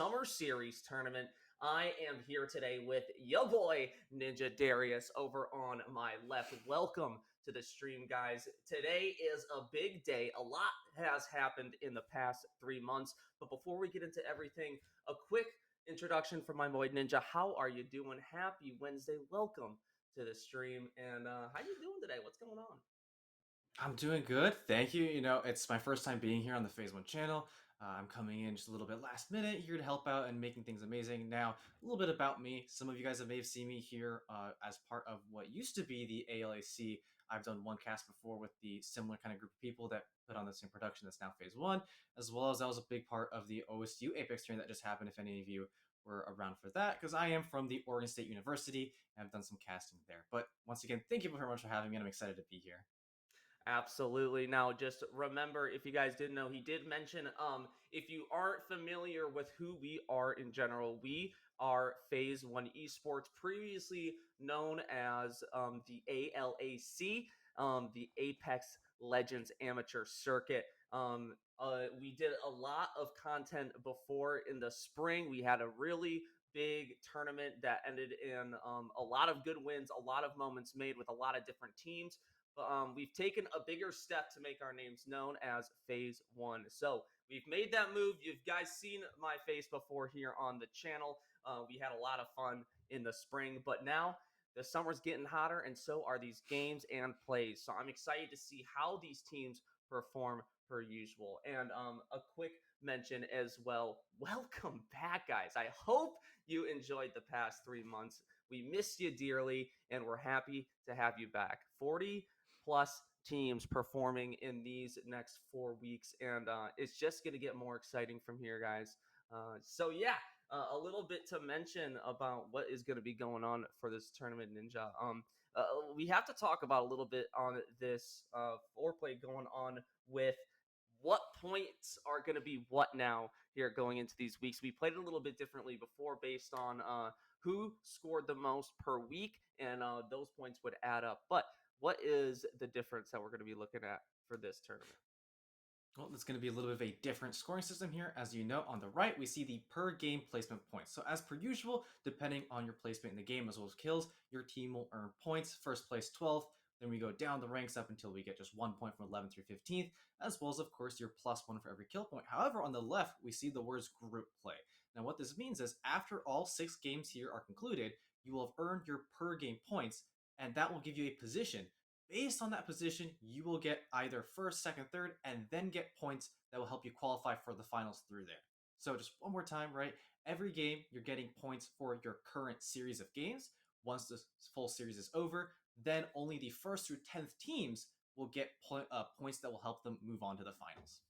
Summer Series tournament. I am here today with yo boy Ninja Darius over on my left. Welcome to the stream, guys. Today is a big day. A lot has happened in the past 3 months. But before we get into everything, a quick introduction from my boy Ninja. How are you doing? Happy Wednesday. Welcome to the stream. And how you doing today? What's going on? I'm doing good, thank you. It's my first time being here on the Phase One channel. I'm coming in just a little bit last minute here to help out and making things amazing. Now, a little bit about me. Some of you guys may have seen me here as part of what used to be the ALAC. I've done one cast before with the similar kind of group of people that put on the same production that's now Phase One, as well as that was a big part of the OSU Apex tournament that just happened. If any of you were around for that, because I am from the Oregon State University and I've done some casting there. But once again, thank you very much for having me, and I'm excited to be here. Absolutely. Now, just remember, if you guys didn't know, he did mention, if you aren't familiar with who we are in general, we are Phase One Esports, previously known as the ALAC, the Apex Legends Amateur Circuit. We did a lot of content before in the spring. We had a really big tournament that ended in a lot of good wins, a lot of moments made with a lot of different teams. But we've taken a bigger step to make our names known as Phase One. So we've made that move. You guys seen my face before here on the channel. We had a lot of fun in the spring, but now the summer's getting hotter, and so are these games and plays. So I'm excited to see how these teams perform per usual. And a quick mention as well. Welcome back, guys. I hope you enjoyed the past 3 months. We missed you dearly, and we're happy to have you back. 40 plus teams performing in these next 4 weeks, and it's just going to get more exciting from here, guys. A little bit to mention about what is going to be going on for this tournament, Ninja. We have to talk about a little bit on this foreplay going on with what points are going to be what now here going into these weeks. We played it a little bit differently before based on who scored the most per week, and those points would add up. But what is the difference that we're going to be looking at for this tournament? Well, it's going to be a little bit of a different scoring system here. As you know, on the right, we see the per game placement points. So as per usual, depending on your placement in the game as well as kills, your team will earn points. First place 12th, then we go down the ranks up until we get just 1 point from 11th through 15th, as well as, of course, your +1 for every kill point. However, on the left, we see the words group play. Now, what this means is after all 6 games here are concluded, you will have earned your per game points, and that will give you a position. Based on that position, you will get either first, second, third, and then get points that will help you qualify for the finals through there. So just one more time, right? Every game, you're getting points for your current series of games. Once the full series is over, then only the first through 10th teams will get points that will help them move on to the finals.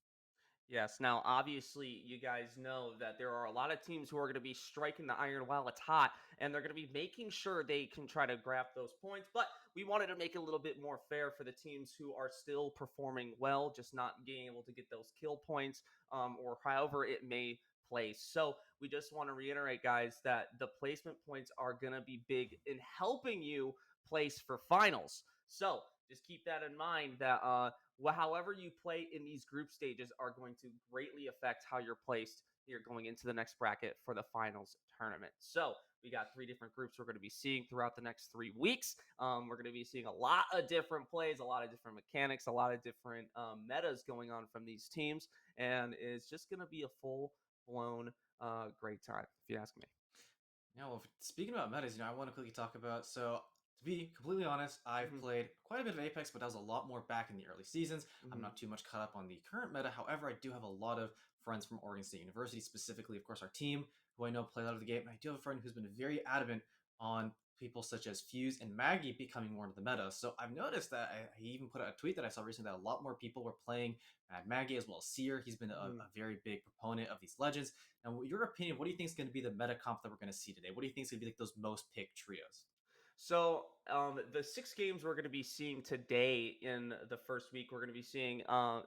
Yes. Now, obviously, you guys know that there are a lot of teams who are going to be striking the iron while it's hot, and they're going to be making sure they can try to grab those points. But we wanted to make it a little bit more fair for the teams who are still performing well, just not being able to get those kill points, or however it may place. So we just want to reiterate, guys, that the placement points are going to be big in helping you place for finals. So just keep that in mind that however you play in these group stages are going to greatly affect how you're placed here going into the next bracket for the finals tournament. So we got 3 different groups we're going to be seeing throughout the next 3 weeks. We're going to be seeing a lot of different plays, a lot of different mechanics, a lot of different metas going on from these teams, and it's just going to be a full blown great time, if you ask me. Yeah, well, speaking about metas, I want to quickly talk about. So, to be completely honest, I've Hmm. played quite a bit of Apex, but that was a lot more back in the early seasons. I'm Hmm. not too much caught up on the current meta. However, I do have a lot of friends from Oregon State University, specifically, of course, our team, who I know play a lot of the game. And I do have a friend who's been very adamant on people such as Fuse and Maggie becoming more into the meta. So I've noticed that he even put out a tweet that I saw recently that a lot more people were playing Mad Maggie as well as Seer. He's been a very big proponent of these legends. Now, your opinion, what do you think is going to be the meta comp that we're going to see today? What do you think is going to be like those most picked trios? So the 6 games we're going to be seeing today in the first week, we're going to be seeing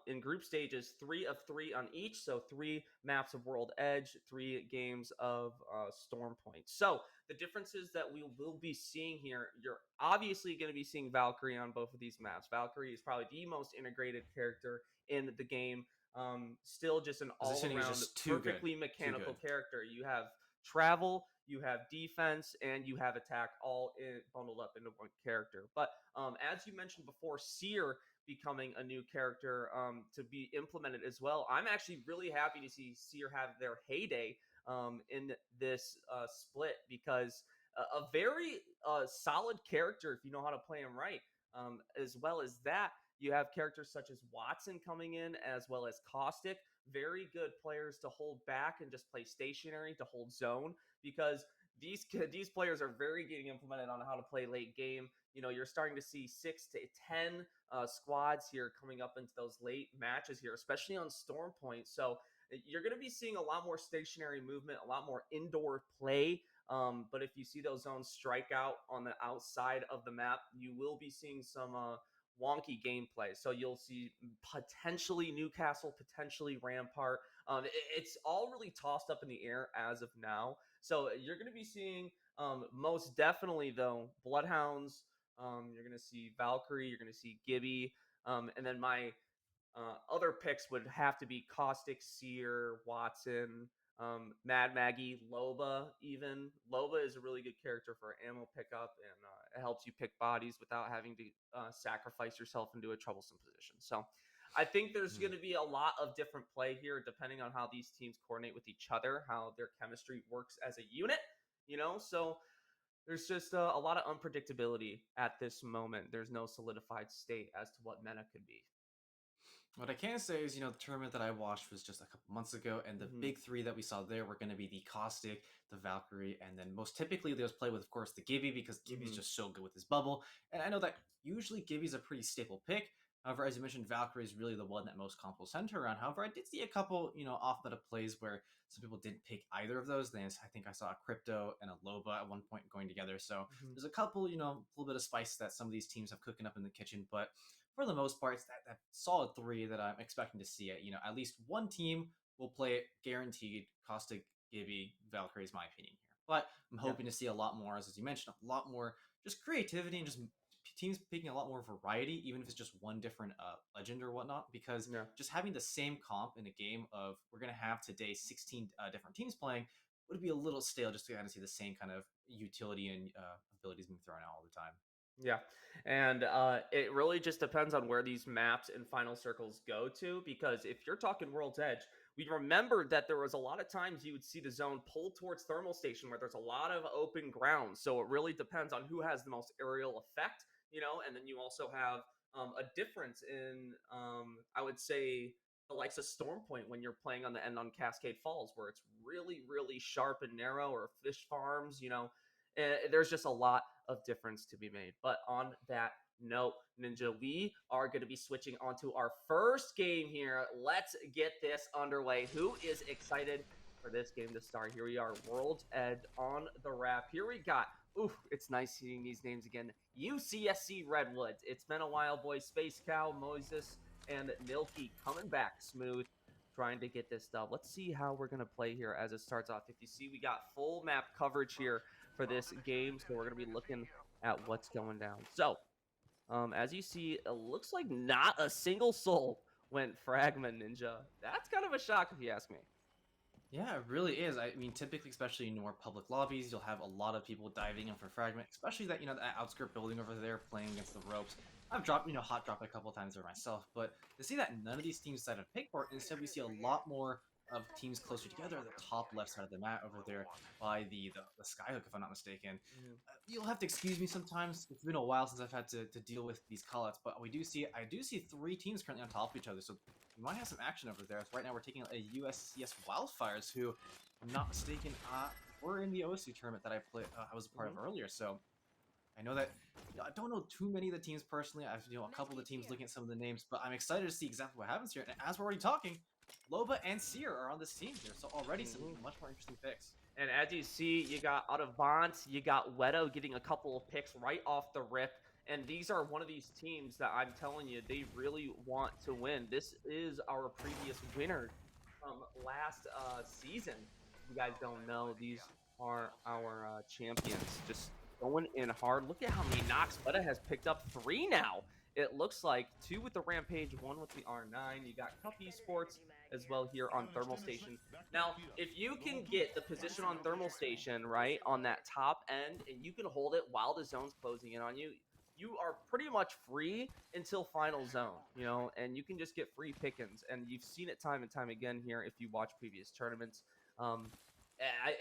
in group stages 3 of 3 on each. So 3 maps of World Edge, 3 games of Storm Point. So the differences that we will be seeing here, you're obviously going to be seeing Valkyrie on both of these maps. Valkyrie is probably the most integrated character in the game. Still just an all Positioning is around just too good. perfectly Too mechanical good. character. You have travel, you have defense, and you have attack all bundled up into one character. But as you mentioned before, Seer becoming a new character to be implemented as well. I'm actually really happy to see Seer have their heyday in this split because a very solid character if you know how to play him right. As well as that, you have characters such as Watson coming in, as well as Caustic. Very good players to hold back and just play stationary to hold zone because these players are very getting implemented on how to play late game. You know, you're starting to see 6 to 10 squads here coming up into those late matches here, especially on Storm Point. So you're going to be seeing a lot more stationary movement, a lot more indoor play. But if you see those zones strike out on the outside of the map, you will be seeing some wonky gameplay. So you'll see potentially Newcastle, potentially Rampart. It's all really tossed up in the air as of now. So you're going to be seeing most definitely though Bloodhounds. You're going to see Valkyrie. You're going to see Gibby. And then my other picks would have to be Caustic, Seer, Watson, Mad Maggie, Loba. Even Loba is a really good character for ammo pickup, and it helps you pick bodies without having to sacrifice yourself into a troublesome position. So, I think there's Hmm. going to be a lot of different play here, depending on how these teams coordinate with each other, how their chemistry works as a unit. So there's just a lot of unpredictability at this moment. There's no solidified state as to what meta could be. What I can say is, the tournament that I watched was just a couple months ago, and the Hmm. big three that we saw there were going to be the Caustic, the Valkyrie, and then most typically they was play with, of course, the Gibby because Gibby's Hmm. just so good with his bubble. And I know that usually Gibby's a pretty staple pick. However, as you mentioned, Valkyrie is really the one that most comp will center around. However, I did see a couple, off meta plays where some people didn't pick either of those. Then I think I saw a Crypto and a Loba at one point going together. So Hmm. there's a couple, a little bit of spice that some of these teams have cooking up in the kitchen. But for the most part, it's that solid three that I'm expecting to see it. At least one team will play it guaranteed. Caustic, Gibby, Valkyrie is my opinion here. But I'm Yeah. hoping to see a lot more, as you mentioned, a lot more just creativity and just teams picking a lot more variety, even if it's just one different legend or whatnot. Because Yeah. just having the same comp in a game of we're gonna have today 16 different teams playing would be a little stale just to kind of see the same kind of utility and abilities being thrown out all the time. Yeah. And it really just depends on where these maps and final circles go to. Because if you're talking World's Edge, we remembered that there was a lot of times you would see the zone pull towards Thermal Station where there's a lot of open ground. So it really depends on who has the most aerial effect, and then you also have a difference in, I would say, the likes of Storm Point when you're playing on the end on Cascade Falls, where it's really, really sharp and narrow, or Fish Farms. There's just a lot of difference to be made. But on that note, Ninja, we are going to be switching on to our first game here. Let's get this underway. Who is excited for this game to start? Here we are, World's Edge on the wrap. Here we got, ooh, it's nice seeing these names again. UCSC Redwoods. It's been a while, boys. Space Cow, Moses, and Nilky coming back smooth, trying to get this dub. Let's see how we're going to play here as it starts off. If you see, we got full map coverage here for this game. So we're going to be looking at what's going down. So, as you see, it looks like not a single soul went Fragment Ninja. That's kind of a shock if you ask me. Yeah, it really is. I mean, typically, especially in more public lobbies, you'll have a lot of people diving in for fragment, especially that that outskirt building over there playing against the ropes. I've dropped hot dropped a couple of times there myself, but to see that none of these teams decided to pick for it, instead we see a lot more of teams closer together at the top left side of the map over there by the skyhook, if I'm not mistaken. Mhm. You'll have to excuse me sometimes. It's been a while since I've had to deal with these callouts, but I do see three teams currently on top of each other, so we might have some action over there. Right now, we're taking a USCS Wildfires, who, if I'm not mistaken, were in the OSU tournament that I was a part of Mhm. earlier. So I know that I don't know too many of the teams personally. I've a couple of the teams looking at some of the names, but I'm excited to see exactly what happens here. And as we're already talking, Loba and Seer are on this team here, so already some Mhm. much more interesting picks. And as you see, you got Otavant, you got Wedo getting a couple of picks right off the rip. And these are one of these teams that I'm telling you, they really want to win. This is our previous winner from last season. If you guys don't know, these are our champions. Just going in hard. Look at how many knocks Wedo has picked up. 3 now. It looks like 2 with the Rampage, 1 with the R9. You got Cup Esports as well here on Thermal Station. Now, if you can get the position on Thermal Station, right, on that top end, and you can hold it while the zone's closing in on you, you are pretty much free until final zone, and you can just get free pickings. And you've seen it time and time again here if you watch previous tournaments. Um,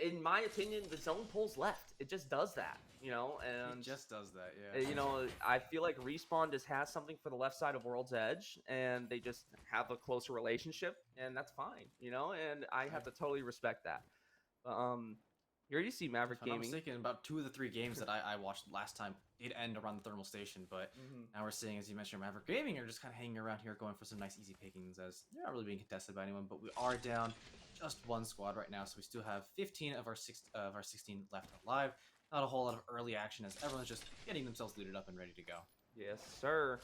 in my opinion, the zone pulls left. It just does that, It and just does that, yeah. I feel like Respawn just has something for the left side of World's Edge, and they just have a closer relationship, and that's fine, and I have to totally respect that. Here you see Maverick If I'm not Gaming. mistaken, about 2 of the 3 games that I watched last time did end around the thermal station, but now we're seeing, as you mentioned, Maverick Gaming are just kind of hanging around here going for some nice easy pickings, as they're not really being contested by anyone, but we are down just 1 squad right now, so we still have 15 of our 16 left alive. Not a whole lot of early action, as everyone's just getting themselves looted up and ready to go. Yes, sir.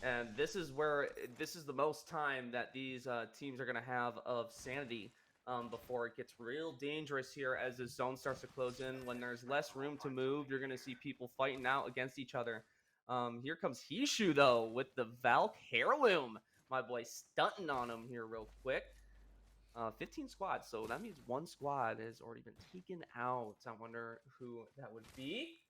And this is the most time that these teams are going to have of sanity before it gets real dangerous here as the zone starts to close in. When there's less room to move, you're going to see people fighting out against each other. Here comes Hishu, though, with the Valk Heirloom. My boy stunting on him here real quick. 15 squads, so that means 1 squad has already been taken out. I wonder who that would be.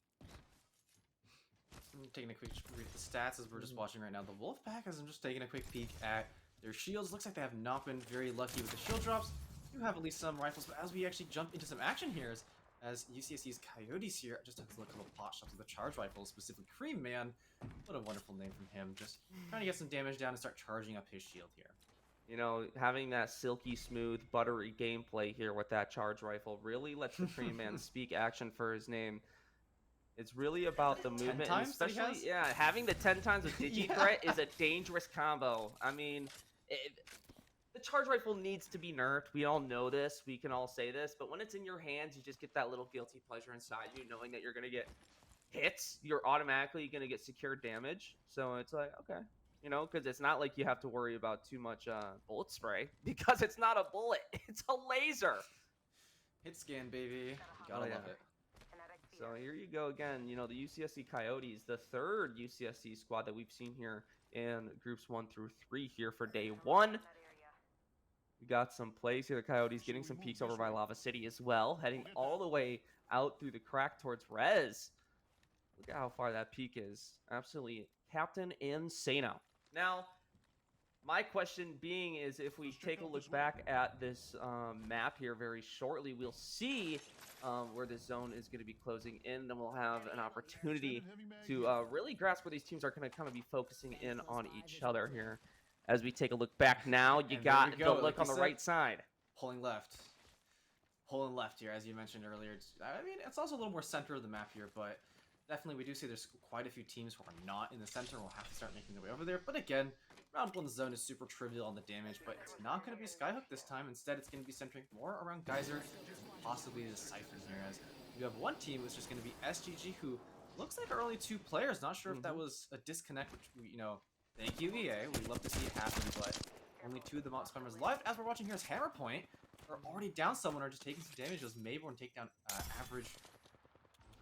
Taking a quick read of the stats as we're just watching right now. The Wolfpack, as I'm just taking a quick peek at their shields, looks like they have not been very lucky with the shield drops. You have at least some rifles, but as we actually jump into some action here, as UCSC's Coyotes here just took a couple of pot shots with the charge rifles, specifically Cream Man. What a wonderful name from him. Just trying to get some damage down and start charging up his shield here. Having that silky smooth, buttery gameplay here with that charge rifle really lets the Cream Man speak action for his name. It's really about the movement, and especially, having the 10 times of Digi threat is a dangerous combo. I mean, the charge rifle needs to be nerfed. We all know this. We can all say this. But when it's in your hands, you just get that little guilty pleasure inside you, knowing that you're going to get hits. You're automatically going to get secure damage. So it's like, okay. Because it's not like you have to worry about too much bullet spray, because it's not a bullet. It's a laser. Hit scan, baby. Gotta love it. So here you go again. The UCSC Coyotes, the 3rd UCSC squad that we've seen here in groups 1 through 3 here for day 1. We got some plays here. The Coyotes getting some peeks over by Lava City as well, heading all the way out through the crack towards Rez. Look at how far that peak is. Absolutely Captain Insano. Now, my question being is, if we take a look back at this map here very shortly, we'll see where this zone is going to be closing in. Then we'll have an opportunity to really grasp where these teams are going to kind of be focusing in on each other here. As we take a look back now, you got the look on the right side. Pulling left here, as you mentioned earlier. I mean, it's also a little more center of the map here, but definitely we do see there's quite a few teams who are not in the center. We'll have to start making their way over there. But again, round 1 zone is super trivial on the damage, but it's not going to be Skyhook this time. Instead, it's going to be centering more around Geyser, possibly the Siphon here, as you have one team which is going to be SGG, who looks like are only 2 players. Not sure if that was a disconnect, which thank you, EA. We'd love to see it happen, but only 2 of the Mox Climbers live. As we're watching here, is Hammerpoint are already down someone, or just taking some damage. As Mayborn take down average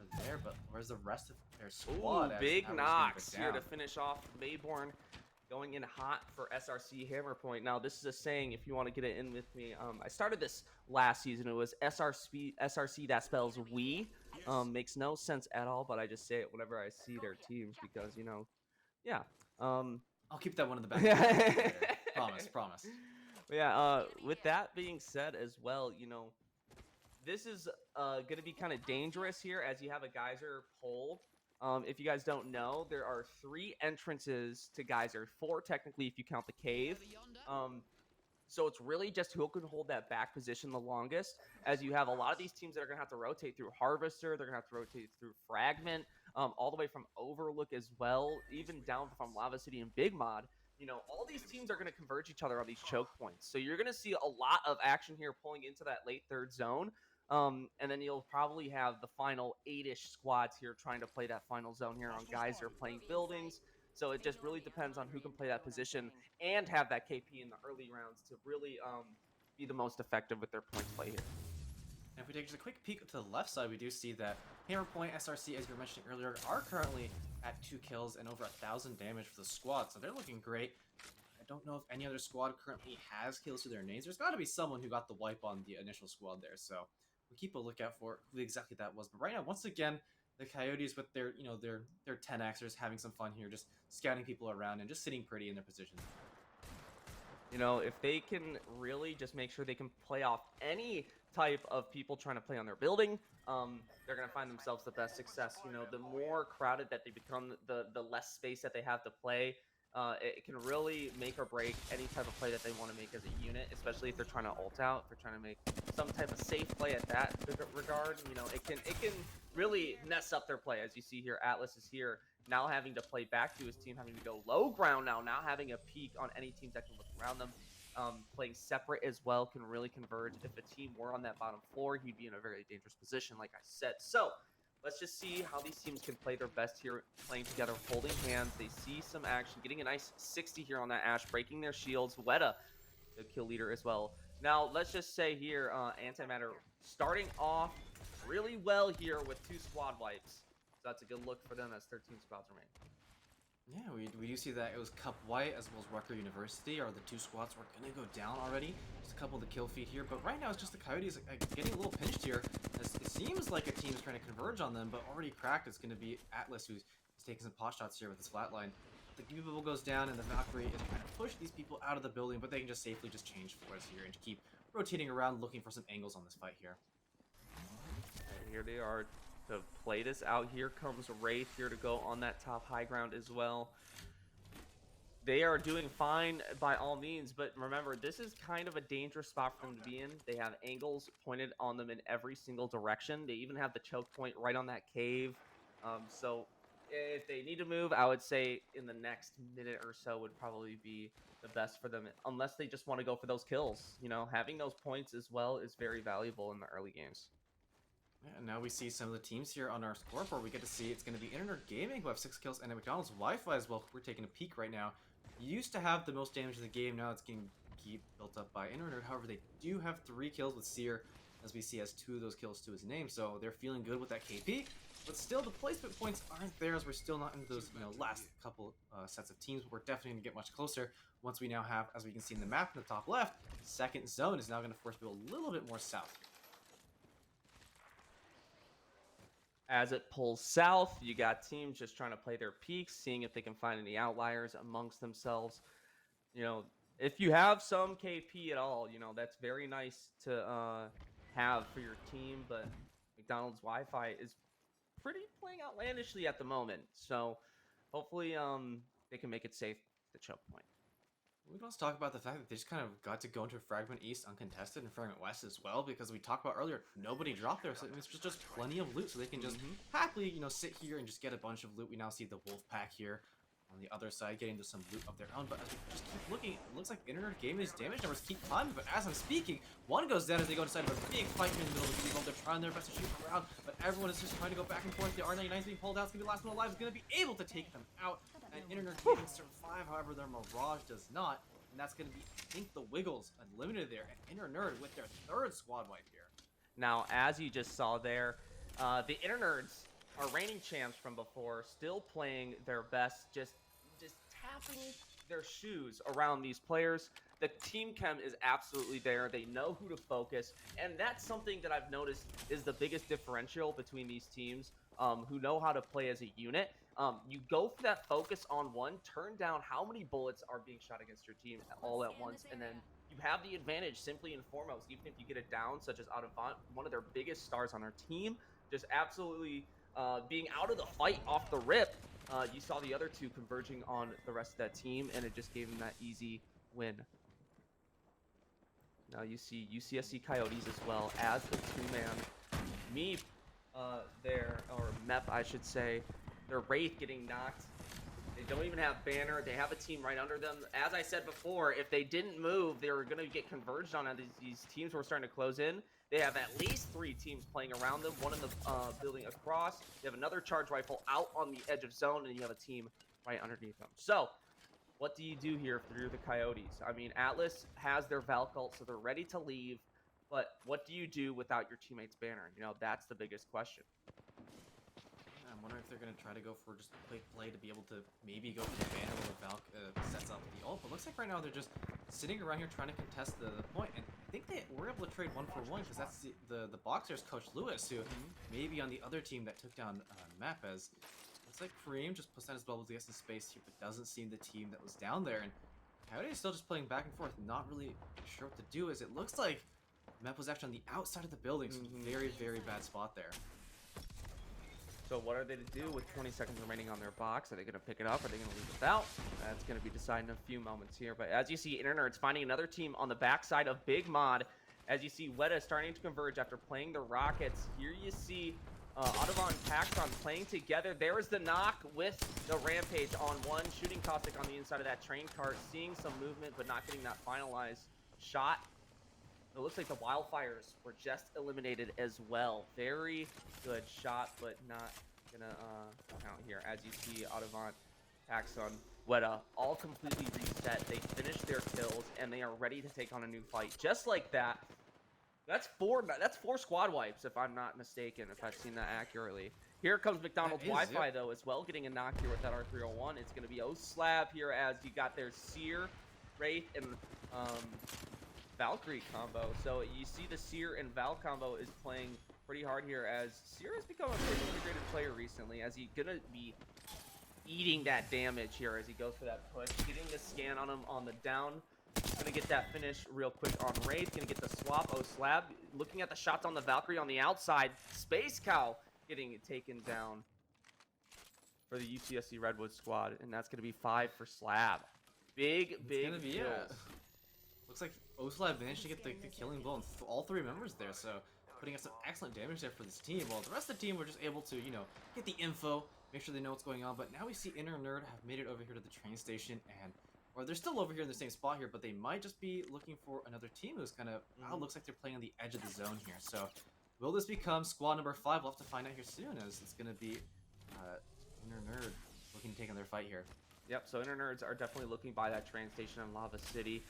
over there, but where's the rest of their squad? Ooh, big knocks here to finish off Mayborn, going in hot for SRC Hammerpoint. Now, this is a saying, if you want to get it in with me. I started this last season. It was SRC, that spells we. Makes no sense at all, but I just say it whenever I see their teams, because, yeah. I'll keep that one in the back. Promise. Yeah, with that being said as well, this is going to be kind of dangerous here, as you have a Geyser pole. If you guys don't know, there are 3 entrances to Geyser, 4 technically if you count the cave. So it's really just who can hold that back position the longest, as you have a lot of these teams that are going to have to rotate through Harvester, they're going to have to rotate through Fragment, all the way from Overlook as well, even down from Lava City and Big Mod. All these teams are going to converge each other on these choke points. So you're going to see a lot of action here pulling into that late 3rd zone. And then you'll probably have the final 8-ish squads here trying to play that final zone here on guys who are playing buildings. So it just really depends on who can play that position and have that KP in the early rounds to really be the most effective with their points play here. And if we take just a quick peek to the left side, we do see that Hammerpoint, SRC, as you were mentioning earlier, are currently at 2 kills and over 1,000 damage for the squad, so they're looking great. I don't know if any other squad currently has kills to their names. There's got to be someone who got the wipe on the initial squad there, so we'll keep a lookout for who exactly that was. But right now, once again, the Coyotes with their, their 10xers having some fun here, just scouting people around and just sitting pretty in their positions. If they can really just make sure they can play off any type of people trying to play on their building, they're going to find themselves the best success. The more crowded that they become, the less space that they have to play. It can really make or break any type of play that they want to make as a unit, especially if they're trying to ult out, if they're trying to make some type of safe play at that regard. It can really mess up their play. As you see here, Atlas is here now having to play back to his team, having to go low ground now having a peek on any teams that can look around them. Playing separate as well can really converge. If a team were on that bottom floor, he'd be in a very dangerous position, like I said. So let's just see how these teams can play their best here, playing together, holding hands. They see some action, getting a nice 60 here on that Ashe, breaking their shields. Weta, the kill leader as well. Now, let's just say here, Antimatter starting off really well here with 2 squad wipes. So that's a good look for them as 13 squads remain. Yeah, we do see that it was Cup White as well as Rutgers University are the 2 squads we're going to go down already. Just a couple of the kill feed here, but right now it's just the Coyotes getting a little pinched here. It seems like a team is trying to converge on them, but already cracked. It's going to be Atlas who's taking some pot shots here with his flatline. The Bubble goes down, and the Valkyrie is trying to push these people out of the building, but they can just safely just change floors here and keep rotating around, looking for some angles on this fight here. And here they are to play this out. Here comes Wraith here to go on that top high ground as well. They are doing fine by all means, but remember, this is kind of a dangerous spot for them to be in. They have angles pointed on them in every single direction. They even have the choke point right on that cave. So if they need to move, I would say in the next minute or so would probably be the best for them, unless they just want to go for those kills. Having those points as well is very valuable in the early games. Yeah, and now we see some of the teams here on our scoreboard. We get to see it's going to be Internet Gaming who have 6 kills, and McDonald's Wi-Fi as well. We're taking a peek right now. You used to have the most damage in the game. Now it's getting built up by Internet. However, they do have 3 kills with Seer, as we see has 2 of those kills to his name. So they're feeling good with that KP. But still, the placement points aren't there, as we're still not into those last couple sets of teams. We're definitely going to get much closer once we now have, as we can see in the map in the top left, second zone is now going to force people a little bit more south. As it pulls south, you got teams just trying to play their peaks, seeing if they can find any outliers amongst themselves. If you have some KP at all, that's very nice to have for your team, but McDonald's Wi-Fi is pretty playing outlandishly at the moment. So hopefully they can make it safe to choke point. We can also talk about the fact that they just kind of got to go into Fragment East uncontested and Fragment West as well, because we talked about earlier, nobody dropped there, so it's just plenty of loot, so they can just happily, sit here and just get a bunch of loot. We now see the Wolf Pack here on the other side getting to some loot of their own, but as we just keep looking, it looks like Internet Gaming's damage numbers keep climbing, but as I'm speaking, one goes down as they go inside of a big fight in the middle of the field. They're trying their best to shoot around, but everyone is just trying to go back and forth. The R99 is being pulled out. It's going to be the last one alive. Is going to be able to take them out, and Internet Gaming survive. However, their Mirage does not. And that's going to be, I think, the Wiggles Unlimited there, and Inner Nerd with their 3rd squad wipe here. Now, as you just saw there, the Inner Nerds are reigning champs from before, still playing their best, just tapping their shoes around these players. The team chem is absolutely there. They know who to focus, and that's something that I've noticed is the biggest differential between these teams who know how to play as a unit. You go for that focus on one, turn down how many bullets are being shot against your team all at once, and then you have the advantage simply and foremost, even if you get it down, such as Adavant, one of their biggest stars on our team, just absolutely being out of the fight off the rip. You saw the other 2 converging on the rest of that team, and it just gave them that easy win. Now you see UCSC Coyotes as well as the 2-man Meep there, or Mep, I should say. Their Wraith getting knocked. They don't even have Banner. They have a team right under them. As I said before, if they didn't move, they were going to get converged on. These teams were starting to close in. They have at least 3 teams playing around them, one in the building across. You have another charge rifle out on the edge of zone, and you have a team right underneath them. So, what do you do here if you're the Coyotes? I mean, Atlas has their Valk ult, so they're ready to leave. But what do you do without your teammate's banner? You know, that's the biggest question. I'm wondering if they're going to try to go for just a quick play to be able to maybe go for the banner when Valk sets up the ult. But looks like right now they're just sitting around here trying to contest the point. And I think they were able to trade 1-for-1 because that's the Boxers coach Lewis, who may be on the other team that took down Map, as looks like Kareem just puts down his bubble to get some space here, but doesn't seem the team that was down there. And Coyote is still just playing back and forth, not really sure what to do, as it looks like Map was actually on the outside of the building, so very, very bad spot there. So what are they to do with 20 seconds remaining on their box? Are they going to pick it up? Are they going to leave it without? That's going to be decided in a few moments here. But as you see, Internerds finding another team on the backside of Big Mod. As you see, Weta starting to converge after playing the Rockets. Here you see Audubon and Paxton playing together. There is the knock with the Rampage on one. Shooting Caustic on the inside of that train cart. Seeing some movement, but not getting that finalized shot. It looks like the Wildfires were just eliminated as well. Very good shot, but not gonna count here. As you see, Audubon, Paxson, Weta, all completely reset. They finished their kills, and they are ready to take on a new fight. Just like that. That's four squad wipes, if I'm not mistaken, if I've seen that accurately. Here comes McDonald's Wi-Fi, though, as well, getting a knock here with that R301. It's going to be O-Slab here, as you got their Seer, Wraith, and Valkyrie combo. So you see the Seer and Val combo is playing pretty hard here, as Seer has become a pretty integrated player recently, as he's going to be eating that damage here as he goes for that push. Getting the scan on him on the down. Gonna get that finish real quick on Wraith. Gonna get the swap. O-Slab looking at the shots on the Valkyrie on the outside. Space Cow getting it taken down for the UTSC Redwood squad. And that's gonna be 5 for Slab. Big kills. Looks like O-Slab managed to get the killing blow on all 3 members there. So putting up some excellent damage there for this team. While the rest of the team were just able to, you know, get the info, make sure they know what's going on. But now we see Inner Nerd have made it over here to the train station, and or they're still over here in the same spot here, but they might just be looking for another team who's kind of, looks like they're playing on the edge of the zone here. So will this become squad number 5? We'll have to find out here soon, as it's going to be Inner Nerd looking to take on their fight here. Yep, so Inner Nerds are definitely looking by that train station in Lava City.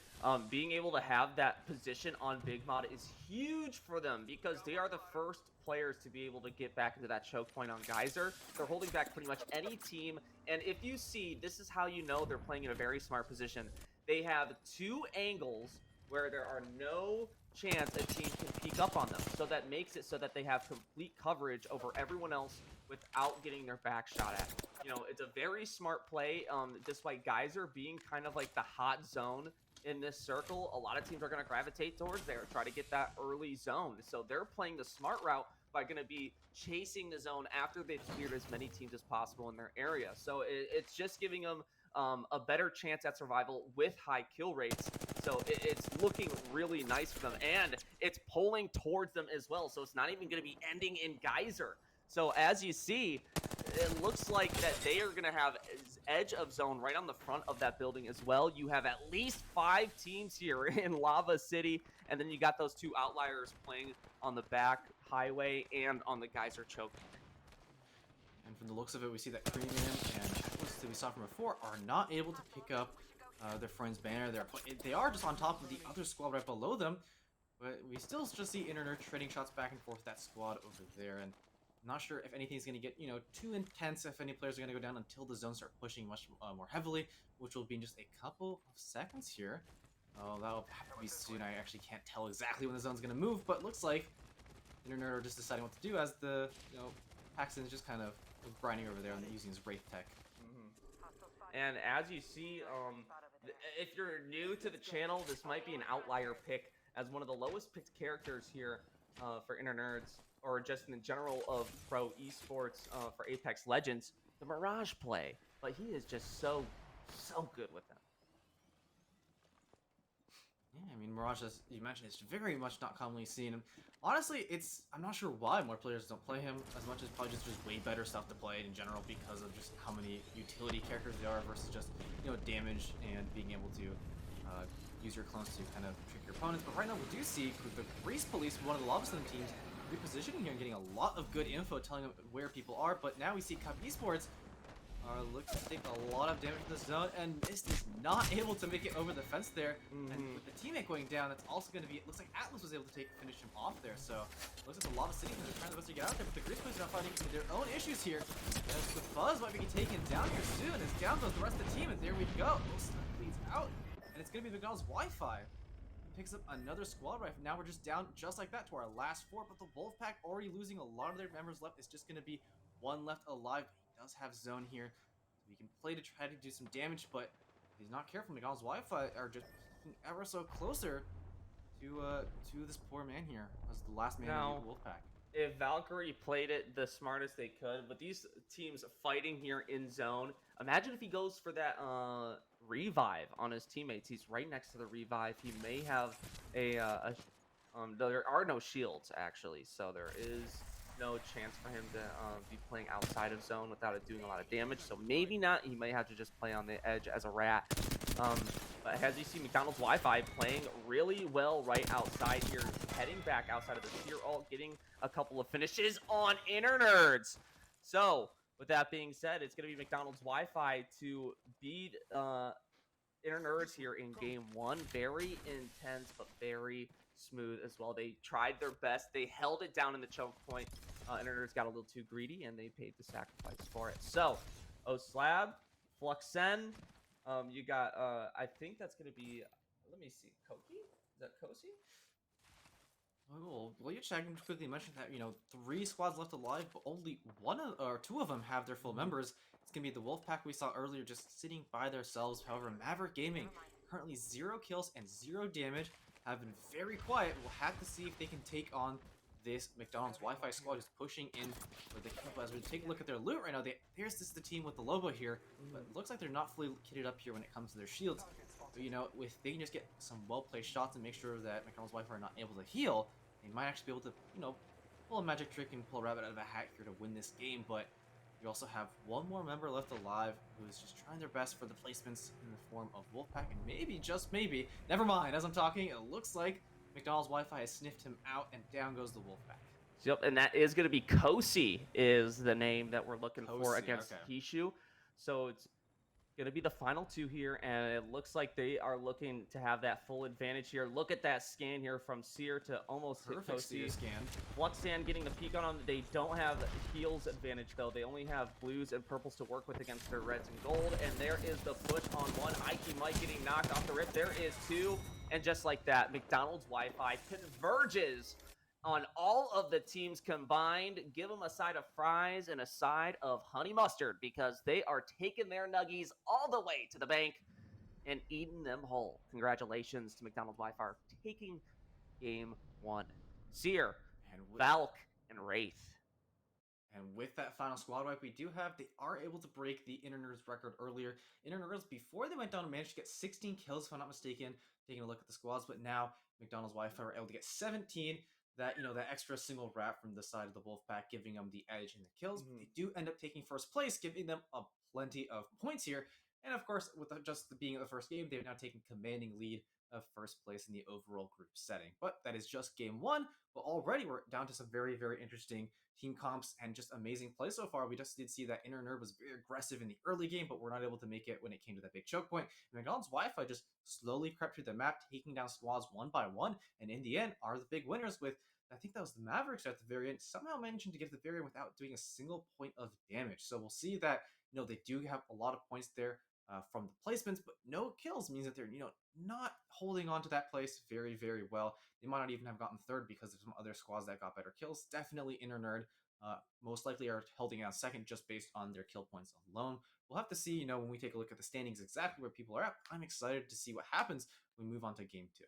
Being able to have that position on Big Mod is huge for them, because they are the first players to be able to get back into that choke point on Geyser. They're holding back pretty much any team, and if you see, this is how you know they're playing in a very smart position. They have 2 angles where there are no chance a team can peek up on them, so that makes it so that they have complete coverage over everyone else without getting their back shot at. You know, it's a very smart play, despite Geyser being kind of like the hot zone in this circle. A lot of teams are going to gravitate towards there, try to get that early zone. So they're playing the smart route by going to be chasing the zone after they've cleared as many teams as possible in their area. So it's just giving them a better chance at survival with high kill rates. So it's looking really nice for them, and it's pulling towards them as well. So it's not even going to be ending in Geyser. So as you see, it looks like that they are going to have edge of zone right on the front of that building as well. You have at least 5 teams here in Lava City, and then you got those 2 outliers playing on the back highway and on the Geyser choke. And from the looks of it, we see that Premium and Atlas that we saw from before are not able to pick up their friend's banner there. They are just on top of the other squad right below them, but we still just see Internet trading shots back and forth with that squad over there. And I'm not sure if anything's going to get, you know, too intense, if any players are going to go down until the zones start pushing much more heavily, which will be in just a couple of seconds here. Oh, that'll have to be soon. I actually can't tell exactly when the zone's going to move, but looks like Internet are just deciding what to do, as the, you know, Paxton is just kind of grinding over there and using his Wraith tech. And as you see, if you're new to the channel, this might be an outlier pick, as one of the lowest picked characters here for Inner Nerds, or just in general of pro esports for Apex Legends, the Mirage play. But he is just so good with them. Yeah, I mean, Mirage, as you mentioned, is very much not commonly seen. And honestly, I'm not sure why more players don't play him as much, as probably just way better stuff to play in general, because of just how many utility characters there are versus just, you know, damage and being able to use your clones to kind of trick your opponents. But right now, we do see the Grease Police, one of the Lava System teams, repositioning here and getting a lot of good info, telling them where people are. But now we see Cup Esports are looking to take a lot of damage from the zone, and Mist is not able to make it over the fence there. And with the teammate going down, that's also going to be. It looks like Atlas was able to finish him off there. So looks like the Lava City are trying their best to get out there, but the Grease Police are now fighting their own issues here. As the Fuzz might be taken down here soon, as down goes the rest of the team, and there we go. Start leads out, and it's going to be McDonald's Wi-Fi. Picks up another squad rifle. Now we're just down just like that to our last 4, but the Wolfpack already losing a lot of their members left. It's just going to be one left alive. He does have zone here, so he can play to try to do some damage, but if he's not careful, McDonald's Wi-Fi are just peeking ever so closer to this poor man here as the last man of the Wolfpack. If Valkyrie played it the smartest they could, with these teams fighting here in zone, imagine if he goes for that revive on his teammates. He's right next to the revive. He may have there are no shields actually, so there is no chance for him to be playing outside of zone without it doing a lot of damage. So maybe not. He may have to just play on the edge as a rat. But as you see, McDonald's Wi-Fi playing really well right outside here, heading back outside of the Seer ult, getting a couple of finishes on Inner Nerds. So with that being said, it's going to be McDonald's Wi-Fi to beat Inner Nerds here in game 1. Very intense, but very smooth as well. They tried their best. They held it down in the choke point. Inner Nerds got a little too greedy, and they paid the sacrifice for it. So, Oslab, Fluxen, you got, I think that's going to be, let me see, Koki? Is that Kosi? Oh, well, you checking quickly mentioned that, 3 squads left alive, but only 2 of them have their full members. It's going to be the Wolfpack we saw earlier just sitting by themselves. However, Maverick Gaming, currently 0 kills and 0 damage, have been very quiet. We'll have to see if they can take on this McDonald's Wi-Fi squad who's pushing in for the kill. As we take a look at their loot right now, here's the team with the Lobo here, but it looks like they're not fully kitted up here when it comes to their shields. But, if they can just get some well-placed shots and make sure that McDonald's Wi-Fi are not able to heal, they might actually be able to, pull a magic trick and pull a rabbit out of a hat here to win this game. But you also have one more member left alive who is just trying their best for the placements in the form of Wolfpack, and maybe, just maybe, never mind, as I'm talking, it looks like McDonald's Wi-Fi has sniffed him out, and down goes the Wolfpack. Yep, and that is going to be Kosi is the name that we're looking for against Hishu. So it's going to be the final 2 here, and it looks like they are looking to have that full advantage here. Look at that scan here from Seer to almost Perfect hit Kosi. Seer scan. Fluxan getting the peek on them. They don't have heals advantage, though. They only have blues and purples to work with against their reds and gold, and there is the push on 1. Ike Mike getting knocked off the rip. There is 2, and just like that, McDonald's Wi-Fi converges on all of the teams combined. Give them a side of fries and a side of honey mustard, because they are taking their nuggies all the way to the bank and eating them whole. Congratulations to McDonald's Wi-Fi for taking game 1. Seer, and Valk, and Wraith. And with that final squad wipe we do have, they are able to break the Inner Nerds record earlier. Inner Nerds, before they went down, managed to get 16 kills, if I'm not mistaken, taking a look at the squads. But now McDonald's Wi-Fi were able to get 17. That, that extra single wrap from the side of the Wolfpack, giving them the edge in the kills. But they do end up taking first place, giving them a plenty of points here. And of course, with just being the first game, they've now taken commanding lead of first place in the overall group setting. But that is just game 1. But already we're down to some very, very interesting team comps and just amazing play so far. We just did see that Inner Nerd was very aggressive in the early game, but we're not able to make it when it came to that big choke point. And McDonald's Wi-Fi just slowly crept through the map, taking down squads one by one, and in the end are the big winners with, I think that was the Mavericks at the very end, somehow managing to get to the very end without doing a single point of damage. So we'll see that, they do have a lot of points there from the placements, but no kills means that they're, not holding on to that place very, very well. They might not even have gotten third because of some other squads that got better kills. Definitely Inner Nerd most likely are holding out second just based on their kill points alone. We'll have to see, when we take a look at the standings, exactly where people are at. I'm excited to see what happens when we move on to game 2.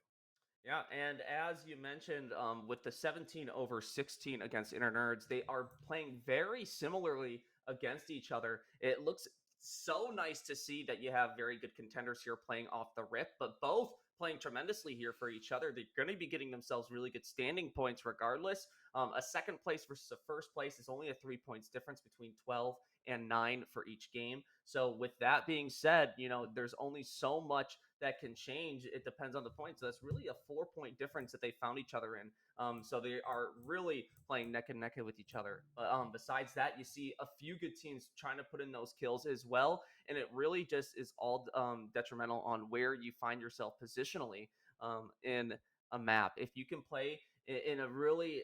Yeah, and as you mentioned, with the 17-16 against Inner Nerds, they are playing very similarly against each other. It looks so nice to see that you have very good contenders here playing off the rip, but both playing tremendously here for each other. They're going to be getting themselves really good standing points regardless. A second place versus a first place is only a 3 points difference between 12 and 9 for each game. So with that being said, there's only so much that can change. It depends on the points. So that's really a 4 point difference that they found each other in. So they are really playing neck and neck with each other. But besides that, you see a few good teams trying to put in those kills as well, and it really just is all detrimental on where you find yourself positionally in a map. If you can play in a really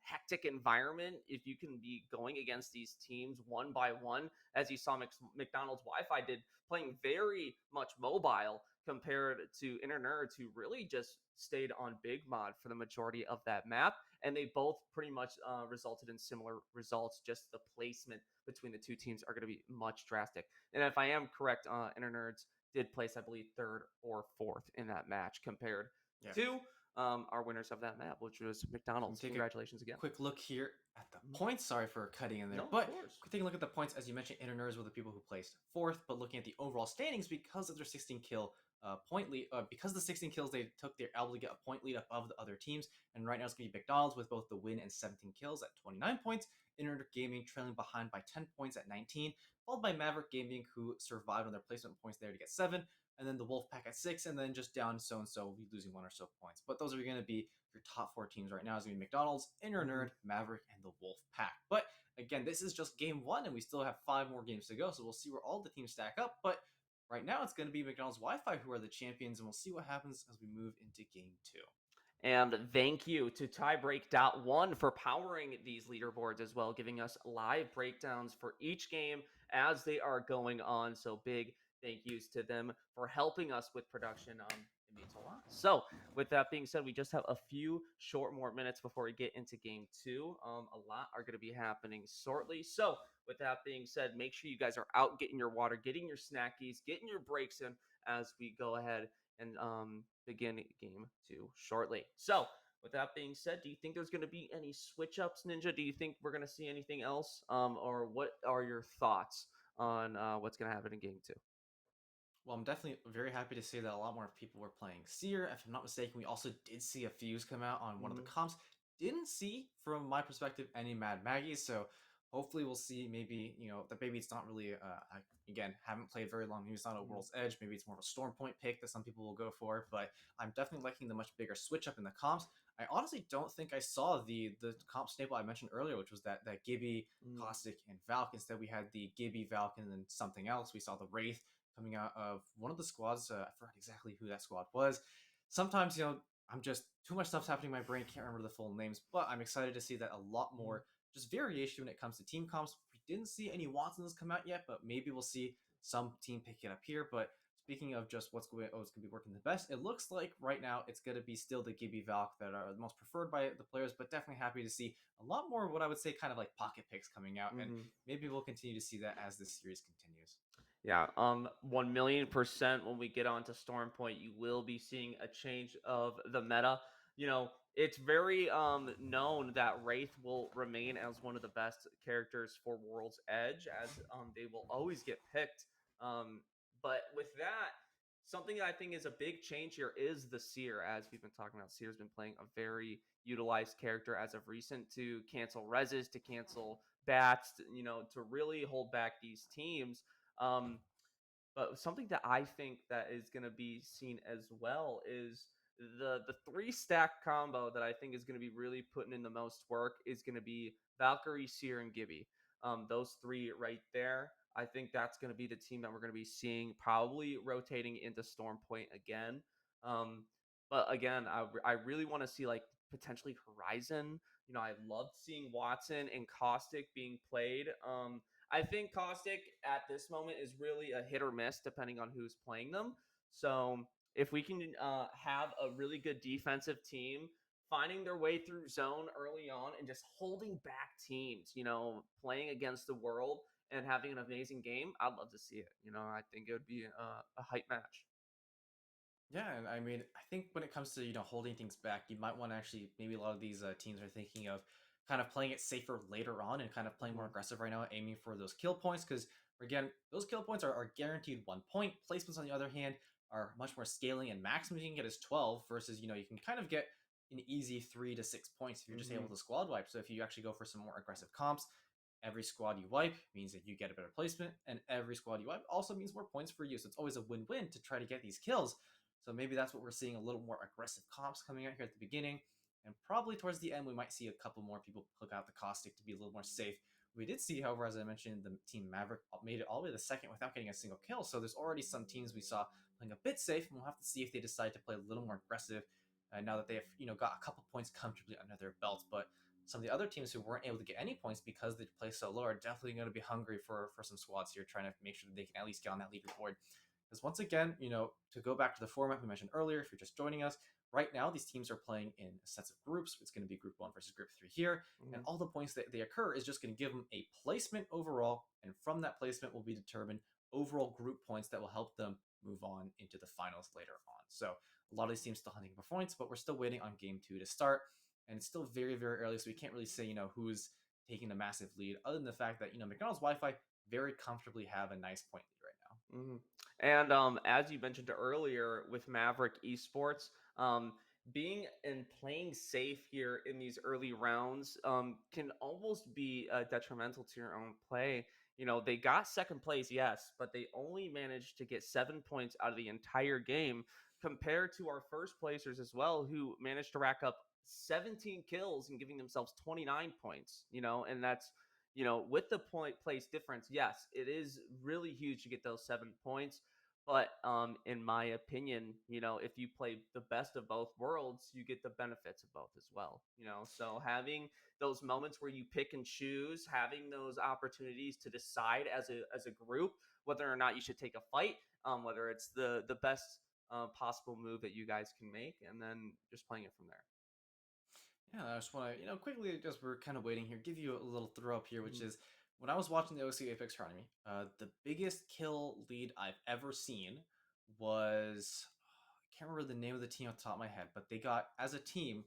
hectic environment, if you can be going against these teams one by one, as you saw McDonald's Wi-Fi did, playing very much mobile compared to Inner Nerds, who really just stayed on Big Mod for the majority of that map, and they both pretty much resulted in similar results. Just the placement between the two teams are going to be much drastic. And if I am correct, Inner Nerds did place, I believe, third or fourth in that match compared Yeah. to our winners of that map, which was Can we McDonald's. take a Congratulations again. quick look here at the Mhm. points? Sorry for cutting in there, No, of but course. taking a look at the points, as you mentioned, Inner Nerds were the people who placed fourth, but looking at the overall standings, because of their 16 kill point lead, because of the 16 kills they took, they're able to get a point lead above the other teams. And right now it's going to be McDonald's with both the win and 17 kills at 29 points. Inner Gaming trailing behind by 10 points at 19, followed by Maverick Gaming, who survived on their placement points there to get 7, and then the Wolfpack at 6, and then just down so and so, losing 1 or so points. But those are going to be your top 4 teams right now. Is going to be McDonald's, Inner Mhm. Nerd, Maverick, and the Wolfpack. But again, this is just game 1, and we still have 5 more games to go, so we'll see where all the teams stack up. But right now, it's going to be McDonald's Wi-Fi who are the champions, and we'll see what happens as we move into game 2. And thank you to Tiebreak.one for powering these leaderboards as well, giving us live breakdowns for each game as they are going on. So big thank yous to them for helping us with production. It means a lot. So with that being said, we just have a few short more minutes before we get into game 2. A lot are going to be happening shortly. So with that being said, make sure you guys are out getting your water, getting your snackies, getting your breaks in as we go ahead and begin game 2 shortly. So, with that being said, do you think there's going to be any switch ups, Ninja? Do you think we're going to see anything else? Or what are your thoughts on what's going to happen in game 2? Well, I'm definitely very happy to see that a lot more people were playing Seer. If I'm not mistaken, we also did see a fuse come out on one of the Mm-hmm. comps. Didn't see, from my perspective, any Mad Maggies. So hopefully we'll see maybe, that maybe it's not really, again, haven't played very long. Maybe it's not a Mm-hmm. World's Edge. Maybe it's more of a Storm Point pick that some people will go for. But I'm definitely liking the much bigger switch up in the comps. I honestly don't think I saw the comp staple I mentioned earlier, which was that Gibby, Caustic, and Valk. Instead, we had the Gibby, Valk, and then something else. We saw the Wraith coming out of one of the squads. I forgot exactly who that squad was. Sometimes, I'm just too much stuff's happening in my brain. Can't remember the full names, but I'm excited to see that a lot Mm-hmm. more just variation when it comes to team comps. We didn't see any Watsons come out yet, but maybe we'll see some team pick it up here. But speaking of just what's going to be working the best, it looks like right now it's going to be still the Gibby Valk that are the most preferred by the players, but definitely happy to see a lot more of what I would say kind of like pocket picks coming out. And Mm-hmm. maybe we'll continue to see that as this series continues. Yeah, 1,000,000% when we get onto Storm Point, you will be seeing a change of the meta. It's very known that Wraith will remain as one of the best characters for World's Edge, as they will always get picked. Um, but with that, something that I think is a big change here is the Seer, as we've been talking about. Seer's been playing a very utilized character as of recent to cancel reses, to cancel bats, to really hold back these teams. Um, but something that I think that is going to be seen as well is the three stack combo that I think is going to be really putting in the most work is going to be Valkyrie, Seer, and Gibby. Those three right there. I think that's going to be the team that we're going to be seeing probably rotating into Storm Point again. Um, but again, I really want to see like potentially Horizon. I loved seeing Watson and Caustic being played. I think Caustic at this moment is really a hit or miss depending on who's playing them. So if we can have a really good defensive team finding their way through zone early on and just holding back teams, playing against the world and having an amazing game, I'd love to see it. I think it would be a hype match. Yeah, and I mean, I think when it comes to holding things back, you might want to actually maybe a lot of these teams are thinking of kind of playing it safer later on and kind of playing more Mhm. aggressive right now, aiming for those kill points because again, those kill points are guaranteed 1 point. Placements on the other hand are much more scaling and maximum you can get is 12 versus you can kind of get an easy 3 to 6 points if you're just able Mhm. to squad wipe. So if you actually go for some more aggressive comps, Every squad you wipe means that you get a better placement, and every squad you wipe also means more points for you. So it's always a win-win to try to get these kills. So maybe that's what we're seeing, a little more aggressive comps coming out here at the beginning. And probably towards the end, we might see a couple more people click out the caustic to be a little more safe. We did see, however, as I mentioned, the team Maverick made it all the way to the second without getting a single kill. So there's already some teams we saw playing a bit safe, and we'll have to see if they decide to play a little more aggressive now that they have got a couple points comfortably under their belts. But some of the other teams who weren't able to get any points because they play so low are definitely going to be hungry for some squads here, trying to make sure that they can at least get on that leaderboard. Because once again, to go back to the format we mentioned earlier, if you're just joining us, right now these teams are playing in sets of groups. It's going to be group 1 versus group 3 here, and all the points that they occur is just going to give them a placement overall, and from that placement will be determined overall group points that will help them move on into the finals later on. So a lot of these teams still hunting for points, but we're still waiting on game 2 to start, and it's still very, very early, so we can't really say who's taking the massive lead, other than the fact that McDonald's Wi-Fi very comfortably have a nice point lead right now. And as you mentioned earlier with Maverick Esports, being and playing safe here in these early rounds can almost be detrimental to your own play. They got second place, yes, but they only managed to get 7 points out of the entire game compared to our first placers as well, who managed to rack up 17 kills and giving themselves 29 points, and that's with the point place difference, yes, it is really huge to get those 7 points. But in my opinion, if you play the best of both worlds, you get the benefits of both as well. So having those moments where you pick and choose, having those opportunities to decide as a group whether or not you should take a fight, whether it's the best possible move that you guys can make, and then just playing it from there. Yeah, I just want to, quickly, as we're kind of waiting here, give you a little throw up here, which Mhm. is when I was watching the OC Apex tournament, the biggest kill lead I've ever seen was, I can't remember the name of the team off the top of my head, but they got, as a team,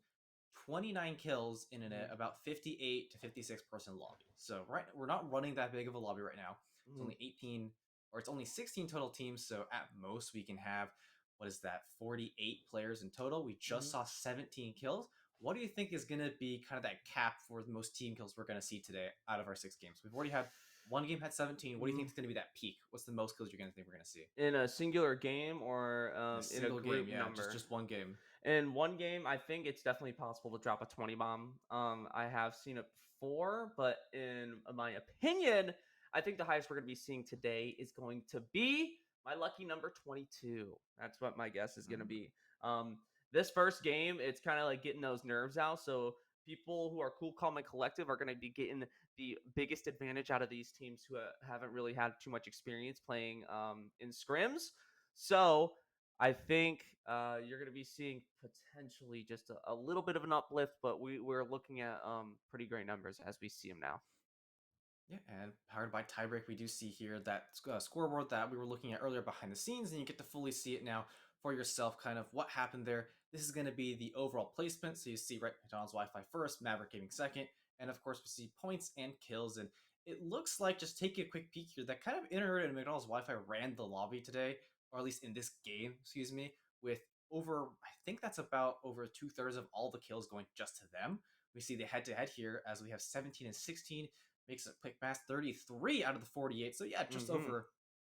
29 kills in an Mhm. about 58 to 56 person lobby. So we're not running that big of a lobby right now. It's Mhm. only 18, or it's only 16 total teams. So at most we can have, what is that, 48 players in total. We just Mhm. saw 17 kills. What do you think is going to be kind of that cap for the most team kills we're going to see today out of our 6 games? We've already had one game had 17. What do you think Mhm. is going to be that peak? What's the most kills you're going to think we're going to see In a singular game or in a in a single game? group Yeah, just number? just one game. In one game, I think it's definitely possible to drop a 20 bomb. I have seen it before, but in my opinion, I think the highest we're going to be seeing today is going to be my lucky number 22. That's what my guess is going to Mm. be. Um, this first game, it's kind of like getting those nerves out. So people who are cool, calm, and collective are going to be getting the biggest advantage out of these teams who haven't really had too much experience playing in scrims. So I think you're going to be seeing potentially just a little bit of an uplift, but we're looking at pretty great numbers as we see them now. Yeah, and powered by Tiebreak, we do see here that scoreboard that we were looking at earlier behind the scenes, and you get to fully see it now for yourself, kind of what happened there. This is going to be the overall placement. So you see, right, McDonald's Wi-Fi first, Maverick Gaming second, and of course we see points and kills. And it looks like, just taking a quick peek here, that kind of Internet and McDonald's Wi-Fi ran the lobby today, or at least in this game, excuse me, with over, I think that's about over 2/3 of all the kills going just to them. We see the head-to-head here as we have 17 and 16 makes a quick pass 33 out of the 48. So yeah, Hmm.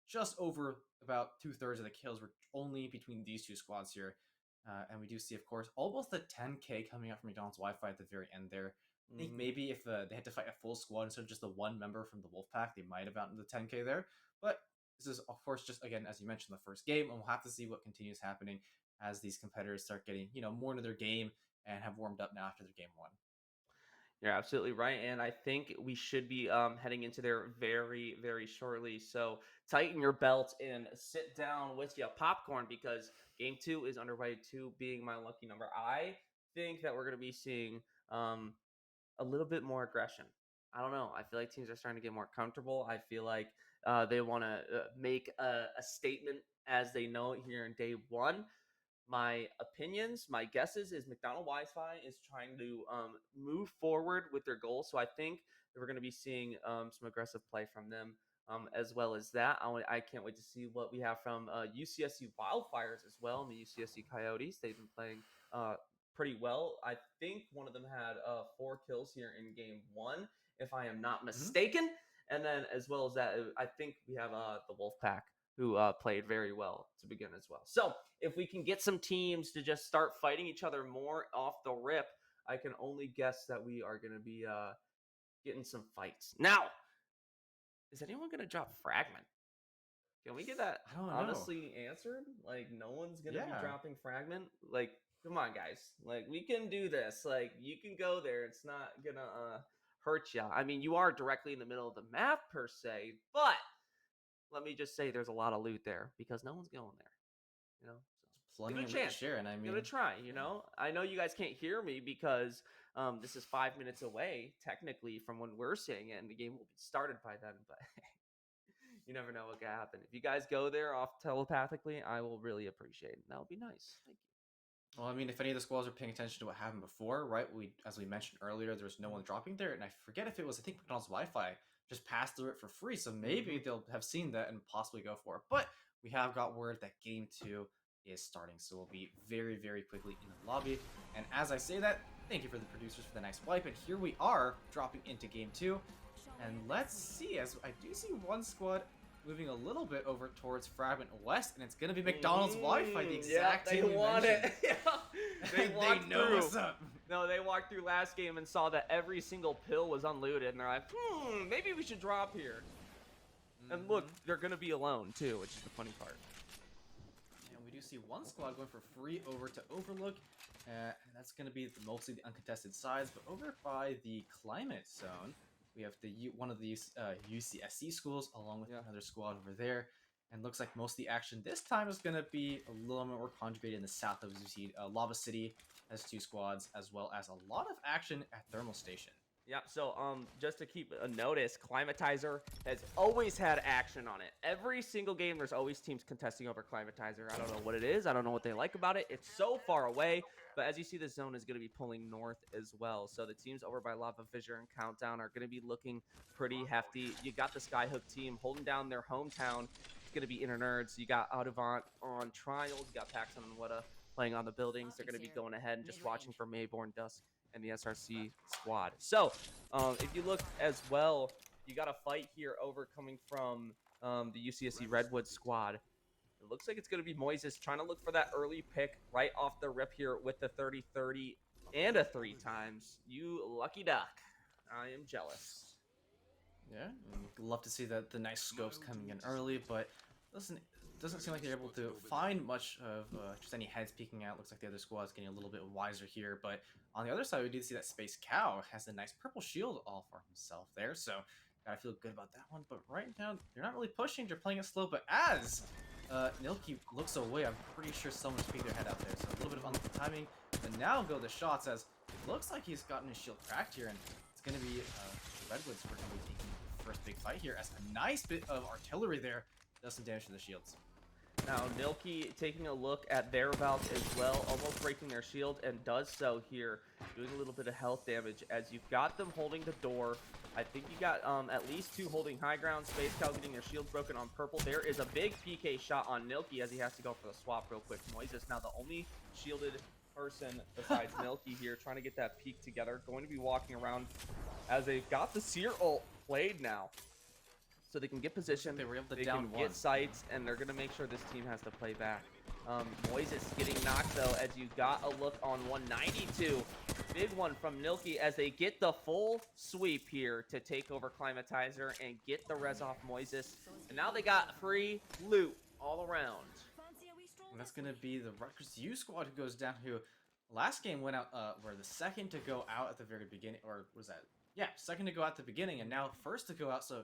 just over about 2/3 of the kills were only between these two squads here. And we do see, of course, almost a 10K coming out from McDonald's Wi-Fi at the very end there. I think Hmm. maybe if they had to fight a full squad instead of just the one member from the Wolfpack, they might have gotten the 10K there. But this is, of course, just again, as you mentioned, the first game, and we'll have to see what continues happening as these competitors start getting more into their game and have warmed up now after their game 1. You're absolutely right, and I think we should be heading into there very, very shortly. So tighten your belt and sit down with your popcorn because game two is underway. Two being my lucky number. I think that we're going to be seeing um, a little bit more aggression. I don't know. I feel like teams are starting to get more comfortable. I feel like they want to make a statement as they know it here in day one. My opinions, my guesses is McDonald Wi-Fi is trying to move forward with their goals. So I think that we're going to be seeing some aggressive play from them. As well as that, I can't wait to see what we have from UCSC Wildfires as well, and the UCSC Coyotes. They've been playing pretty well. I think one of them had 4 kills here in game one, if I am not Mhm. mistaken. And then as well as that, I think we have the Wolfpack who played very well to begin as well. So if we can get some teams to just start fighting each other more off the rip, I can only guess that we are going to be getting some fights. Now, is anyone going to drop Fragment? Can we get that I don't know. honestly answered? Like, no one's gonna be Yeah. dropping Fragment. Like, come on, guys. Like, we can do this. Like, you can go there. It's not gonna hurt you. I mean, you are directly in the middle of the map per se, but let me just say, there's a lot of loot there because no one's going there. You know, so give Plenty it a of loot to chance. share, and I Give it a mean, try. You yeah. know, I know you guys can't hear me because this is 5 minutes away technically from when we're seeing it, and the game will be started by then. But you never know what could happen. If you guys go there off telepathically, I will really appreciate it. That would be nice. Thank Well, I mean, if any of the squads are paying attention to what happened before, right? As we mentioned earlier, there was no you. one dropping there, and I forget if it was. I think McDonald's Wi-Fi just passed through it for free, so maybe Mm-hmm. they'll have seen that and possibly go for it. But we have got word that game two is starting, so we'll be very, very quickly in the lobby. And as I say that, thank you for the producers for the nice wipe. And here we are dropping into game two, and let's see. As I do see one squad moving a little bit over towards Fragment West, and it's going to be McDonald's Wi-Fi, the Yeah, exact they team we want mentioned. it. Yeah, they And they walked know through. what's up. No, they walked through last game and saw that every single pill was unlooted, and they're like, maybe we should drop here. And look, Hmm. they're gonna be alone too, which is the funny part. And we do see one squad going for free over to Overlook. And that's going to be mostly the uncontested sides. But over by the climate zone, we have one of these UCSC schools along with Yeah. another squad over there. And looks like most of the action this time is going to be a little more conjugated in the south of UC. Lava City has 2 squads, as well as a lot of action at Thermal Station. Yeah, so just to keep a notice, Climatizer has always had action on it. Every single game, there's always teams contesting over Climatizer. I don't know what it is. I don't know what they like about it. It's so far away, but as you see, the zone is going to be pulling north as well. So the teams over by Lava Fissure and Countdown are going to be looking pretty hefty. You got the Skyhook team holding down their hometown. It's going to be Inner Nerds. You got Audavant on Trials. You got Paxson and Weta playing on the buildings. They're going to be going ahead and just watching for Mayborn Dusk and the SRC squad. So if you look as well, you got a fight here over coming from the UCSC Redwood squad. It looks like it's going to be Moises trying to look for that early pick right off the rip here with the 30-30 and a 3 times. You lucky duck. I am jealous. Yeah, love to see that the nice scopes coming in early, but doesn't seem like they're able to find much of just any heads peeking out. Looks like the other squad's getting a little bit wiser here, but on the other side, we do see that Space Cow has a nice purple shield all for himself there, so gotta feel good about that one. But right now, they're not really pushing; they're playing it slow. But as Nilki looks away, I'm pretty sure someone's peeking their head out there, so a little bit of unlucky timing. But now go the shots as it looks like he's gotten his shield cracked here, and it's gonna be the Redwoods who are gonna be taking first big fight here as a nice bit of artillery there does some damage to the shields. Now, Nilki taking a look at their Valk as well, almost breaking their shield, and does so here, doing a little bit of health damage as you've got them holding the door. I think you got at least 2 holding high ground. Space Cow getting their shields broken on purple. There is a big PK shot on Nilki as he has to go for the swap real quick. Moises now the only shielded person besides Nilki here, trying to get that peek together. Going to be walking around as they've got the Seer ult played now. So they can get position, they were able to they down can one. get sights, and they're going to make sure this team has to play back. Moises getting knocked, though, as you got a look on 192. Big one from Nilki as they get the full sweep here to take over Climatizer and get the res off Moises. And now they got free loot all around. And that's going to be the Rutgers U squad who goes down, who last game went out, were the second to go out at the very beginning, or was that? Yeah, second to go out at the beginning, and now first to go out, so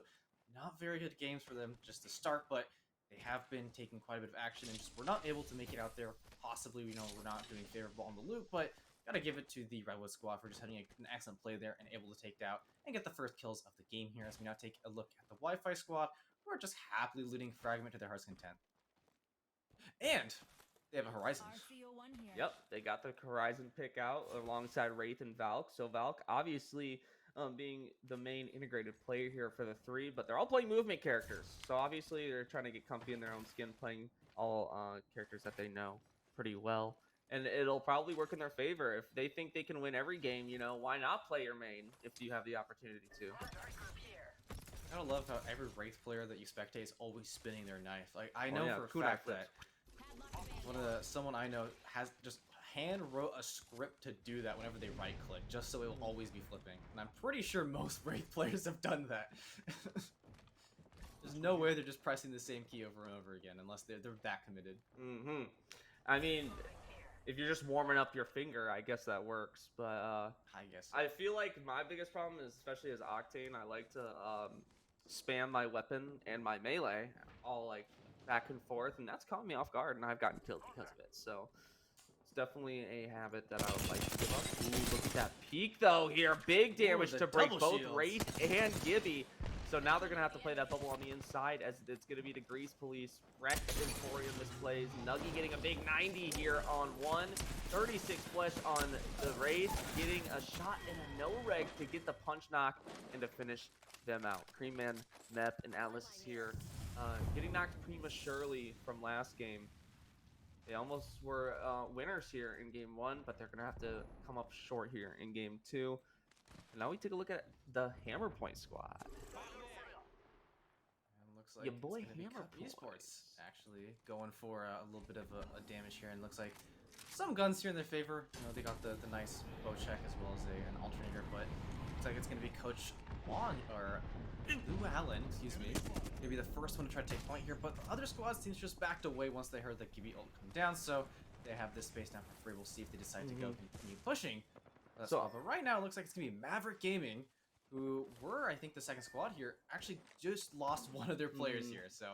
not very good games for them just to start, but they have been taking quite a bit of action, and just we're not able to make it out there. Possibly, we're not doing favorable on the loot, but gotta give it to the Redwood squad for just having an excellent play there and able to take it out and get the first kills of the game here, as we now take a look at the Wi-Fi squad, who are just happily looting Fragment to their heart's content. And they have a Horizon. Yep, they got the Horizon pick out alongside Wraith and Valk. So Valk obviously being the main integrated player here for the 3, but they're all playing movement characters. So obviously they're trying to get comfy in their own skin, playing all characters that they know pretty well. And it'll probably work in their favor. If they think they can win every game, you know, why not play your main if you have the opportunity to? I don't love how every Wraith player that you spectate is always spinning their knife. Like, I Oh, know yeah, for a kunai fact flips. that someone I know has just hand wrote a script to do that whenever they right click, just so it will always be flipping. And I'm pretty sure most Wraith players have done that. There's no way they're just pressing the same key over and over again unless they're that committed. Mm-hmm. I mean, if you're just warming up your finger, I guess that works. But I guess so. I feel like my biggest problem is, especially as Octane, I like to spam my weapon and my melee all like back and forth, and that's caught me off guard, and I've gotten killed because of it. So it's definitely a habit that I would like to give up. Ooh, look at that peak though here. Big damage the to break double both shields. Wraith and Gibby. So now they're going to have to play that bubble on the inside, as it's going to be the Grease Police. Wrecked Emporium misplays. Nuggy getting a big 90 here on one. 36 flesh on the Wraith. Getting a shot and a no-reg to get the punch knock and to finish them out. Creamman, Mep, and Atlas is here. Getting knocked prematurely from last game. They almost were winners here in game one, but they're going to have to come up short here in game two. And now we take a look at the Hammer Point squad. And looks like Your boy it's gonna be Hammer Cup Esports Points. actually going for a little bit of a damage here, and looks like some guns here in their favor. You know, they got the nice bow check as well as an alternator, but looks like it's gonna be Coach Wong or Lou Allen, excuse me, maybe the first one to try to take point here. But the other squads teams just backed away once they heard the Gibby ult come down, so they have this space now for free. We'll see if they decide to go continue pushing. But right now it looks like it's gonna be Maverick Gaming, who were, I think, the second squad here, actually just lost one of their players here, so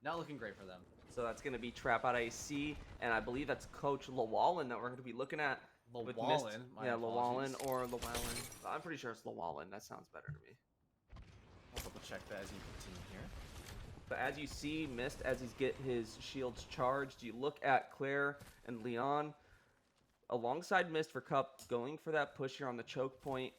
not looking great for them. So that's going to be Trap Out AC, and I believe that's Coach Llewellyn that we're going to be looking at. Llewellyn, yeah, Llewellyn or Llewellyn. I'm pretty sure it's Llewellyn. That sounds better to me. I'll double check that as you continue here. But as you see, Mist, as he's get his shields charged, you look at Claire and Leon alongside Mist for Cup, going for that push here on the choke point.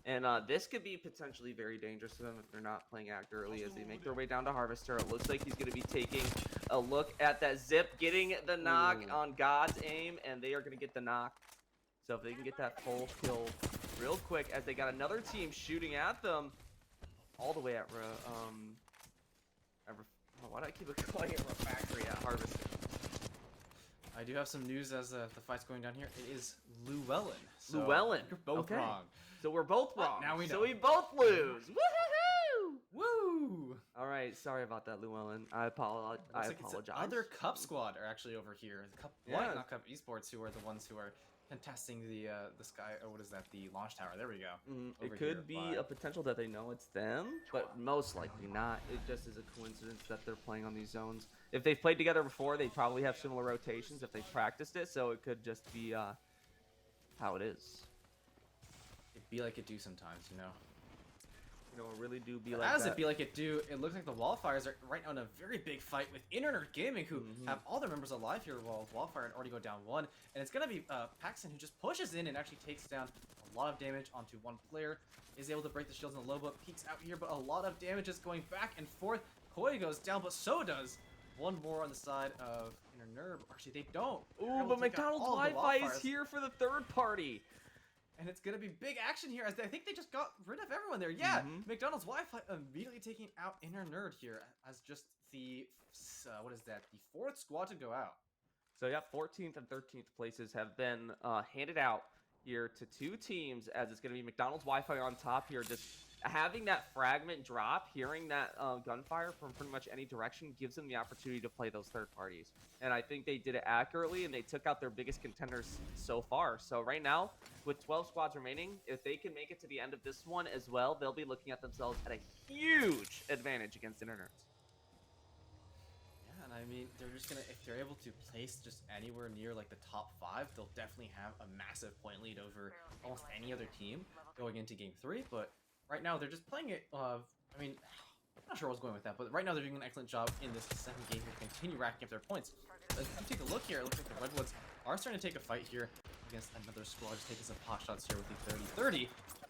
And this could be potentially very dangerous to them if they're not playing accurately as they make their way down to Harvester. It looks like he's going to be taking a look at that zip, getting the knock on God's aim, and they are going to get the knock. So if they can get that full kill real quick, as they got another team shooting at them all the way at why do I keep calling it Refactory at Harvester? I do have some news as the fight's going down here. It is Llewellyn. So Llewellyn. You're both wrong. So we're both wrong. Now we know. So we both lose. Woohoo! Woo! All right, sorry about that, Llewellyn. I apologize. Other Cup squad are actually over here. The Cup, not Cup Esports, who are the ones who are contesting the sky. Oh, what is that? The launch tower. There we go. It could be a potential that they know it's them, but most likely not. It just is a coincidence that they're playing on these zones. If they've played together before, they probably have similar rotations if they've practiced it, so it could just be how it is. It'd be like it do sometimes, you know. You know, it really do be like that. As it be like it do, it looks like the Wildfires are right now in a very big fight with Internet Gaming, who have all their members alive here, while Wildfire had already go down one. And it's going to be Paxton, who just pushes in and actually takes down a lot of damage onto one player. Is able to break the shields on the Loba, peeks out here, but a lot of damage is going back and forth. Koi goes down, but so does one more on the side of Internerb. Actually, they don't. Ooh, but McDonald's Wi-Fi is here for the third party. And it's going to be big action here, as I think they just got rid of everyone there. Yeah, McDonald's Wi-Fi immediately taking out Inner Nerd here as just the, what is that, the fourth squad to go out. So yeah, 14th and 13th places have been handed out here to two teams, as it's going to be McDonald's Wi-Fi on top here. Just having that fragment drop, hearing that gunfire from pretty much any direction gives them the opportunity to play those third parties. And I think they did it accurately, and they took out their biggest contenders so far. So right now, with 12 squads remaining, if they can make it to the end of this one as well, they'll be looking at themselves at a huge advantage against Internerds. Yeah, and I mean, they're just going to, if they're able to place just anywhere near like the top 5, they'll definitely have a massive point lead over almost any other team going into game 3. But right now, they're just playing it, I mean, I'm not sure where I was going with that, but right now they're doing an excellent job in this second game to continue racking up their points. As you take a look here, it looks like the Redwoods are starting to take a fight here against another squad, just taking some pot shots here with the 30-30.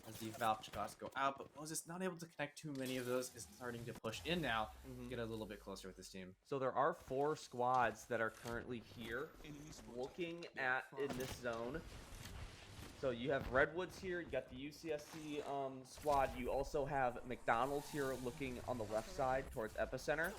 as the Valve shots go out, but Moses not able to connect too many of those, is starting to push in now, get a little bit closer with this team. So there are 4 squads that are currently here looking at in this zone. So you have Redwoods here, you got the UCSC squad, you also have McDonald's here looking on the left side towards Epicenter.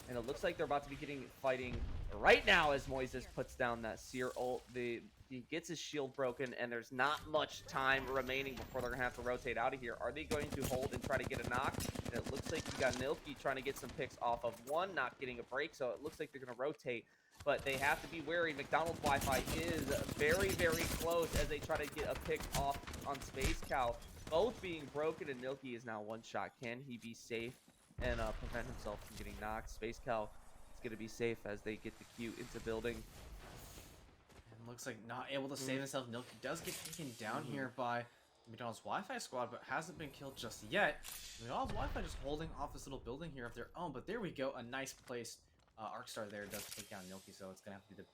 And it looks like they're about to be fighting right now as Moises puts down that Seer ult. He gets his shield broken, and there's not much time remaining before they're going to have to rotate out of here. Are they going to hold and try to get a knock? And it looks like you got Nilki trying to get some picks off of one, not getting a break, so it looks like they're going to rotate. But they have to be wary. McDonald's Wi-Fi is very, very close as they try to get a pick off on Space Cow. Both being broken, and Nilki is now one shot. Can he be safe and prevent himself from getting knocked? Space Cow is going to be safe as they get the Q into building. And looks like not able to save himself. Nilki does get taken down here by McDonald's Wi-Fi squad, but hasn't been killed just yet. McDonald's Wi-Fi just holding off this little building here of their own, but there we go. A nice place. Arcstar there does take down Nilki, so it's going to have to be the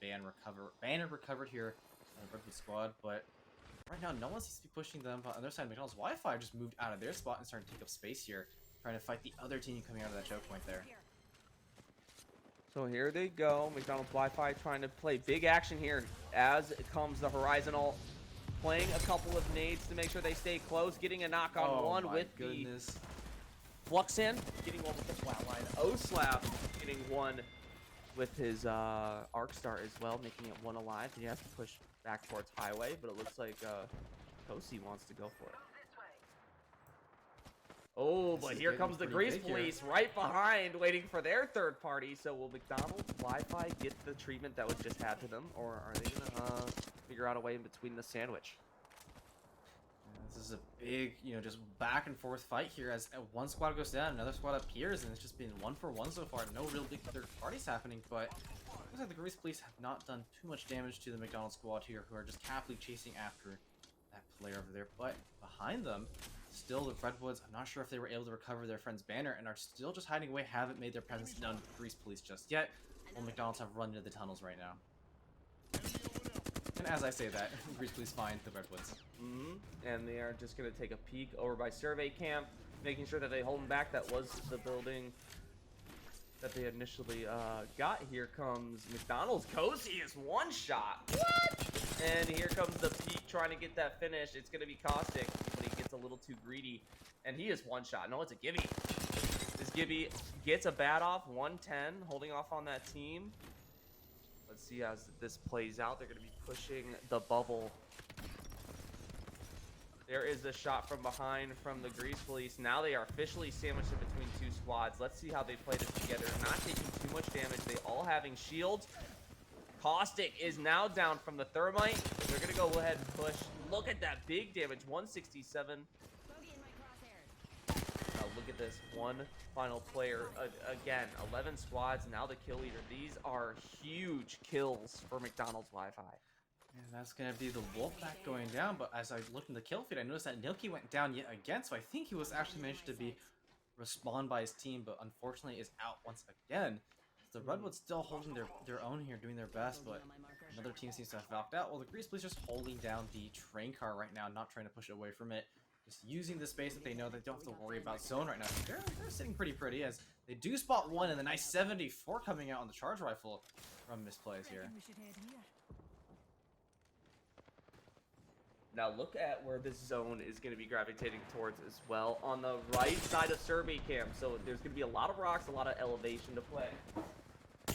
banner recovered here on the Redwood squad, but right now no one seems to be pushing them. But on the other side, McDonald's Wi-Fi just moved out of their spot and started to take up space here, trying to fight the other team coming out of that choke point there. So here they go. McDonald's Wi-Fi trying to play big action here as it comes the Horizon ult. Playing a couple of nades to make sure they stay close, getting a knock on one with the Fluxin, getting one with the flatline. Oslab getting one with his Arcstar as well, making it one alive. He has to push back towards Highway, but it looks like Kosi wants to go for it. Oh, but here comes the Grease Police right behind, waiting for their third party. So will McDonald's Wi-Fi get the treatment that was just had to them, or are they gonna figure out a way in between the sandwich? This is a big, just back and forth fight here as one squad goes down, another squad appears, and it's just been 1-for-1 so far. No real big third parties happening, but it looks like the Grease Police have not done too much damage to the McDonald's squad here, who are just happily chasing after that player over there. But behind them, still the Redwoods, I'm not sure if they were able to recover their friend's banner and are still just hiding away, haven't made their presence known to the Grease Police just yet. Well, McDonald's have run into the tunnels right now. And as I say that, Grease Police find the Redwoods. And they are just going to take a peek over by Survey Camp, making sure that they hold them back. That was the building that they initially got. Here comes McDonald's. Kosi is one shot. What? And here comes the peek trying to get that finish. It's going to be Caustic, but he gets a little too greedy. And he is one shot. No, it's a Gibby. This Gibby gets a bat off, 110, holding off on that team. Let's see as this plays out. They're going to be pushing the bubble. There is the shot from behind from the Grease Police. Now they are officially sandwiched in between two squads. Let's see how they play this together. Not taking too much damage. They all having shields. Caustic is now down from the Thermite. They're going to go ahead and push. Look at that big damage. 167. Now look at this. One final player. Again, 11 squads. Now the kill leader. These are huge kills for McDonald's Wi-Fi. And that's going to be the Wolfpack going down, but as I looked in the kill feed, I noticed that Nilki went down yet again, so I think he was actually managed to be respawned by his team, but unfortunately is out once again. The Redwoods still holding their own here, doing their best, but another team seems to have knocked out. Well, the Grease Police just holding down the train car right now, not trying to push away from it. Just using the space that they know they don't have to worry about zone right now. They're sitting pretty as they do spot one, and the nice 74 coming out on the charge rifle from misplays here. Now look at where this zone is going to be gravitating towards as well. On the right side of Survey Camp. So there's going to be a lot of rocks, a lot of elevation to play. Yeah,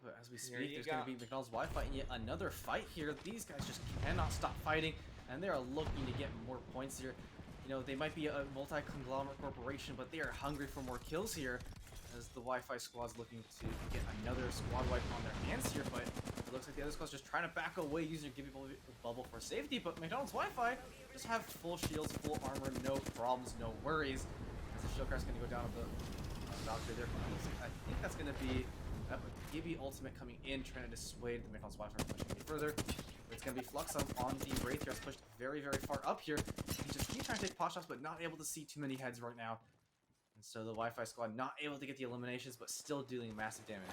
but as we speak, there's going to be McDonald's Wi-Fi and yet another fight here. These guys just cannot stop fighting, and they are looking to get more points here. You know, they might be a multi-conglomerate corporation, but they are hungry for more kills here, as the Wi-Fi squad's looking to get another squad wipe on their hands here, but it looks like the other squad's just trying to back away using their Gibby bubble for safety, but McDonald's Wi-Fi just have full shields, full armor, no problems, no worries, as the shield car's going to go down on the Valkyrie there. I think that's going to be Gibby ultimate coming in, trying to dissuade the McDonald's Wi-Fi from pushing any further. But it's going to be Flux on the Wraith here. It's pushed very, very far up here. He just keeps trying to take pot shots, but not able to see too many heads right now. And so the Wi-Fi squad not able to get the eliminations, but still dealing massive damage.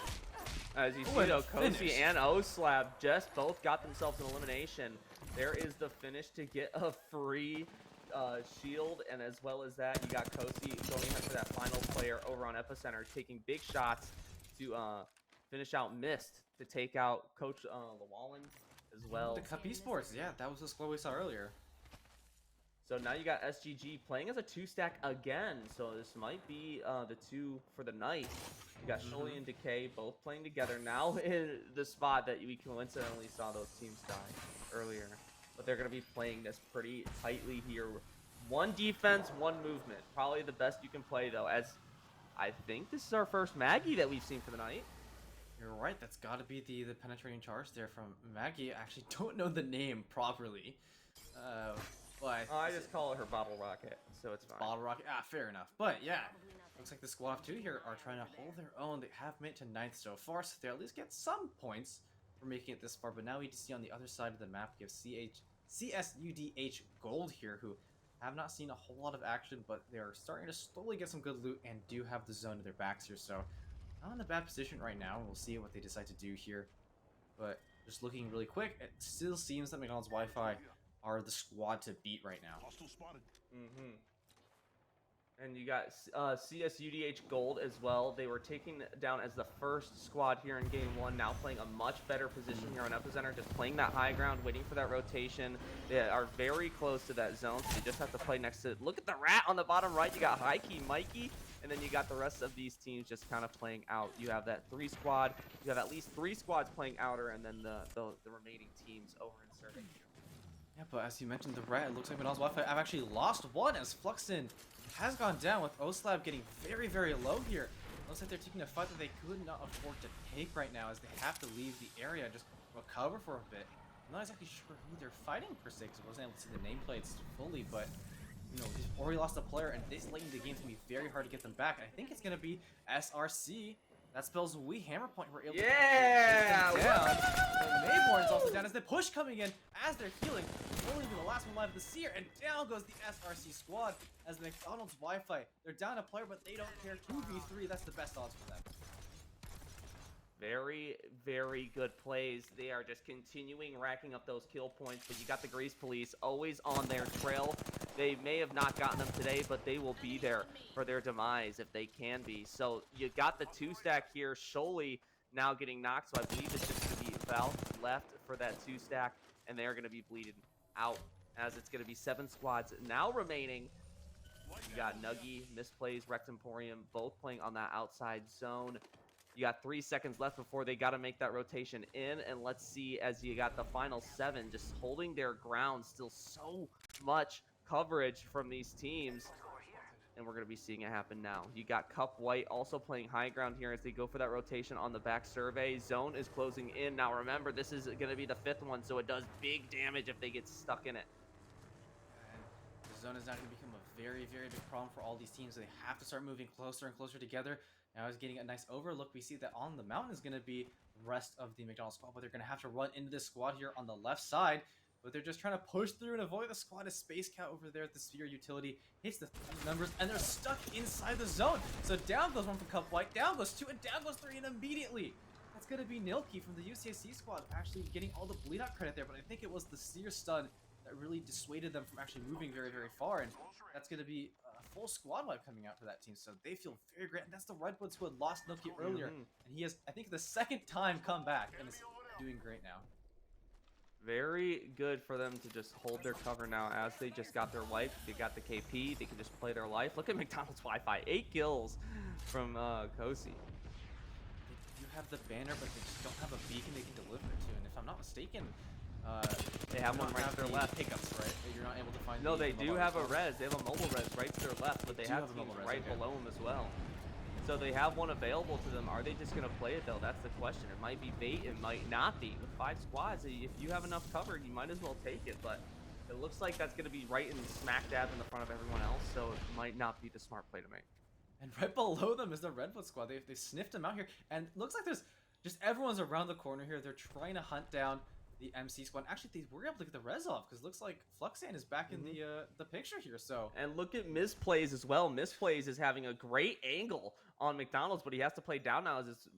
As you see, though, Kosi and Oslab just both got themselves an elimination. There is the finish to get a free Shield, and as well as that, you got Kosi going ahead for that final player over on Epicenter, taking big shots to finish out Mist to take out Coach Llewellyn as well. The Cup Esports, yeah, that was the score we saw earlier. So now you got SGG playing as a 2-stack again. So this might be the 2 for the night. You got Sholi and Decay both playing together now in the spot that we coincidentally saw those teams die earlier. But they're going to be playing this pretty tightly here. 1 defense, 1 movement. Probably the best you can play, though, as I think this is our first Maggie that we've seen for the night. You're right, that's got to be the penetrating charge there from Maggie. I actually don't know the name properly. But I just call it her bottle rocket, so it's fine. Bottle rocket, fair enough. But yeah, looks like the squad of 2 here are trying to hold their own. They have made it to 9th so far, so they at least get some points for making it this far. But now we see on the other side of the map, we have CSUDH Gold here, who have not seen a whole lot of action, but they're starting to slowly get some good loot and do have the zone to their backs here. So not in a bad position right now. We'll see what they decide to do here. But just looking really quick, it still seems that McDonald's Wi-Fi are the squad to beat right now. And you got CSUDH Gold as well. They were taken down as the first squad here in Game 1, now playing a much better position here on Epicenter, just playing that high ground, waiting for that rotation. They are very close to that zone, so you just have to play next to it. Look at the rat on the bottom right. You got Heike, Mikey, and then you got the rest of these teams just kind of playing out. You have that 3 squad. You have at least 3 squads playing outer, and then the remaining teams over inserting. Yeah, but as you mentioned, the rat, it looks like McDonald's Wi-Fi. I've actually lost one as Fluxin has gone down with Oslab getting very, very low here. Looks like they're taking a fight that they could not afford to take right now, as they have to leave the area and just recover for a bit. I'm not exactly sure who they're fighting per se, because I wasn't able to see the nameplates fully, but you know, he's already lost a player, and this late in the game is going to be very hard to get them back. And I think it's going to be SRC. That spells we Hammer Point. We're able to take them down. Mayborn's also down as the push coming in as they're healing. Only the last one alive of the Seer, and down goes the SRC squad as the McDonald's Wi-Fi. They're down a player, but they don't care. 2v3, that's the best odds for them. Very, very good plays. They are just continuing racking up those kill points, but you got the Grease Police always on their trail. They may have not gotten them today, but they will be there for their demise if they can be. So you got the 2-stack here. Sholi now getting knocked, so I believe it's just going to be Val left for that 2-stack, and they're going to be bleeded out, as it's going to be 7 squads now remaining. You got Nuggy, Misplays, Rex Emporium, both playing on that outside zone. You got 3 seconds left before they got to make that rotation in, and let's see as you got the final 7 just holding their ground. Still so much coverage from these teams, and we're going to be seeing it happen now. You got Cup White also playing high ground here as they go for that rotation on the back survey. Zone is closing in. Now remember, this is going to be the 5th one, so it does big damage if they get stuck in it. And the zone is now going to become a very, very big problem for all these teams. They have to start moving closer and closer together. Now is getting a nice overlook. We see that on the mountain is going to be the rest of the McDonald's squad, but they're going to have to run into this squad here on the left side. But they're just trying to push through and avoid the squad as Space Cat over there at the Sphere utility hits the 3 numbers, and they're stuck inside the zone. So down goes 1 from Cup White, down goes 2, and down goes 3, and immediately that's going to be Nilki from the UCSC squad actually getting all the bleed out credit there. But I think it was the Seer stun that really dissuaded them from actually moving very, very far, and that's going to be a full squad wipe coming out for that team. So they feel very great, and that's the Redwoods who had lost Nilki earlier, and he has, I think, the 2nd time come back and is doing great now. Very good for them to just hold their cover now as they just got their wipe. They got the KP. They can just play their life. Look at McDonald's Wi-Fi. 8 kills from Kosi. They do have the banner, but they just don't have a beacon they can deliver it to. And if I'm not mistaken, they have one right to their left. Pickups, right? You're not able to find. No, they do have a res. They have a mobile res right to their left, but they have teams right below them as well. So they have one available to them. Are they just going to play it, though? That's the question. It might be bait. It might not be. With 5 squads, if you have enough cover, you might as well take it. But it looks like that's going to be right in smack dab in the front of everyone else, so it might not be the smart play to make. And right below them is the Redwood squad. They sniffed them out here. And it looks like there's just everyone's around the corner here. They're trying to hunt down the MC squad. Actually, they were able to get the res off because it looks like Fluxan is back in the picture here. So, and look at Misplays as well. Misplays is having a great angle on McDonald's, but he has to play down now as his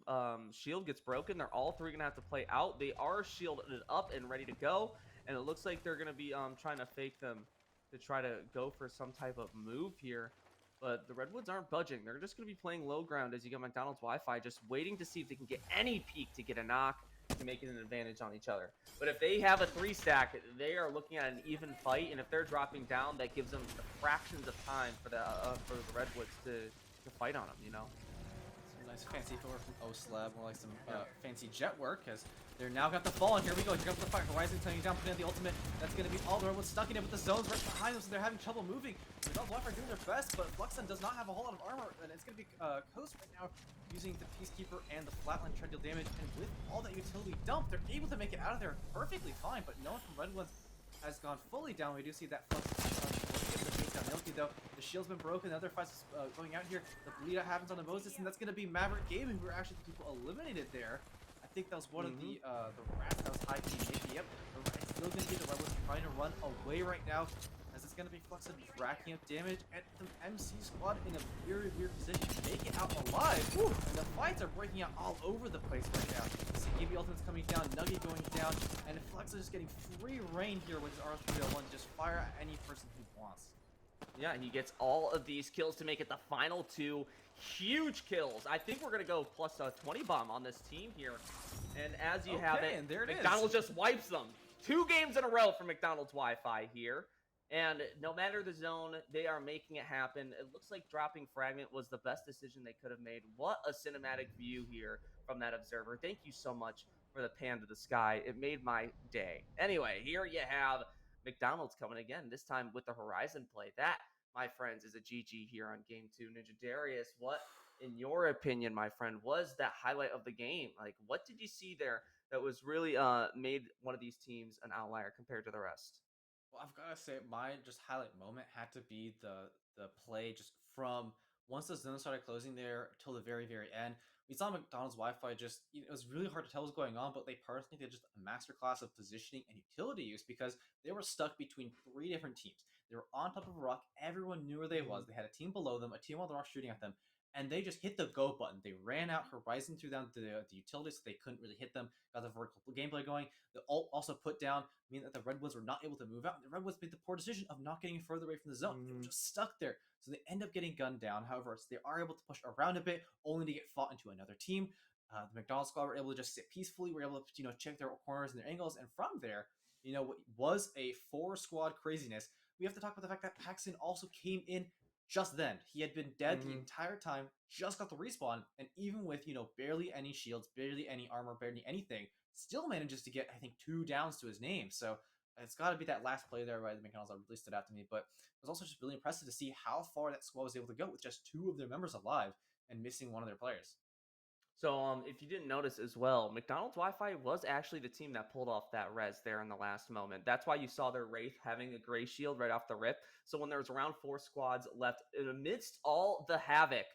shield gets broken. They're all 3 gonna have to play out. They are shielded up and ready to go, and it looks like they're gonna be trying to fake them to try to go for some type of move here. But the Redwoods aren't budging. They're just going to be playing low ground as you get McDonald's Wi-Fi, just waiting to see if they can get any peak to get a knock to make it an advantage on each other. But if they have a 3-stack, they are looking at an even fight, and if they're dropping down, that gives them fractions of time for the Redwoods to fight on them. Some nice fancy footwork from O-Slab, more like some Yeah. fancy jet work, as they're now got the fall, and here we go, here comes the fight. Horizon taking down, putting in the ultimate. That's going to be all the Redwoods stuck in it with the zones right behind them, so they're having trouble moving. The Dog Life are doing their best, but Fluxon does not have a whole lot of armor, and it's going to be Coast right now using the Peacekeeper and the Flatline trying to deal damage, and with all that utility dump, they're able to make it out of there perfectly fine, but no one from Redwoods has gone fully down. We do see that Flux the takedown. Milky, though, the shield's been broken. The other fights going out here. The bleed out happens on the Moses, and that's going to be Maverick Gaming, who are actually the people eliminated there. I think that was one of the rats that was high key. Maybe, yep. The rat's still going to be the Rebels trying to run away right now, as it's going to be Fluxon racking up damage, and the MC squad in a very weird position to make it out alive. Woo! And the fights are breaking out all over the place right now. CGB Ultimate's coming down, Nugget going down, and Fluxon is just getting free reign here with his R301 to just fire at any person he wants. Yeah, he gets all of these kills to make it the final 2 huge kills. I think we're going to go plus a 20 bomb on this team here. And as you have it, and there McDonald's just wipes them. 2 games in a row for McDonald's Wi-Fi here. And no matter the zone, they are making it happen. It looks like dropping Fragment was the best decision they could have made. What a cinematic view here from that observer. Thank you so much for the pan to the sky. It made my day. Anyway, here you have McDonald's coming again, this time with the Horizon play. That, my friends, is a GG here on game 2. Ninja Darius, what, in your opinion, my friend, was that highlight of the game? Like, what did you see there that was really made one of these teams an outlier compared to the rest? Well, I've got to say, my just highlight moment had to be the play just from once the zone started closing there till the very end. We saw McDonald's Wi-Fi just, it was really hard to tell what was going on, but they personally did just a masterclass of positioning and utility use because they were stuck between 3 different teams. They were on top of a rock. Everyone knew where they was. They had a team below them, a team on the rock shooting at them, and they just hit the go button. They ran out. Horizon threw down the utilities, so they couldn't really hit them. Got the vertical gameplay going. The ult also put down, meaning that the Redwoods were not able to move out. The Redwoods made the poor decision of not getting further away from the zone. They were just stuck there. So they end up getting gunned down. However, they are able to push around a bit, only to get fought into another team. The McDonald's squad were able to just sit peacefully. Were able to, check their corners and their angles. And from there, what was a 4-squad craziness, we have to talk about the fact that Paxton also came in just then. He had been dead the entire time, just got the respawn, and even with, barely any shields, barely any armor, barely anything, still manages to get, I think, 2 downs to his name. So it's got to be that last play there by the McDonald's that really stood out to me. But it was also just really impressive to see how far that squad was able to go with just 2 of their members alive and missing one of their players. So, if you didn't notice as well, McDonald's Wi-Fi was actually the team that pulled off that res there in the last moment. That's why you saw their Wraith having a gray shield right off the rip. So when there was around 4 squads left, amidst all the havoc,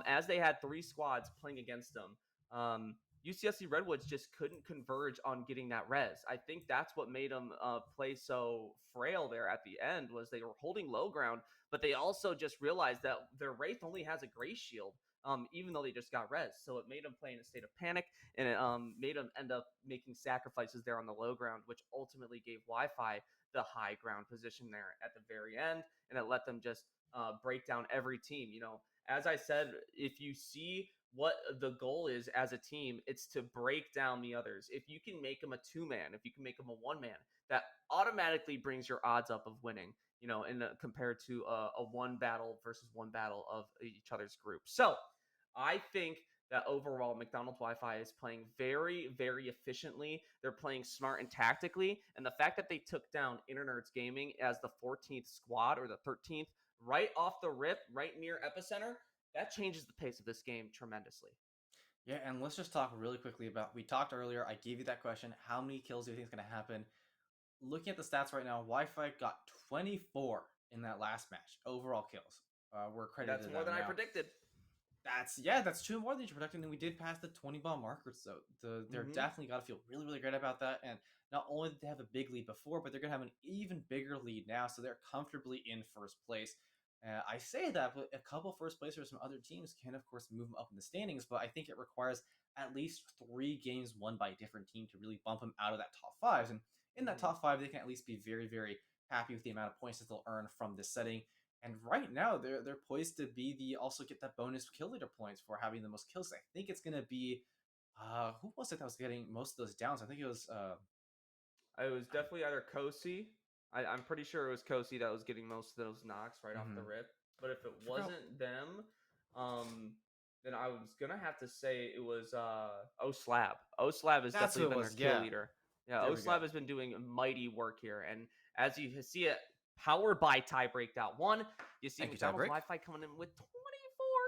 as they had 3 squads playing against them, UCSC Redwoods just couldn't converge on getting that res. I think that's what made them play so frail there at the end, was they were holding low ground, but they also just realized that their Wraith only has a gray shield. Even though they just got res. So it made them play in a state of panic, and it made them end up making sacrifices there on the low ground, which ultimately gave Wi-Fi the high ground position there at the very end, and it let them just break down every team. As I said, if you see what the goal is as a team, it's to break down the others. If you can make them a 2-man, if you can make them a 1-man, that automatically brings your odds up of winning, compared to a 1 battle versus 1 battle of each other's group. So I think that overall McDonald's Wi-Fi is playing very, very efficiently. They're playing smart and tactically. And the fact that they took down Internerds Gaming as the 14th squad, or the 13th, right off the rip, right near Epicenter, that changes the pace of this game tremendously. Yeah, and let's just talk really quickly about, we talked earlier, I gave you that question, how many kills do you think is going to happen? Looking at the stats right now, Wi-Fi got 24 in that last match, overall kills. We're credited That's more than I predicted. That's 2 more than you're predicting, and we did pass the 20 bomb marker, so they're definitely got to feel really, really great about that. And not only did they have a big lead before, but they're going to have an even bigger lead now, so they're comfortably in first place. I say that, but a couple first placers from other teams can, of course, move them up in the standings, but I think it requires at least 3 games won by a different team to really bump them out of that top 5. And in that top 5, they can at least be very, very happy with the amount of points that they'll earn from this setting. And right now, they're poised to be the also get that bonus kill leader points for having the most kills. I think it's gonna be who was it that was getting most of those downs? I think it was It was definitely either Kosi. I'm pretty sure it was Kosi that was getting most of those knocks right off the mhm. rip. But if it Forgot wasn't them, um, then I was gonna have to say it was Oslab. Oslab has that's who definitely it been their was. kill Yeah, leader. Yeah, there we Oslab go. has been doing mighty work here, and as you see it, powered by tie breakout one, you see Thank you, McDonald's tiebreak. Wi-Fi coming in with 24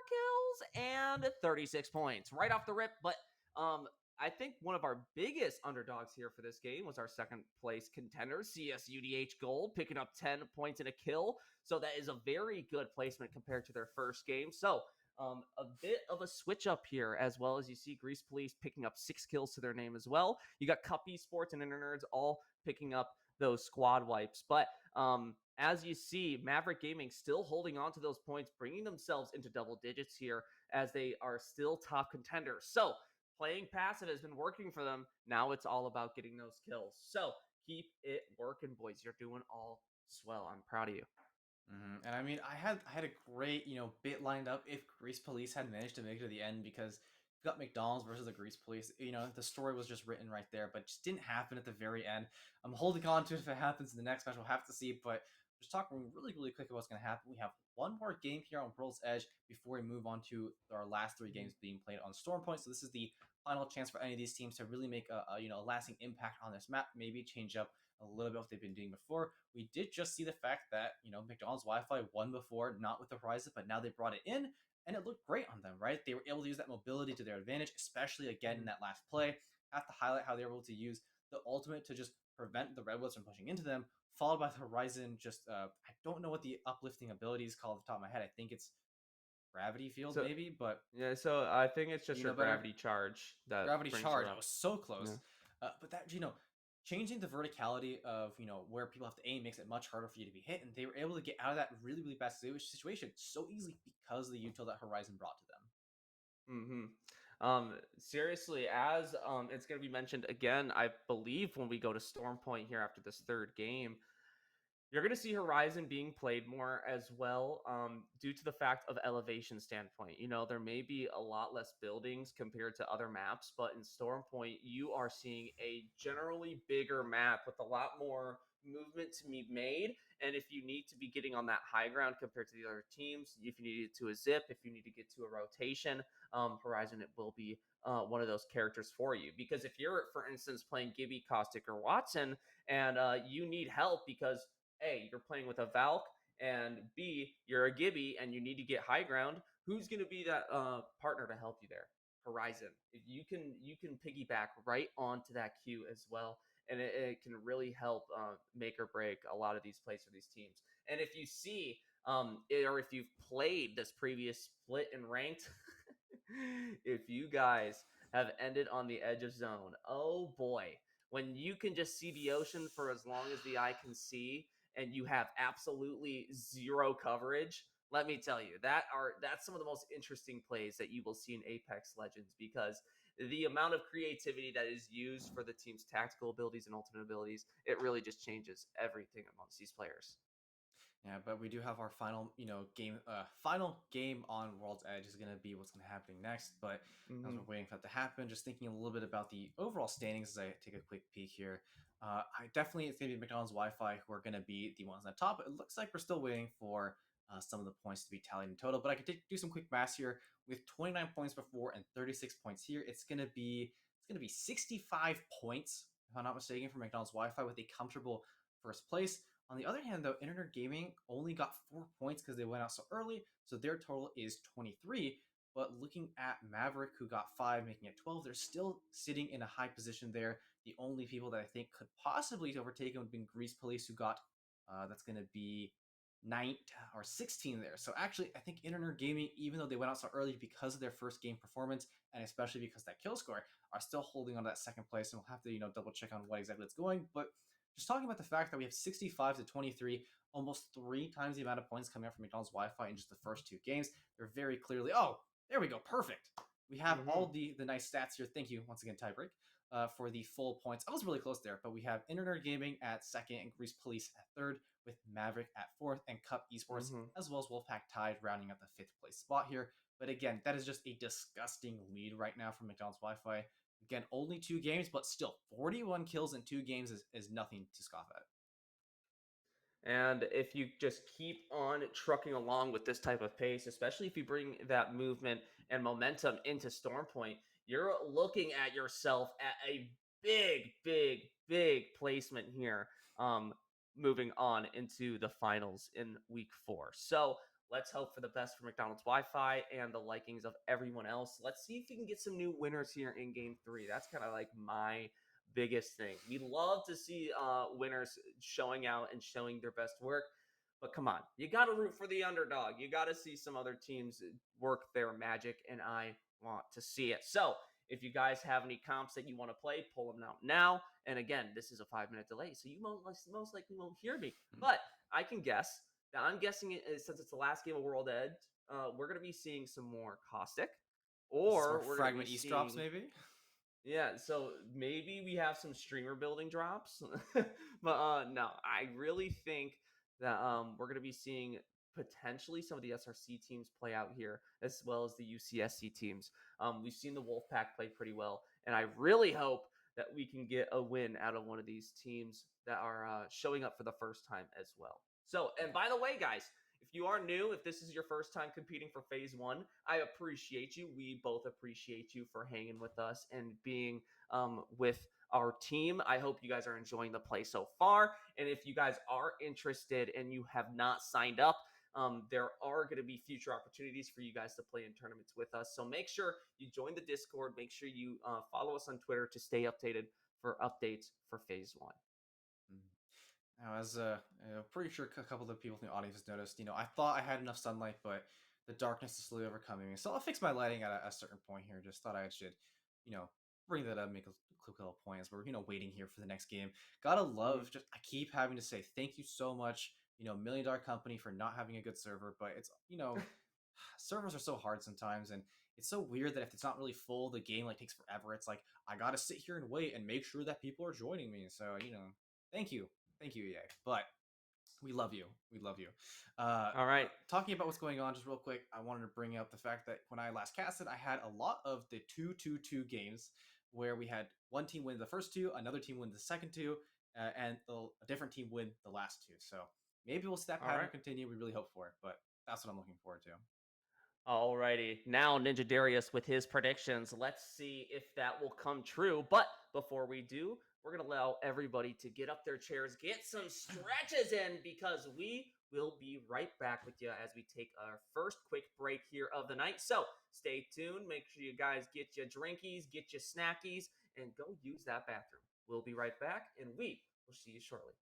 kills and 36 points right off the rip. But um, I think one of our biggest underdogs here for this game was our second place contender, CSUDH Gold, picking up 10 points and a kill. So that is a very good placement compared to their first game. So a bit of a switch up here, as well as you see Grease Police picking up 6 kills to their name as well. You got Cup Esports and Internerds all picking up those squad wipes. But as you see, Maverick Gaming still holding on to those points, bringing themselves into double digits here as they are still top contenders. So playing passive has been working for them. Now it's all about getting those kills. So keep it working, boys. You're doing all swell. I'm proud of you. And I mean, I had a great bit lined up if Grease Police had managed to make it to the end because you got McDonald's versus the Grease Police. The story was just written right there, but just didn't happen at the very end. I'm holding on to it if it happens in the next match. We'll have to see. But just talking really really quick about what's going to happen. We have one more game here on World's Edge before we move on to our last three games being played on Storm Point. So this is the final chance for any of these teams to really make a lasting impact on this map. Maybe change up a little bit what they've been doing before. We did just see the fact that, McDonald's Wi-Fi won before, not with the Horizon, but now they brought it in, and it looked great on them, right? They were able to use that mobility to their advantage, especially again in that last play. Have to highlight how they were able to use the ultimate to just prevent the Redwoods from pushing into them, followed by the Horizon. Just I don't know what the uplifting ability is called off the top of my head. I think it's Gravity Field, So maybe, but yeah, so I think it's just you your know better. gravity charge that Gravity brings you charge. I up. was so Yeah. close. But that, changing the verticality of, where people have to aim makes it much harder for you to be hit. And they were able to get out of that really, really bad situation so easily because of the util that Horizon brought to them. Mm-hmm. Seriously, as it's going to be mentioned again, I believe when we go to Storm Point here after this third game, you're going to see Horizon being played more as well, due to the fact of elevation standpoint. There may be a lot less buildings compared to other maps, but in Storm Point, you are seeing a generally bigger map with a lot more movement to be made. And if you need to be getting on that high ground compared to the other teams, if you need to get to a zip, if you need to get to a rotation, Horizon, it will be one of those characters for you. Because if you're, for instance, playing Gibby, Caustic, or Watson, and you need help because A, you're playing with a Valk, and B, you're a Gibby and you need to get high ground, who's going to be that partner to help you there? Horizon. You can piggyback right onto that queue as well, and it can really help make or break a lot of these plays for these teams. And if you see, or if you've played this previous split and ranked, if you guys have ended on the edge of zone, oh boy, when you can just see the ocean for as long as the eye can see and you have absolutely zero coverage, let me tell you, that's some of the most interesting plays that you will see in Apex Legends, because the amount of creativity that is used for the team's tactical abilities and ultimate abilities, it really just changes everything amongst these players. Yeah, but we do have our final game on World's Edge is going to be what's going to happen next. But as Mm-hmm. we're waiting for that to happen, just thinking a little bit about the overall standings as I take a quick peek here. I definitely it's going to be McDonald's Wi-Fi who are going to be the ones on top. It looks like we're still waiting for some of the points to be tallied in total, but I can do some quick math here. With 29 points before and 36 points here, it's going to be 65 points if I'm not mistaken for McDonald's Wi-Fi with a comfortable first place. On the other hand, though, Internet Gaming only got 4 points because they went out so early, so their total is 23. But looking at Maverick, who got 5, making it 12, they're still sitting in a high position there. The only people that I think could possibly overtake them would be Grease Police, who got that's going to be 9 or 16 there. So actually, I think Internet Gaming, even though they went out so early because of their first game performance, and especially because that kill score, are still holding on to that second place. And we'll have to double check on what exactly it's going, but just talking about the fact that we have 65 to 23, almost 3 times the amount of points coming out from McDonald's Wi-Fi in just the first 2 games. They're very clearly, oh, there we go, perfect. We have Mm-hmm. all the nice stats here. Thank you once again, Tiebreak. for the full points. I was really close there, but we have Internet Gaming at second and Grease Police at third, with Maverick at fourth and Cup Esports, Mm-hmm. as well as Wolfpack Tide rounding out the fifth place spot here. But again, that is just a disgusting lead right now from McDonald's Wi-Fi. Again, only 2 games, but still 41 kills in 2 games is nothing to scoff at. And if you just keep on trucking along with this type of pace, especially if you bring that movement and momentum into Stormpoint, you're looking at yourself at a big, big, big placement here. Moving on into the finals in week 4. So let's hope for the best for McDonald's Wi-Fi and the likings of everyone else. Let's see if we can get some new winners here in Game 3. That's kind of like my biggest thing. We love to see winners showing out and showing their best work. But come on, you got to root for the underdog. You got to see some other teams work their magic, and I want to see it. So if you guys have any comps that you want to play, pull them out now. And again, this is a 5-minute delay, so you most likely won't hear me. But I can guess that I'm guessing it is, since it's the last game of World Ed, we're going to be seeing some more Caustic, Some more or we're going to be Fragment East drops, seeing maybe? yeah, so maybe we have some streamer building drops. But no, I really think that we're going to be seeing potentially some of the SRC teams play out here, as well as the UCSC teams. We've seen the Wolfpack play pretty well, and I really hope that we can get a win out of one of these teams that are showing up for the first time as well. So, and by the way, guys, if you are new, if this is your first time competing for Phase 1, I appreciate you. We both appreciate you for hanging with us and being with our team. I hope you guys are enjoying the play so far. And if you guys are interested and you have not signed up, there are going to be future opportunities for you guys to play in tournaments with us. So make sure you join the Discord. Make sure you follow us on Twitter to stay updated for updates for Phase 1. Now, as pretty sure a couple of the people in the audience has noticed, I thought I had enough sunlight, but the darkness is slowly overcoming me. So I'll fix my lighting at a certain point here. Just thought I should, you know, bring that up, make a quick little point as we're, waiting here for the next game. Gotta love, just I keep having to say thank you so much, $1 million company for not having a good server, but it's, servers are so hard sometimes, and it's so weird that if it's not really full, the game like takes forever. It's like I gotta sit here and wait and make sure that people are joining me. So thank you. Thank you, EA. But we love you. We love you. All right. Talking about what's going on, just real quick, I wanted to bring up the fact that when I last casted, I had a lot of the 2-2-2 games where we had one team win the first two, another team win the second two, and a different team win the last two. So maybe we'll see that All pattern right. continue. We really hope for it, but that's what I'm looking forward to. Alrighty, now Ninja Darius with his predictions. Let's see if that will come true. But before we do, we're going to allow everybody to get up their chairs, get some stretches in, because we will be right back with you as we take our first quick break here of the night. So stay tuned. Make sure you guys get your drinkies, get your snackies, and go use that bathroom. We'll be right back, and we will see you shortly.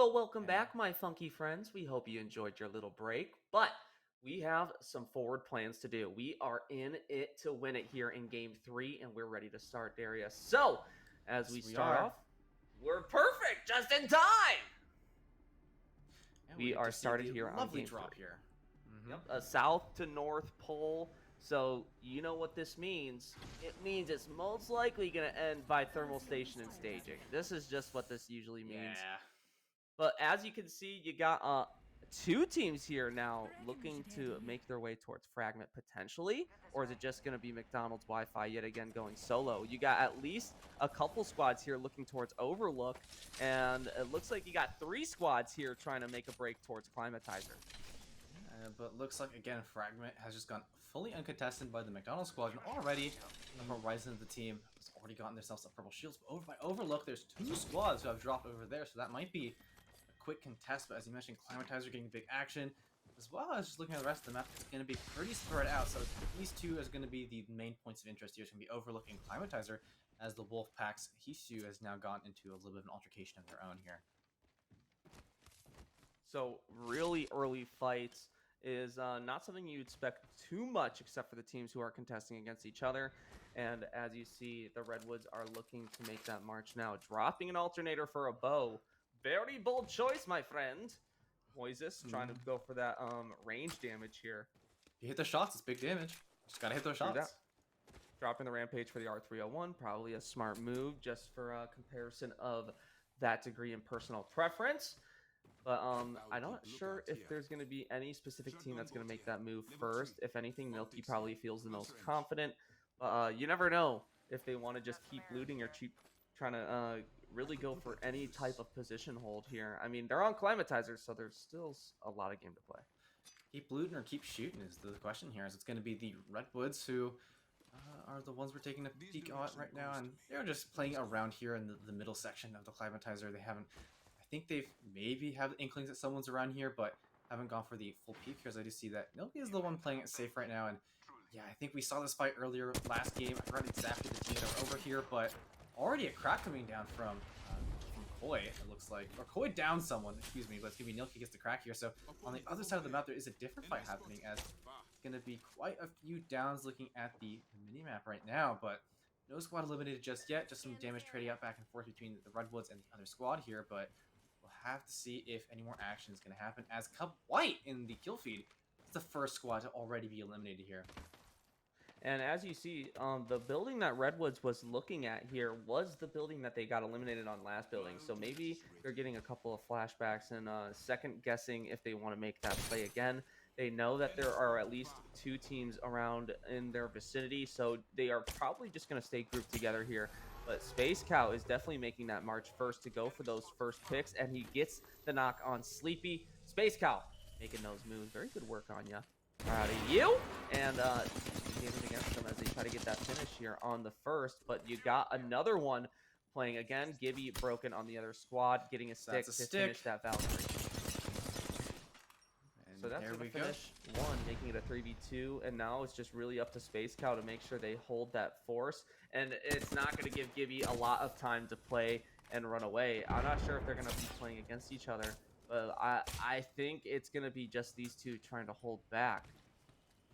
Well, welcome And back, my funky friends. We hope you enjoyed your little break, but we have some forward plans to do. We are in it to win it here in game 3, and we're ready to start, Darius. So, as we yes, we start are. off, we're perfect, just in time. And we We get are to see started the here on lovely game drop 3. here. Yep, a south to north pole. So, you know what this means. It means it's most likely going to end by thermal station and staging. This is just what this usually means. Yeah. But as you can see, you got two teams here now looking to make their way towards fragment potentially, or is it just going to be McDonald's Wi-Fi yet again going solo? You got at least a couple squads here looking towards Overlook, and it looks like you got 3 squads here trying to make a break towards Climatizer. But looks like, again, Fragment has just gone fully uncontested by the McDonald's squad, and already the horizon of the team has already gotten themselves a purple shields. But over by Overlook, there's 2 squads who have dropped over there, so that might be a quick contest. But as you mentioned, Climatizer getting big action, as well as just looking at the rest of the map, it's going to be pretty spread out. So these two is going to be the main points of interest here. It's going to be Overlook and Climatizer, as the Wolfpack's Hisu has now gone into a little bit of an altercation of their own here. So really early fights is not something you expect too much, except for the teams who are contesting against each other. And as you see, the Redwoods are looking to make that march now, dropping an alternator for a bow. Very bold choice, my friend. Moises trying to go for that range damage here. If you hit the shots, it's big damage. Just gotta hit those True that. shots. Dropping the rampage for the R301, probably a smart move just for a comparison of that degree in personal preference. But I'm not sure if there's going to be any specific team that's going to make that move first. If anything, Milky probably feels the most confident. You never know if they want to just keep looting or keep trying to really go for any type of position hold here. I mean, they're on Climatizers, so there's still a lot of game to play. Keep looting or keep shooting is the question here. Is it's going to be the Redwoods who are the ones we're taking a peek at right now, and they're just playing around here in the middle section of the Climatizer. They haven't. I think they've maybe have inklings that someone's around here, but haven't gone for the full peek here. As I do see that Milky is the one playing it safe right now, and yeah, I think we saw this fight earlier last game. I forgot exactly the teams that were over here, but already a crack coming down from Koi, it looks like. Or Koi down someone, excuse me, but it's going to be Nilki gets the crack here. So on the other side of the map, there is a different fight happening, as it's going to be quite a few downs looking at the mini-map right now, but no squad eliminated just yet. Just some damage trading out back and forth between the Redwoods and the other squad here, but we'll have to see if any more action is going to happen, as Cub White in the kill feed is the first squad to already be eliminated here. And as you see, the building that Redwoods was looking at here was the building that they got eliminated on last building. So maybe they're getting a couple of flashbacks and second guessing if they want to make that play again. They know that there are at least 2 teams around in their vicinity, so they are probably just going to stay grouped together here. But Space Cow is definitely making that march first to go for those first picks, and he gets the knock on Sleepy. Space Cow making those moves. Very good work on you. Proud of you. And gaming against them as they try to get that finish here on the first. But you got another one playing again. Gibby broken on the other squad, getting a stick to finish that Valkyrie. So that's going to finish one, making it a 3v2. And now it's just really up to Space Cow to make sure they hold that force. And it's not going to give Gibby a lot of time to play and run away. I'm not sure if they're going to be playing against each other. But I think it's going to be just these two trying to hold back.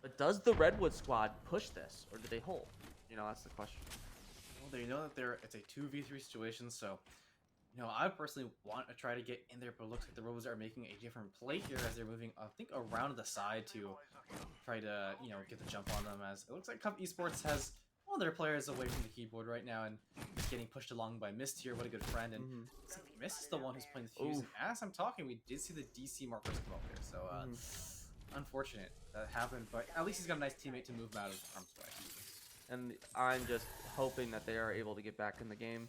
But does the Redwood squad push this, or do they hold? You know, that's the question. Well, they know that it's a 2v3 situation, so I personally want to try to get in there, but it looks like the Redwoods are making a different play here as they're moving, I think, around the side to try to, get the jump on them, as it looks like Cup Esports has one of their players away from the keyboard right now and getting pushed along by Mist here. What a good friend. And looks like Mist is the one who's playing the fuse. And as I'm talking, we did see the DC markers come up there, so unfortunate that happened, but at least he's got a nice teammate to move him out of harm's way. And I'm just hoping that they are able to get back in the game.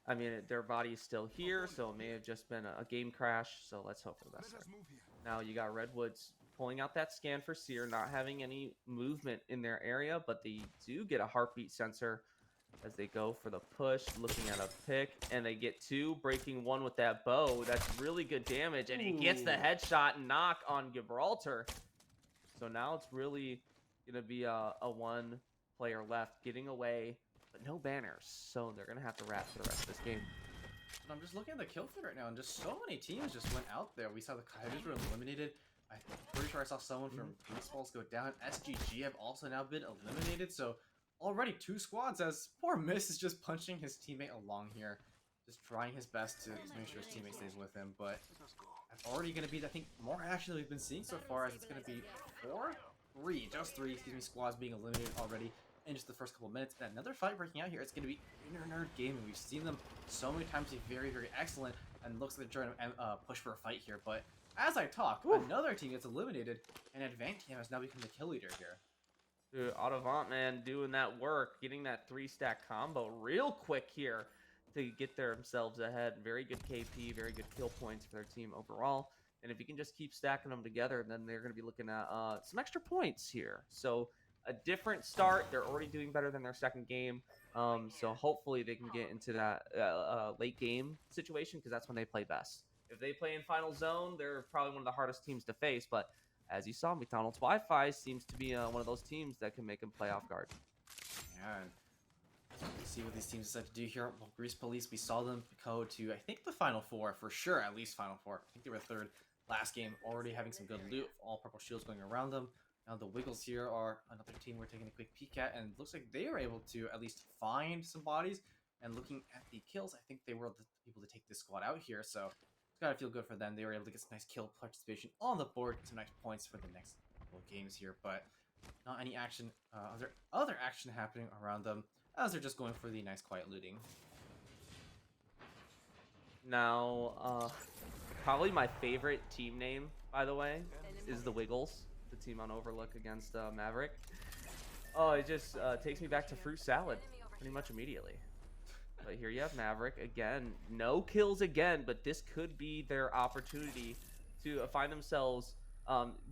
I mean, their body is still here, so it may have just been a game crash, so let's hope for the best there. Now you got Redwoods pulling out that scan for Seer, not having any movement in their area, but they do get a heartbeat sensor as they go for the push, looking at a pick, and they get 2, breaking 1 with that bow. That's really good damage, and he gets the headshot and knock on Gibraltar. So now it's really going to be a 1 player left getting away, but no banners, so they're going to have to wrap for the rest of this game. And I'm just looking at the kill feed right now, and just so many teams just went out there. We saw the Coyotes were eliminated. I'm pretty sure I saw someone from Baseballs go down. SGG have also now been eliminated, so already 2 squads as poor Miss is just punching his teammate along here. Just trying his best to make sure his teammate stays with him, but that's already going to be, I think, more action than we've been seeing so far, as it's going to be just three, excuse me, squads being eliminated already in just the first couple of minutes. And another fight breaking out here. It's going to be Inner Nerd Gaming. We've seen them so many times be very, very excellent, and looks like they're trying to push for a fight here. But as I talk, another team gets eliminated, and Advantium has now become the kill leader here. Dude, Autovant, man, doing that work, getting that 3-stack combo real quick here to get themselves ahead. Very good KP, very good kill points for their team overall. And if you can just keep stacking them together, then they're going to be looking at some extra points here. So a different start. They're already doing better than their second game. So hopefully they can get into that late game situation, because that's when they play best. If they play in final zone, they're probably one of the hardest teams to face. But as you saw, McDonald's Wi-Fi seems to be one of those teams that can make them play off guard. Yeah, and let's see what these teams decide to do here. Well, Grease Police, we saw them go to, I think, the Final Four, for sure, at least Final Four. I think they were third last game, already having some good loot, all purple shields going around them. Now the Wiggles here are another team we're taking a quick peek at, and it looks like they were able to at least find some bodies. And looking at the kills, I think they were the people to take this squad out here, so it's gotta feel good for them. They were able to get some nice kill participation on the board, some nice points for the next couple of games here, but not any action, other action happening around them, as they're just going for the nice quiet looting. Now, probably my favorite team name, by the way, is the Wiggles, the team on Overlook against Maverick. Oh, it just takes me back to fruit salad pretty much immediately. But here you have Maverick again. No kills again, but this could be their opportunity to find themselves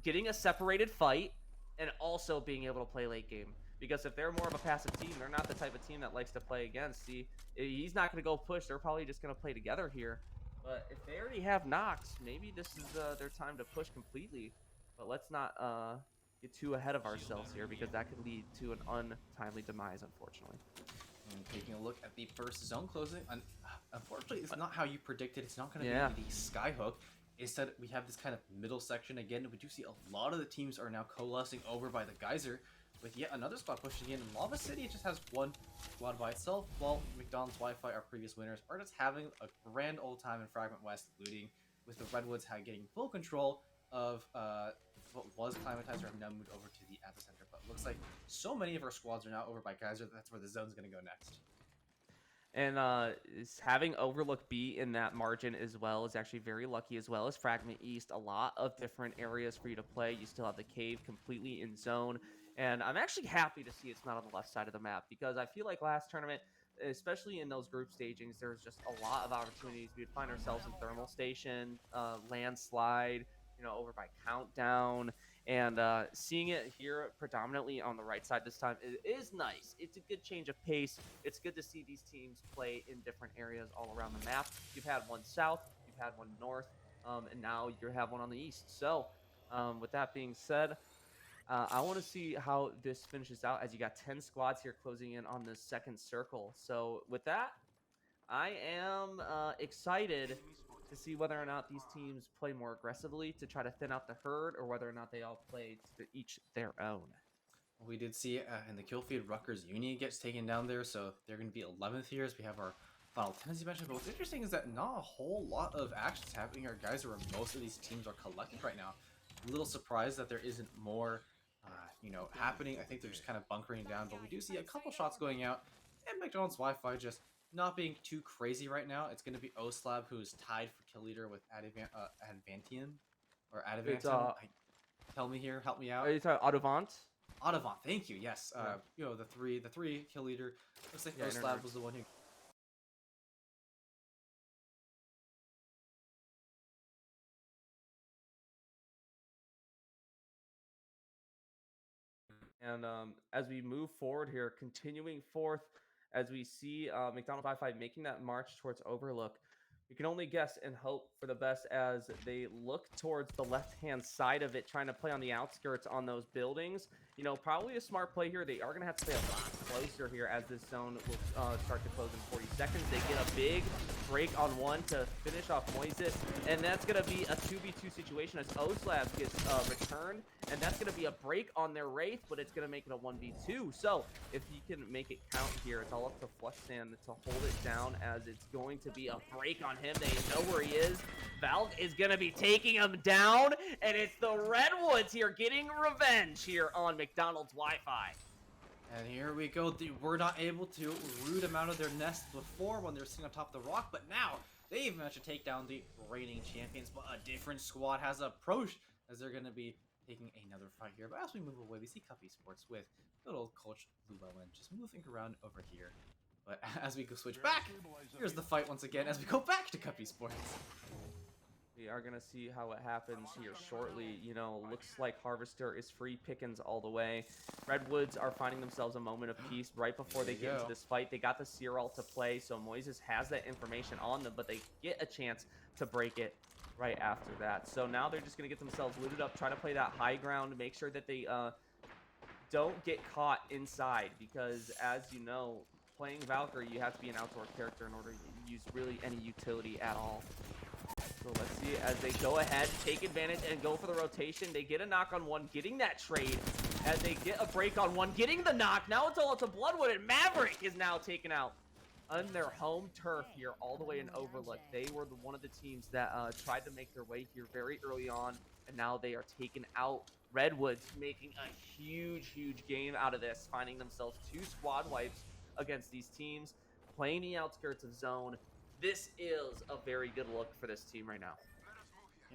getting a separated fight and also being able to play late game. Because if they're more of a passive team, they're not the type of team that likes to play against. See, he's not going to go push. They're probably just going to play together here. But if they already have Nox, maybe this is their time to push completely. But let's not get too ahead of ourselves here, because that could lead to an untimely demise, unfortunately. And taking a look at the first zone closing, unfortunately, it's not how you predicted. It's not going to be the Skyhook. Instead, we have this kind of middle section again. We do see a lot of the teams are now coalescing over by the Geyser, with yet another squad pushing in. Lava City just has one squad by itself, while McDonald's Wi-Fi, our previous winners, are just having a grand old time in Fragment West looting, with the Redwoods getting full control of what was Climatizer, have now moved over to the epicenter. But it looks like so many of our squads are now over by Geyser, that's where the zone's going to go next. And having Overlook B in that margin as well is actually very lucky, as well as Fragment East. A lot of different areas for you to play. You still have the cave completely in zone. And I'm actually happy to see it's not on the left side of the map, because I feel like last tournament, especially in those group stagings, there was just a lot of opportunities. We would find ourselves in Thermal Station, Landslide, over by Countdown. And seeing it here predominantly on the right side this time is nice. It's a good change of pace. It's good to see these teams play in different areas all around the map. You've had one south, you've had one north, and now you have one on the east. So with that being said, I want to see how this finishes out, as you got 10 squads here closing in on the second circle. So with that, I am excited to see whether or not these teams play more aggressively to try to thin out the herd, or whether or not they all play to each their own. We did see in the kill feed, Rutgers Uni gets taken down there, so they're going to be 11th here as we have our final 10, as you mentioned. But what's interesting is that not a whole lot of actions happening. Our guys, where most of these teams are collected right now. A little surprised that there isn't more, happening. I think they're just kind of bunkering down, but we do see a couple shots going out, and McDonald's Wi-Fi just not being too crazy right now. It's going to be Oslab, who's tied for kill leader with Advantium, or Adavantium. Tell me here, help me out. Are you talking Autovant? Autobot, thank you. Yes, the three kill leader. Looks like Oslab was the one who. And as we move forward here, continuing forth, as we see McDonald's Wi-Fi making that march towards Overlook, you can only guess and hope for the best as they look towards the left-hand side of it, trying to play on the outskirts on those buildings. you know, probably a smart play here. They are going to have to play a lot closer here as this zone will start to close in 40 seconds. They get a big break on one to finish off Moises, and that's going to be a 2v2 situation as Oslab gets returned, and that's going to be a break on their Wraith, but it's going to make it a 1v2. So if he can make it count here, it's all up to Flushsand to hold it down, as it's going to be a break on him. They know where he is. Valk is going to be taking him down, and it's the Redwoods here getting revenge here on McDonald's Wi-Fi. And here we go. They were not able to root them out of their nest before when they were sitting on top of the rock, but now they've managed to take down the reigning champions. But a different squad has approached, as they're going to be taking another fight here. But as we move away, we see Cup Esports with good old Coach Llewellyn just moving around over here. But as we go switch back, here's the fight once again as we go back to Cup Esports. We are going to see how it happens here shortly. You know, looks like Harvester is free pickings all the way. Redwoods are finding themselves a moment of peace right before they get into this fight. They got the Seer ult to play, so Moises has that information on them, but they get a chance to break it right after that. So now they're just going to get themselves looted up, try to play that high ground, make sure that they don't get caught inside, because as you know, playing Valkyrie, you have to be an outdoor character in order to use really any utility at all. So let's see as they go ahead, take advantage, and go for the rotation. They get a knock on one, getting that trade. As they get a break on one, getting the knock. Now it's all up to Bloodwood, and Maverick is now taken out on their home turf here, all the way in Overlook. They were one of the teams that tried to make their way here very early on, and now they are taken out. Redwoods making a huge, huge game out of this, finding themselves 2 squad wipes against these teams, playing the outskirts of zone. This is a very good look for this team right now.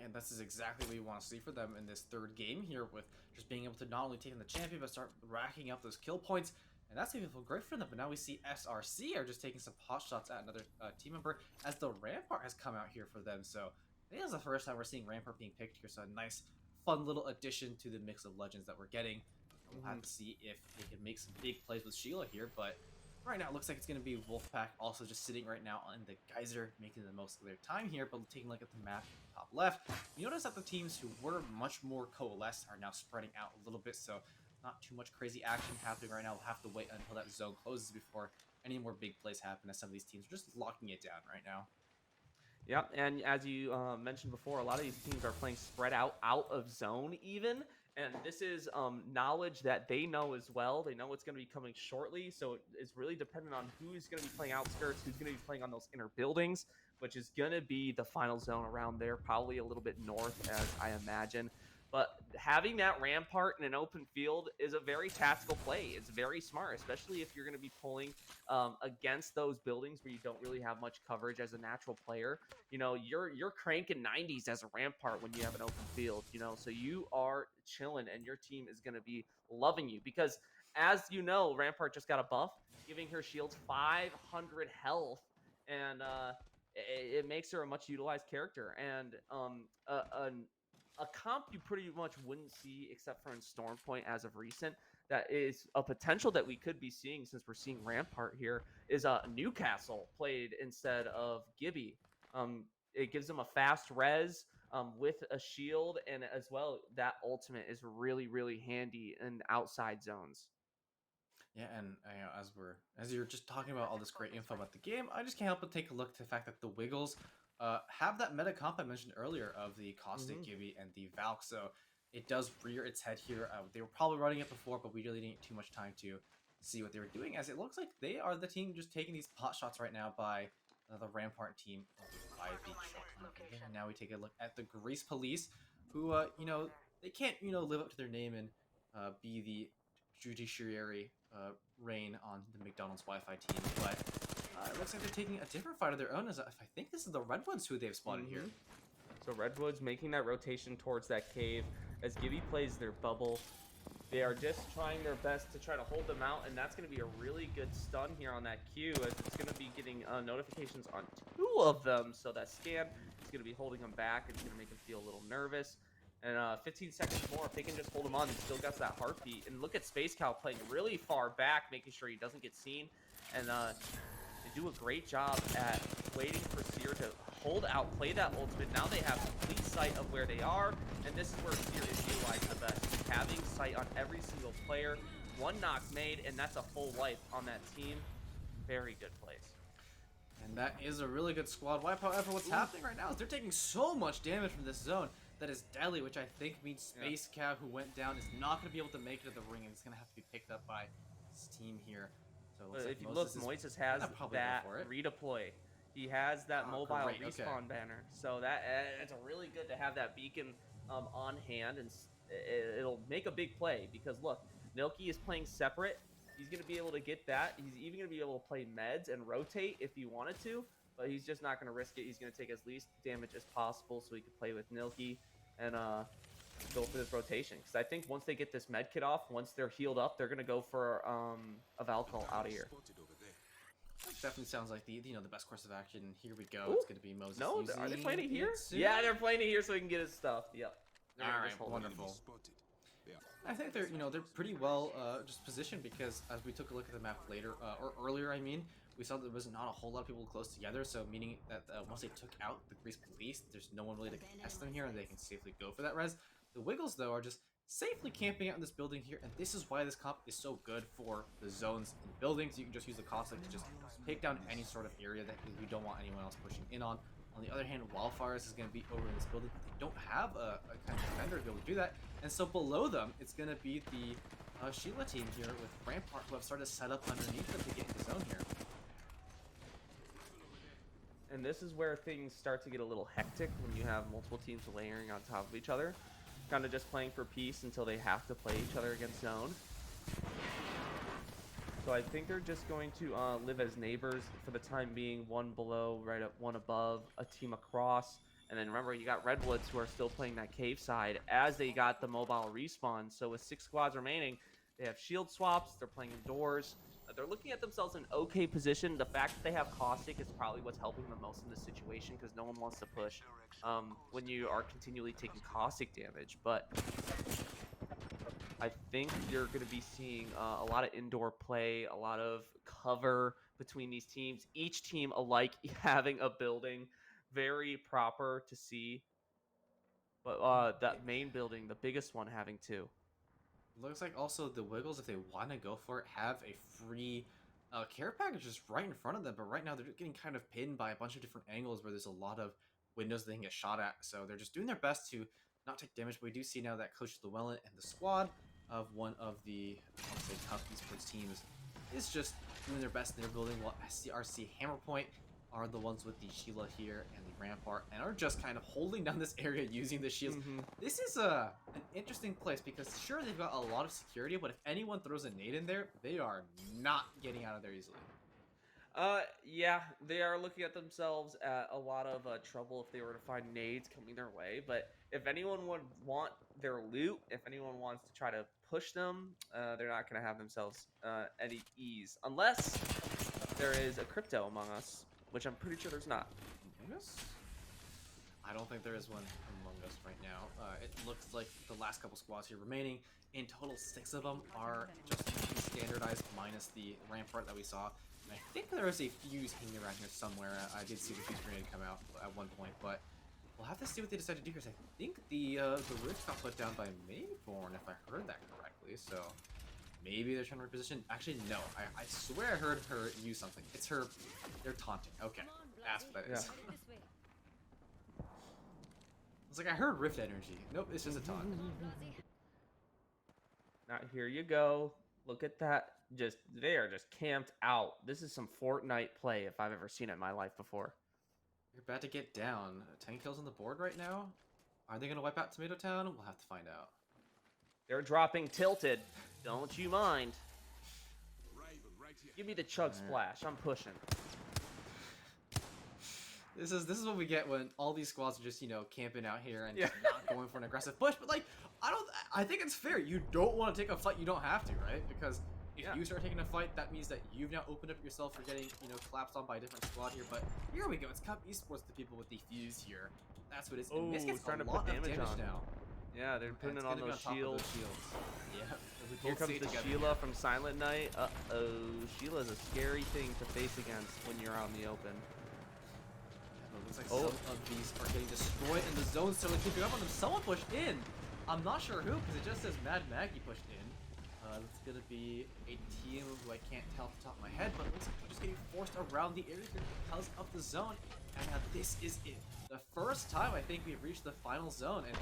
And this is exactly what you want to see for them in this third game here, with just being able to not only take in the champion, but start racking up those kill points. And that's going to feel great for them. But now we see SRC are just taking some pot shots at another team member, as the Rampart has come out here for them. So I think that's the first time we're seeing Rampart being picked here. So a nice, fun little addition to the mix of legends that we're getting. We'll have to see if they can make some big plays with Sheila here, but right now it looks like it's going to be Wolfpack also just sitting right now on the Geyser, making the most of their time here. But taking a look at the map top left, you notice that the teams who were much more coalesced are now spreading out a little bit, so not too much crazy action happening right now. We'll have to wait until that zone closes before any more big plays happen, as some of these teams are just locking it down right now. Yep, and as you mentioned before, a lot of these teams are playing spread out of zone even, and this is knowledge that they know as well. They know what's going to be coming shortly, so it's really dependent on who's going to be playing outskirts, who's going to be playing on those inner buildings, which is going to be the final zone around there, probably a little bit north, as I imagine. But having that Rampart in an open field is a very tactical play. It's very smart, especially if you're going to be pulling against those buildings where you don't really have much coverage as a natural player. You know, you're cranking 90s as a Rampart when you have an open field, you know, so you are chilling and your team is going to be loving you, because as you know, Rampart just got a buff, giving her shields 500 health, and it makes her a much utilized character, and a comp you pretty much wouldn't see except for in Stormpoint as of recent, that is a potential that we could be seeing, since we're seeing Rampart here, is Newcastle played instead of Gibby. It gives them a fast res with a shield, and as well, that ultimate is really, really handy in outside zones. Yeah, and as you're just talking about all this great info about the game, I just can't help but take a look at the fact that the Wiggles have that meta comp I mentioned earlier of the Caustic Gibby and the Valk, so it does rear its head here. They were probably running it before, but we really didn't get too much time to see what they were doing, as it looks like they are the team just taking these pot shots right now by the Rampart team by the Shotgun. And now we take a look at the Grease Police, who, you know, they can't, you know, live up to their name and be the judiciary reign on the McDonald's Wi-Fi team, but it looks like they're taking a different fight of their own, as I think this is the Redwoods who they've spotted here. So Redwoods making that rotation towards that cave as Gibby plays their bubble. They are just trying their best to try to hold them out, and that's going to be a really good stun here on that Q, as it's going to be getting notifications on 2 of them. So that scan is going to be holding them back. It's going to make them feel a little nervous. And 15 seconds more, if they can just hold him on, he still got that heartbeat. And look at Space Cow playing really far back, making sure he doesn't get seen. And they do a great job at waiting for Seer to hold out, play that ultimate. Now they have complete sight of where they are, and this is where Seer is utilized the best. Having sight on every single player. One knock made, and that's a full wipe on that team. Very good plays. And that is a really good squad wipe. However, what's happening right now is they're taking so much damage from this zone that is deadly, which I think means Space Cow, who went down, is not going to be able to make it to the ring, and it's going to have to be picked up by his team here. So it looks like if you look, Moises has that redeploy. He has that mobile respawn banner, so that it's really good to have that beacon on hand, and it'll make a big play because look, Nilky is playing separate. He's going to be able to get that. He's even going to be able to play meds and rotate if he wanted to, but he's just not going to risk it. He's going to take as least damage as possible so he can play with Nilky and go for this rotation. Because I think once they get this med kit off, once they're healed up, they're going to go for a Valkyl out of here. Definitely sounds like the best course of action. Here we go. Ooh. It's going to be Moses. No, are they playing it here? Yeah, they're playing it here so he can get his stuff. Yep. All right, wonderful. I think they're they're pretty well just positioned because as we took a look at the map later or earlier, I mean, we saw there was not a whole lot of people close together. So meaning that once they took out the Grease Police, there's no one really to contest them here, and they can safely go for that res. The Wiggles though are just safely camping out in this building here, and this is why this comp is so good for the zones and buildings. You can just use the Caustic to just take down any sort of area that you don't want anyone else pushing in on. On the other hand, Wildfires is going to be over in this building, but they don't have a kind of defender to be able to do that. And so below them, it's going to be the Sheila team here with Rampart, who have started to set up underneath them to get into zone here. And this is where things start to get a little hectic when you have multiple teams layering on top of each other. Kind of just playing for peace until they have to play each other against zone. So I think they're just going to live as neighbors for the time being. One below, right up, one above, a team across. And then remember, you got Redwoods who are still playing that cave side as they got the mobile respawn. So with 6 squads remaining, they have shield swaps. They're playing indoors. They're looking at themselves in okay position. The fact that they have Caustic is probably what's helping them most in this situation because no one wants to push when you are continually taking Caustic damage. But I think you're going to be seeing a lot of indoor play, a lot of cover between these teams. Each team alike having a building, very proper to see. But that main building, the biggest one, having 2. Looks like also the Wiggles, if they want to go for it, have a free care package just right in front of them. But right now they're getting kind of pinned by a bunch of different angles where there's a lot of windows they can get shot at. So they're just doing their best to not take damage. But we do see now that Coach Llewellyn and the squad of one of the, I'll say, tough esports teams is just doing their best in their building, while SCRC Hammerpoint are the ones with the Sheila here and the Rampart and are just kind of holding down this area using the shields. This is an interesting place because sure, they've got a lot of security, but if anyone throws a nade in there, they are not getting out of there easily. Yeah, they are looking at themselves at a lot of trouble if they were to find nades coming their way. But if anyone would want their loot, if anyone wants to try to push them, they're not going to have themselves any ease. Unless there is a crypto among us, which I'm pretty sure there's not. Among us? I don't think there is one among us right now. It looks like the last couple squads here remaining. In total, 6 of them are just standardized minus the Rampart that we saw. And I think there is a fuse hanging around here somewhere. I did see the fuse grenade come out at one point, but we'll have to see what they decide to do, because I think the roof got put down by Mayborn, if I heard that correctly. So maybe they're trying to reposition. Actually, no. I swear I heard her use something. It's her. They're taunting. Okay, that's what that is. Yeah. It's like I heard Rift Energy. Nope, it's just a taunt. Now here you go. Look at that. They are just camped out. This is some Fortnite play if I've ever seen it in my life before. You're about to get down. 10 kills on the board right now. Are they going to wipe out Tomato Town? We'll have to find out. They're dropping tilted. Don't you mind. Give me the chug splash. I'm pushing. This is what we get when all these squads are just, camping out here and just not going for an aggressive push. But I think it's fair. You don't want to take a fight you don't have to, right? Because if you start taking a fight, that means that you've now opened up yourself for getting, collapsed on by a different squad here. But here we go. It's Cup Esports, the people with the fuse here. That's what it is. Oh, this gets trying a to lot put of damage on now. Yeah, they're putting it on those shields. Yeah. Here comes the Sheila from Silent Night. Uh-oh. Sheila's a scary thing to face against when you're out in the open. Looks like Oh, some of these are getting destroyed, and the zone's still keeping up on them. Someone pushed in. I'm not sure who, because it just says Mad Maggie pushed in. It's gonna be a team who I can't tell off the top of my head, but it looks like they're just getting forced around the area here because of the zone. And this is it. The first time I think we've reached the final zone, and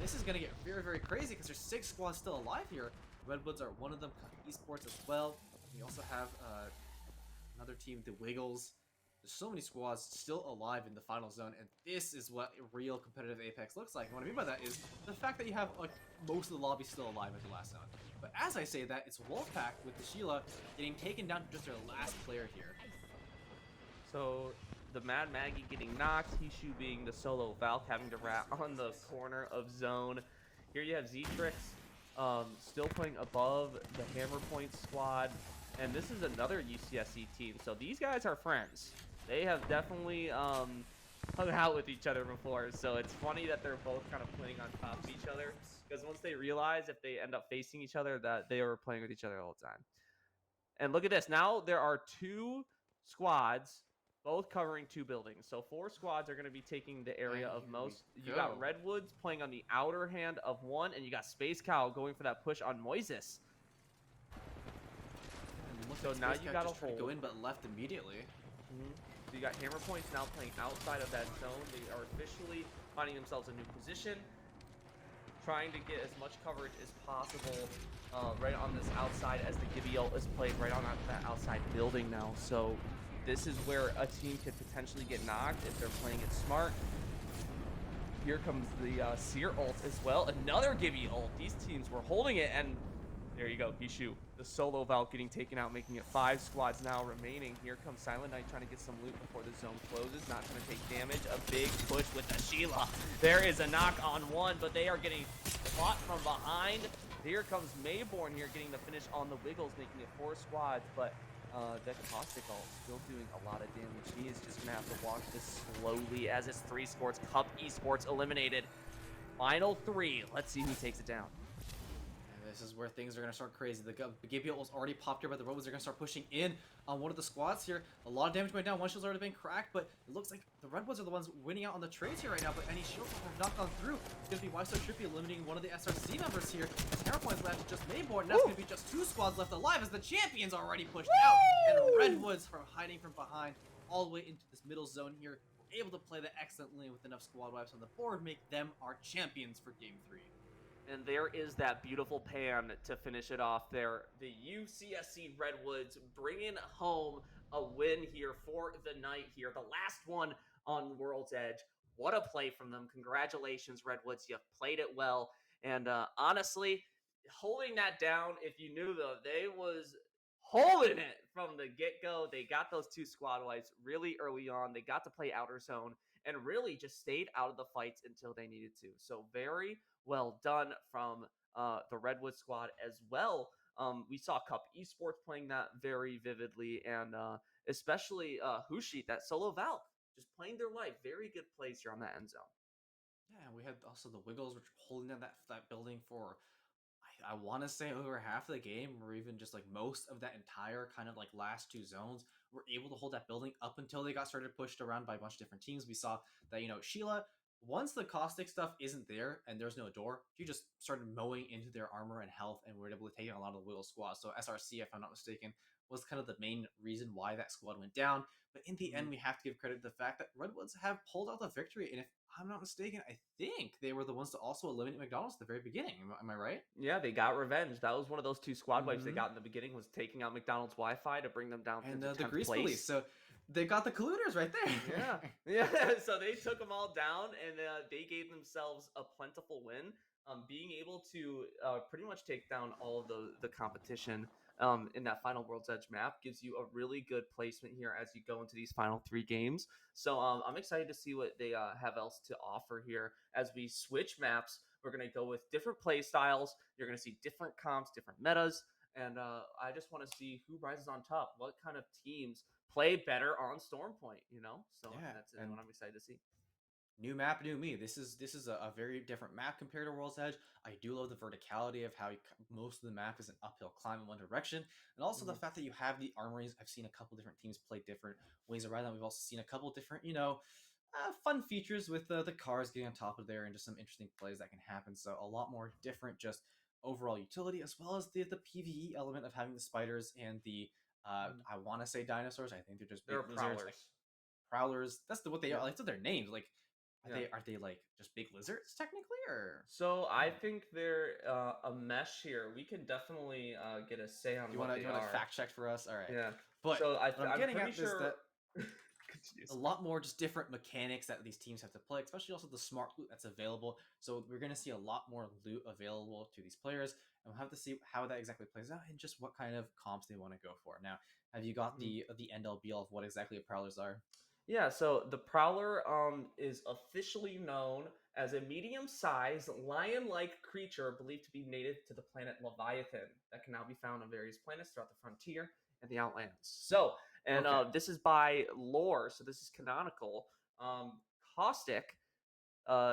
this is gonna get very, very crazy because there's 6 squads still alive here. Redwoods are one of them, Esports as well. We also have another team, the Wiggles. There's so many squads still alive in the final zone, and this is what a real competitive Apex looks like. And what I mean by that is the fact that you have like most of the lobby still alive at the last zone. But as I say that, it's Wolfpack with the Sheila getting taken down to just their last player here. so the Mad Maggie getting knocked, Hishu being the solo Valk having to rat on the corner of zone. Here you have Zetrix still playing above the Hammer Point squad. And this is another UCSC team. So these guys are friends. They have definitely hung out with each other before. So it's funny that they're both kind of playing on top of each other. Because once they realize if they end up facing each other, that they were playing with each other all the time. And look at this. Now there are 2 squads, both covering 2 buildings. So 4 squads are going to be taking the area And of here most. we You got go. Redwoods playing on the outer hand of 1, and you got Space Cow going for that push on Moises. And looks So like now Space you Cat got a just tried to go hold. in but left immediately. So you got Hammer Points now playing outside of that zone. They are officially finding themselves a new position, trying to get as much coverage as possible right on this outside as the Gibby ult is played right on that outside building now. So this is where a team could potentially get knocked if they're playing it smart. Here comes the Seer ult as well. Another Gibby ult. These teams were holding it, and there you go, Hishu. The solo Valk getting taken out, making it 5 squads now remaining. Here comes Silent Knight trying to get some loot before the zone closes. Not going to take damage. A big push with the Sheila. There is a knock on 1, but they are getting fought from behind. Here comes Mayborn here getting the finish on the Wiggles, making it 4 squads. But that Caustic ult still doing a lot of damage. He is just going to have to walk this slowly as it's 3 scores. Cup Esports eliminated. Final 3. Let's see who takes it down. This is where things are going to start crazy. The Gibby ult was already popped here, but the Redwoods are going to start pushing in on one of the squads here. A lot of damage going down. One shield's already been cracked, but it looks like the Redwoods are the ones winning out on the trades here right now, but any shields have not gone through. It's going to be Why So Trippy eliminating one of the SRC members here. Terror points left to just Mayborn, and that's going to be just 2 squads left alive as the champions already pushed out. And Redwoods from hiding from behind all the way into this middle zone here. We're able to play that excellently with enough squad wipes on the board, make them our champions for Game 3. And there is that beautiful pan to finish it off there. The UCSC Redwoods bringing home a win here for the night here. The last one on World's Edge. What a play from them. Congratulations, Redwoods. You've played it well. And honestly, holding that down, if you knew though, they was holding it from the get-go. They got those 2 squad wipes really early on. They got to play outer zone and really just stayed out of the fights until they needed to. So very well done from the Redwood squad as well. We saw Cup Esports playing that very vividly, and especially Hushi, that solo Valk, just playing their life. Very good plays here on that end zone. Yeah, we had also the Wiggles, which were holding down that building for I want to say over half of the game, or even just like most of that entire kind of like last 2 zones, were able to hold that building up until they got started pushed around by a bunch of different teams. We saw that, Sheila, once the caustic stuff isn't there and there's no door, she just started mowing into their armor and health, and were able to take out a lot of the Wiggle squad. So SRC, if I'm not mistaken, was kind of the main reason why that squad went down. But in the end, we have to give credit to the fact that Redwoods have pulled out the victory. And if I'm not mistaken, I think they were the ones to also eliminate McDonald's at the very beginning. Am I right? Yeah, they got revenge. That was one of those 2 squad wipes they Mm-hmm. got in the beginning, was taking out McDonald's Wi-Fi to bring them down And to the 10th Grease Police. place. So they got the colluders right Yeah, there. yeah. So they took them all down, and they gave themselves a plentiful win. Being able to pretty much take down all of the competition in that final World's Edge map gives you a really good placement here as you go into these final 3 games. So I'm excited to see what they have else to offer here as we switch maps. We're going to go with different play styles. You're going to see different comps, different metas. And I just want to see who rises on top. What kind of teams play better on Stormpoint? So Yeah, that's and what I'm excited to see. new map, new me. This is a very different map compared to World's Edge. I do love the verticality of how most of the map is an uphill climb in one direction, and also the fact that you have the armories. I've seen a couple different teams play different ways around that. We've also seen a couple different, fun features with the cars getting on top of there and just some interesting plays that can happen. So a lot more different, just overall utility, as well as the PVE element of having the spiders and the Mhm. I want to say dinosaurs. I think they're just There big are lizards, like prowlers. prowlers. That's what they are. Yep. Like, that's their names. Like, Yeah. are they like just big lizards technically, or So I hmm. think they're a mesh here. We can definitely get a say on what Do they you want to are. fact check for us? All right, Yeah. but So what I'm I'm getting pretty at is sure. that Continue, a sorry. lot more just different mechanics that these teams have to play, especially also the smart loot that's available. So we're going to see a lot more loot available to these players, and we'll have to see how that exactly plays out and just what kind of comps they want to go for. Now, have you got Mhm. the end all be all of what exactly prowlers are? Yeah, so the Prowler is officially known as a medium-sized lion-like creature believed to be native to the planet Leviathan that can now be found on various planets throughout the frontier and the Outlands. So, and Okay. this is by lore, so this is canonical. Um, Caustic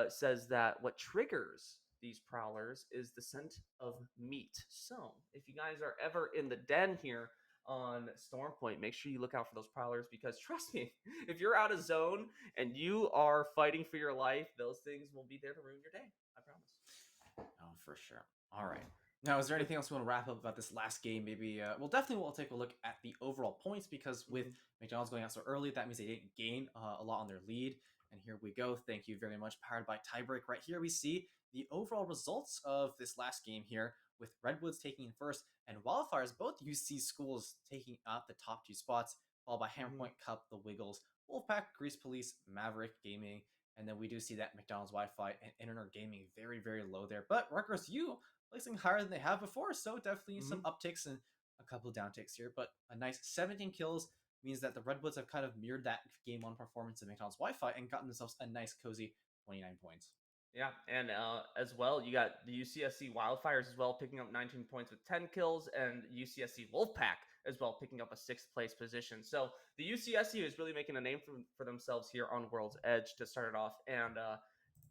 says that what triggers these prowlers is the scent of meat. So, if you guys are ever in the den here on Storm Point, make sure you look out for those prowlers because trust me, if you're out of zone and you are fighting for your life, those things will be there to ruin your day. I promise. Oh, for sure. All right. Now, is there But anything else we want to wrap up about this last game? Maybe, well, definitely we'll take a look at the overall points because with mhm, McDonald's going out so early, that means they didn't gain a lot on their lead. And here we go. Thank you very much. Powered by Tiebreak. Right here, we see the overall results of this last game here with Redwoods taking in first and Wildfires, both UC schools taking up the top two spots, followed by mhm. Hammerpoint Cup, the Wiggles, Wolfpack, Grease Police, Maverick Gaming, and then we do see that McDonald's Wi-Fi and Internet Gaming very, very low there. But Rutgers U placing higher than they have before, so definitely some Mhm. upticks and a couple of downticks here. But a nice 17 kills means that the Redwoods have kind of mirrored that game one performance of McDonald's Wi-Fi and gotten themselves a nice cozy 29 points. Yeah, and as well, you got the UCSC Wildfires as well, picking up 19 points with 10 kills, and UCSC Wolfpack as well, picking up a sixth place position. So the UCSC is really making a name for themselves here on World's Edge to start it off, and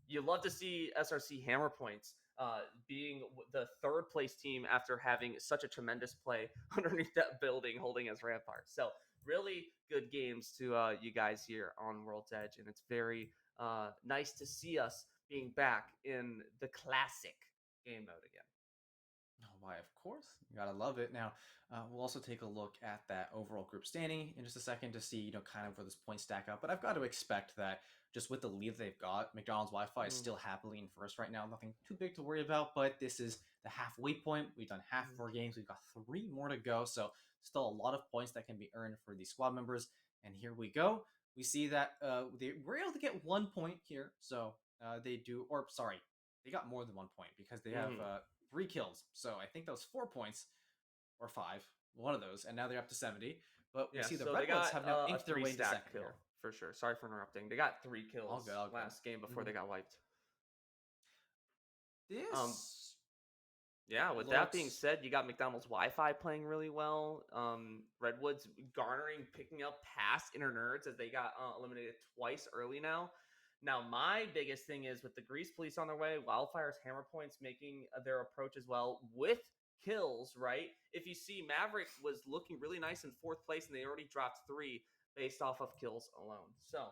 you love to see SRC Hammer Points being the third place team after having such a tremendous play underneath that building, holding as Rampart. So really good games to you guys here on World's Edge, and it's very nice to see us being back in the classic game mode again. Oh, why, of course. You gotta love it. Now, we'll also take a look at that overall group standing in just a second to see, kind of where this points stack up. But I've got to expect that just with the lead they've got, McDonald's Wi-Fi is Mm, still happily in first right now. Nothing too big to worry about, but this is the halfway point. We've done half of mm, our games. We've got three more to go. So still a lot of points that can be earned for the squad members. And here we go. We see that they were able to get 1 point here. So they do, or sorry, they got more than 1 point because they have mm. 3 kills. So I think that was 4 points or five, one of those, and now they're up to 70. But we Yeah, see the so they Redwoods got have now a inked their three way into stack second here here. for sure. Sorry for interrupting. They got 3 kills All good. last game before Mm-hmm. they got wiped. Um, This Yeah, with that being looks said, you got McDonald's Wi-Fi playing really well. Redwoods garnering, picking up past Inner Nerds as they got eliminated twice early now. Now, my biggest thing is with the Grease Police on their way, Wildfire's Hammer Points making their approach as well with kills, right? If you see, Maverick was looking really nice in fourth place, and they already dropped three based off of kills alone. So,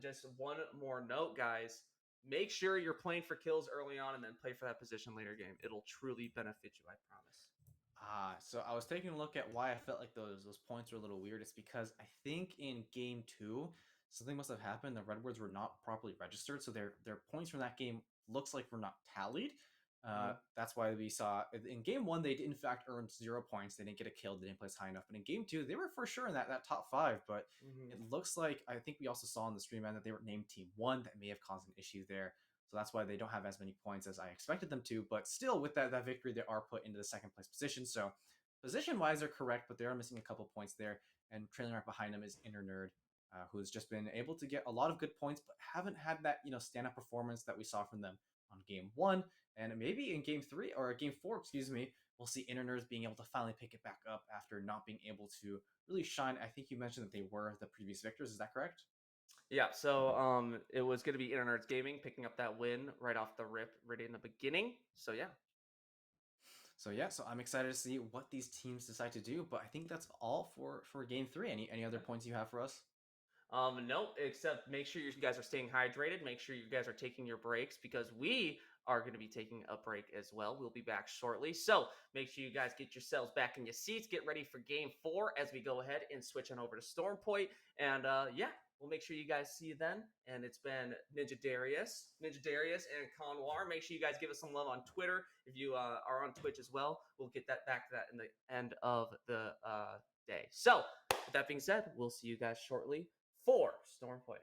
just one more note, guys, make sure you're playing for kills early on and then play for that position later game. It'll truly benefit you, I promise. so I was taking a look at why I felt like those points were a little weird. It's because I think in game two something must have happened. The Redwoods were not properly registered, so their points from that game looks like were not tallied. Mm-hmm. That's why we saw in game one they did in fact earn 0 points. They didn't get a kill. They didn't place high enough. But in game two they were for sure in that top five. But Mm-hmm. it looks like I think we also saw on the stream that they were named team one. That may have caused an issue there. So that's why they don't have as many points as I expected them to. But still, with that victory, they are put into the second place position. So position wise, they're correct, but they are missing a couple points there. And trailing right behind them is Inner Nerd, who's just been able to get a lot of good points, but haven't had that stand up performance that we saw from them on game one. And maybe in game three or game four, excuse me, we'll see Inner Nerds being able to finally pick it back up after not being able to really shine. I think you mentioned that they were the previous victors. Is that correct? Yeah, so it was going to be Internerds Gaming picking up that win right off the rip, right in the beginning. So yeah, So yeah, so I'm excited to see what these teams decide to do. But I think that's all for game three. Any other yeah. points you have for us? No, except make sure you guys are staying hydrated. Make sure you guys are taking your breaks because we are going to be taking a break as well. We'll be back shortly. So make sure you guys get yourselves back in your seats. Get ready for game 4 as we go ahead and switch on over to Storm Point. And yeah, we'll make sure you guys see you then. And it's been Ninja Darius, and Conwar. Make sure you guys give us some love on Twitter. If you are on Twitch as well, we'll get that back to that in the end of the day. So with that being said, we'll see you guys shortly for Storm Point.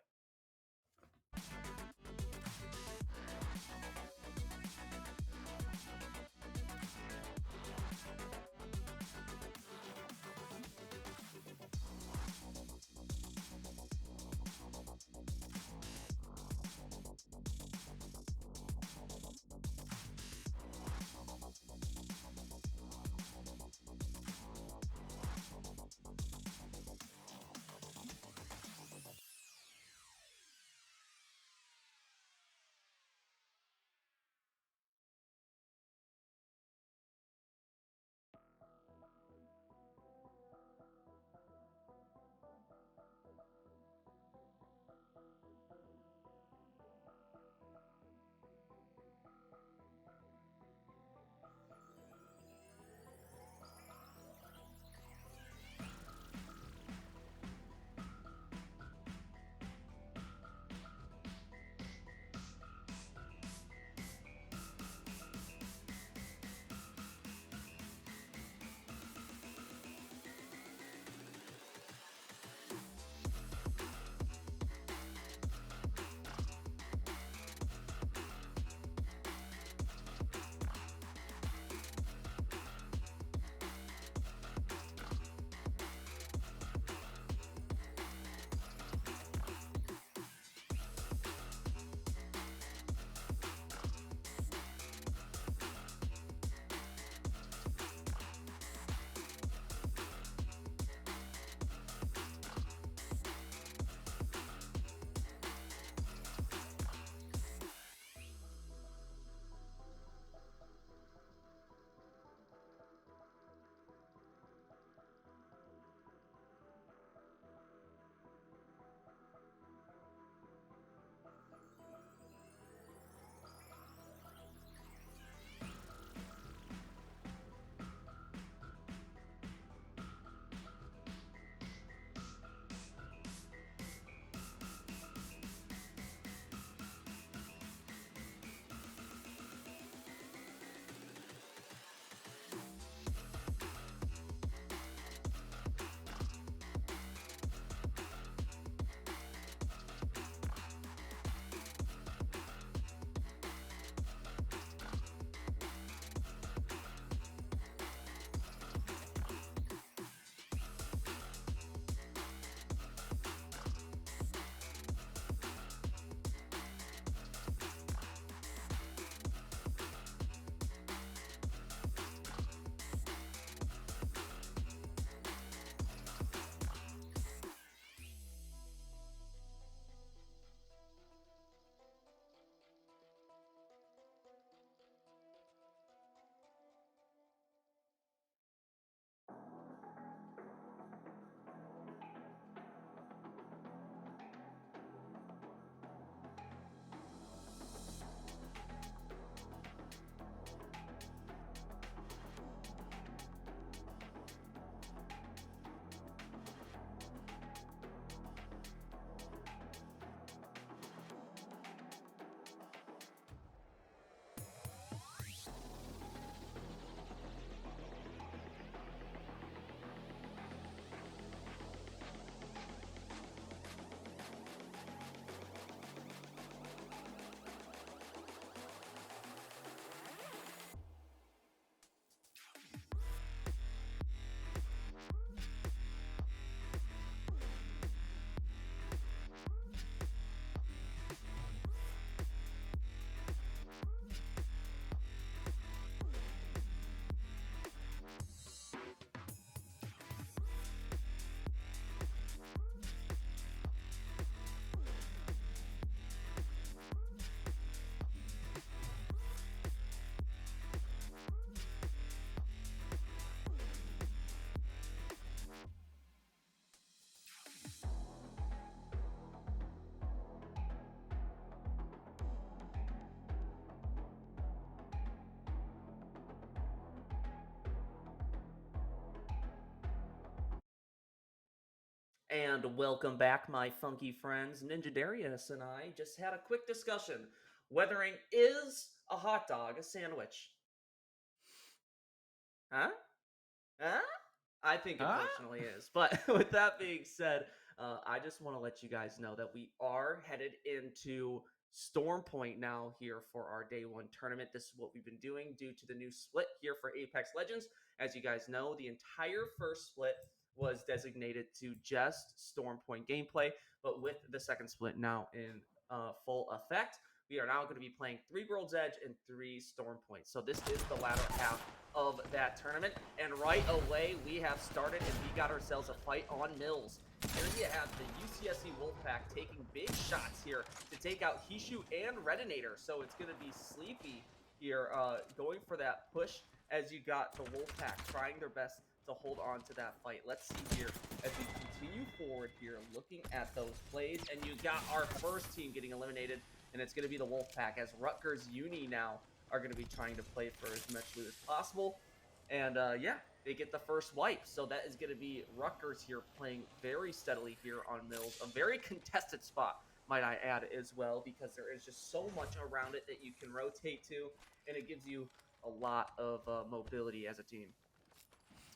And welcome back, my funky friends. Ninja Darius and I just had a quick discussion whether is a hot dog a sandwich? Huh? Huh? I think it Huh? personally is. But with that being said, I just want to let you guys know that we are headed into Storm Point now here for our day one tournament. This is what we've been doing due to the new split here for Apex Legends. As you guys know, the entire first split was designated to just Storm Point gameplay, but with the second split now in full effect, we are now going to be playing 3 World's Edge and 3 Storm Point. So this is the latter half of that tournament. And right away, we have started and we got ourselves a fight on Mills. Here you have the UCSC Wolfpack taking big shots here to take out Hishu and Redinator. So it's going to be Sleepy here going for that push as you got the Wolfpack trying their best to hold on to that fight. Let's see here as we continue forward here, looking at those plays. And you got our first team getting eliminated, and it's going to be the Wolfpack as Rutgers Uni now are going to be trying to play for as much loot as possible. And yeah, they get the first wipe. So that is going to be Rutgers here playing very steadily here on Mills. A very contested spot, might I add, as well, because there is just so much around it that you can rotate to, and it gives you a lot of mobility as a team.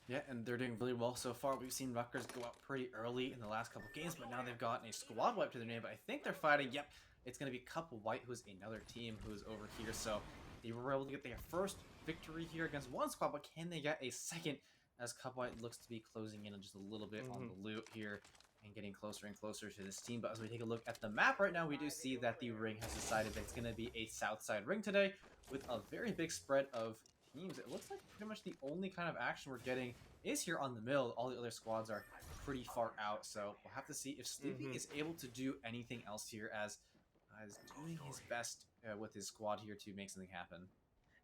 Yeah, and they're doing really well so far. We've seen Rutgers go up pretty early in the last couple games, but now they've gotten a squad wipe to their name. But I think they're fighting. Yep, it's going to be Cup White, who's another team who's over here. So they were able to get their first victory here against one squad, but can they get a second? As Cup White looks to be closing in on just a little bit on the loot here and getting closer and closer to this team. But as we take a look at the map right now, we do see that the ring has decided that it's going to be a south side ring today with a very big spread of teams. It looks like pretty much the only kind of action we're getting is here on the mill. All the other squads are pretty far out, so we'll have to see if Sleepy is able to do anything else here as is doing his best with his squad here to make something happen.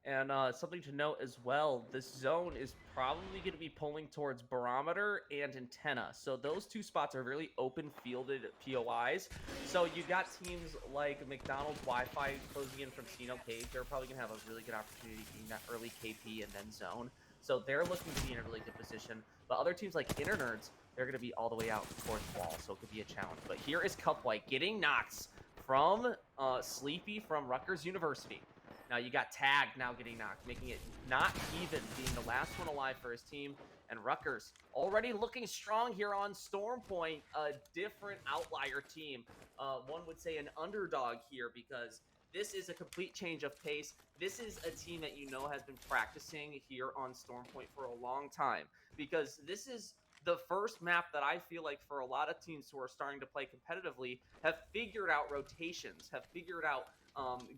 And something to note as well, this zone is probably going to be pulling towards Barometer and Antenna. So those two spots are really open-fielded POIs. So you got teams like McDonald's Wi-Fi closing in from Sino Cave. They're probably going to have a really good opportunity in that early KP and then zone. So they're looking to be in a really good position. But other teams like Internerds, they're going to be all the way out towards wall. So it could be a challenge. But here is Cup White getting knocks from Sleepy from Rutgers University. Now you got Tag now getting knocked, making it not even, being the last one alive for his team. And Rutgers already looking strong here on Storm Point, a different outlier team. One would say an underdog here because this is a complete change of pace. This is a team that you know has been practicing here on Storm Point for a long time because this is the first map that I feel like for a lot of teams who are starting to play competitively have figured out rotations, have figured out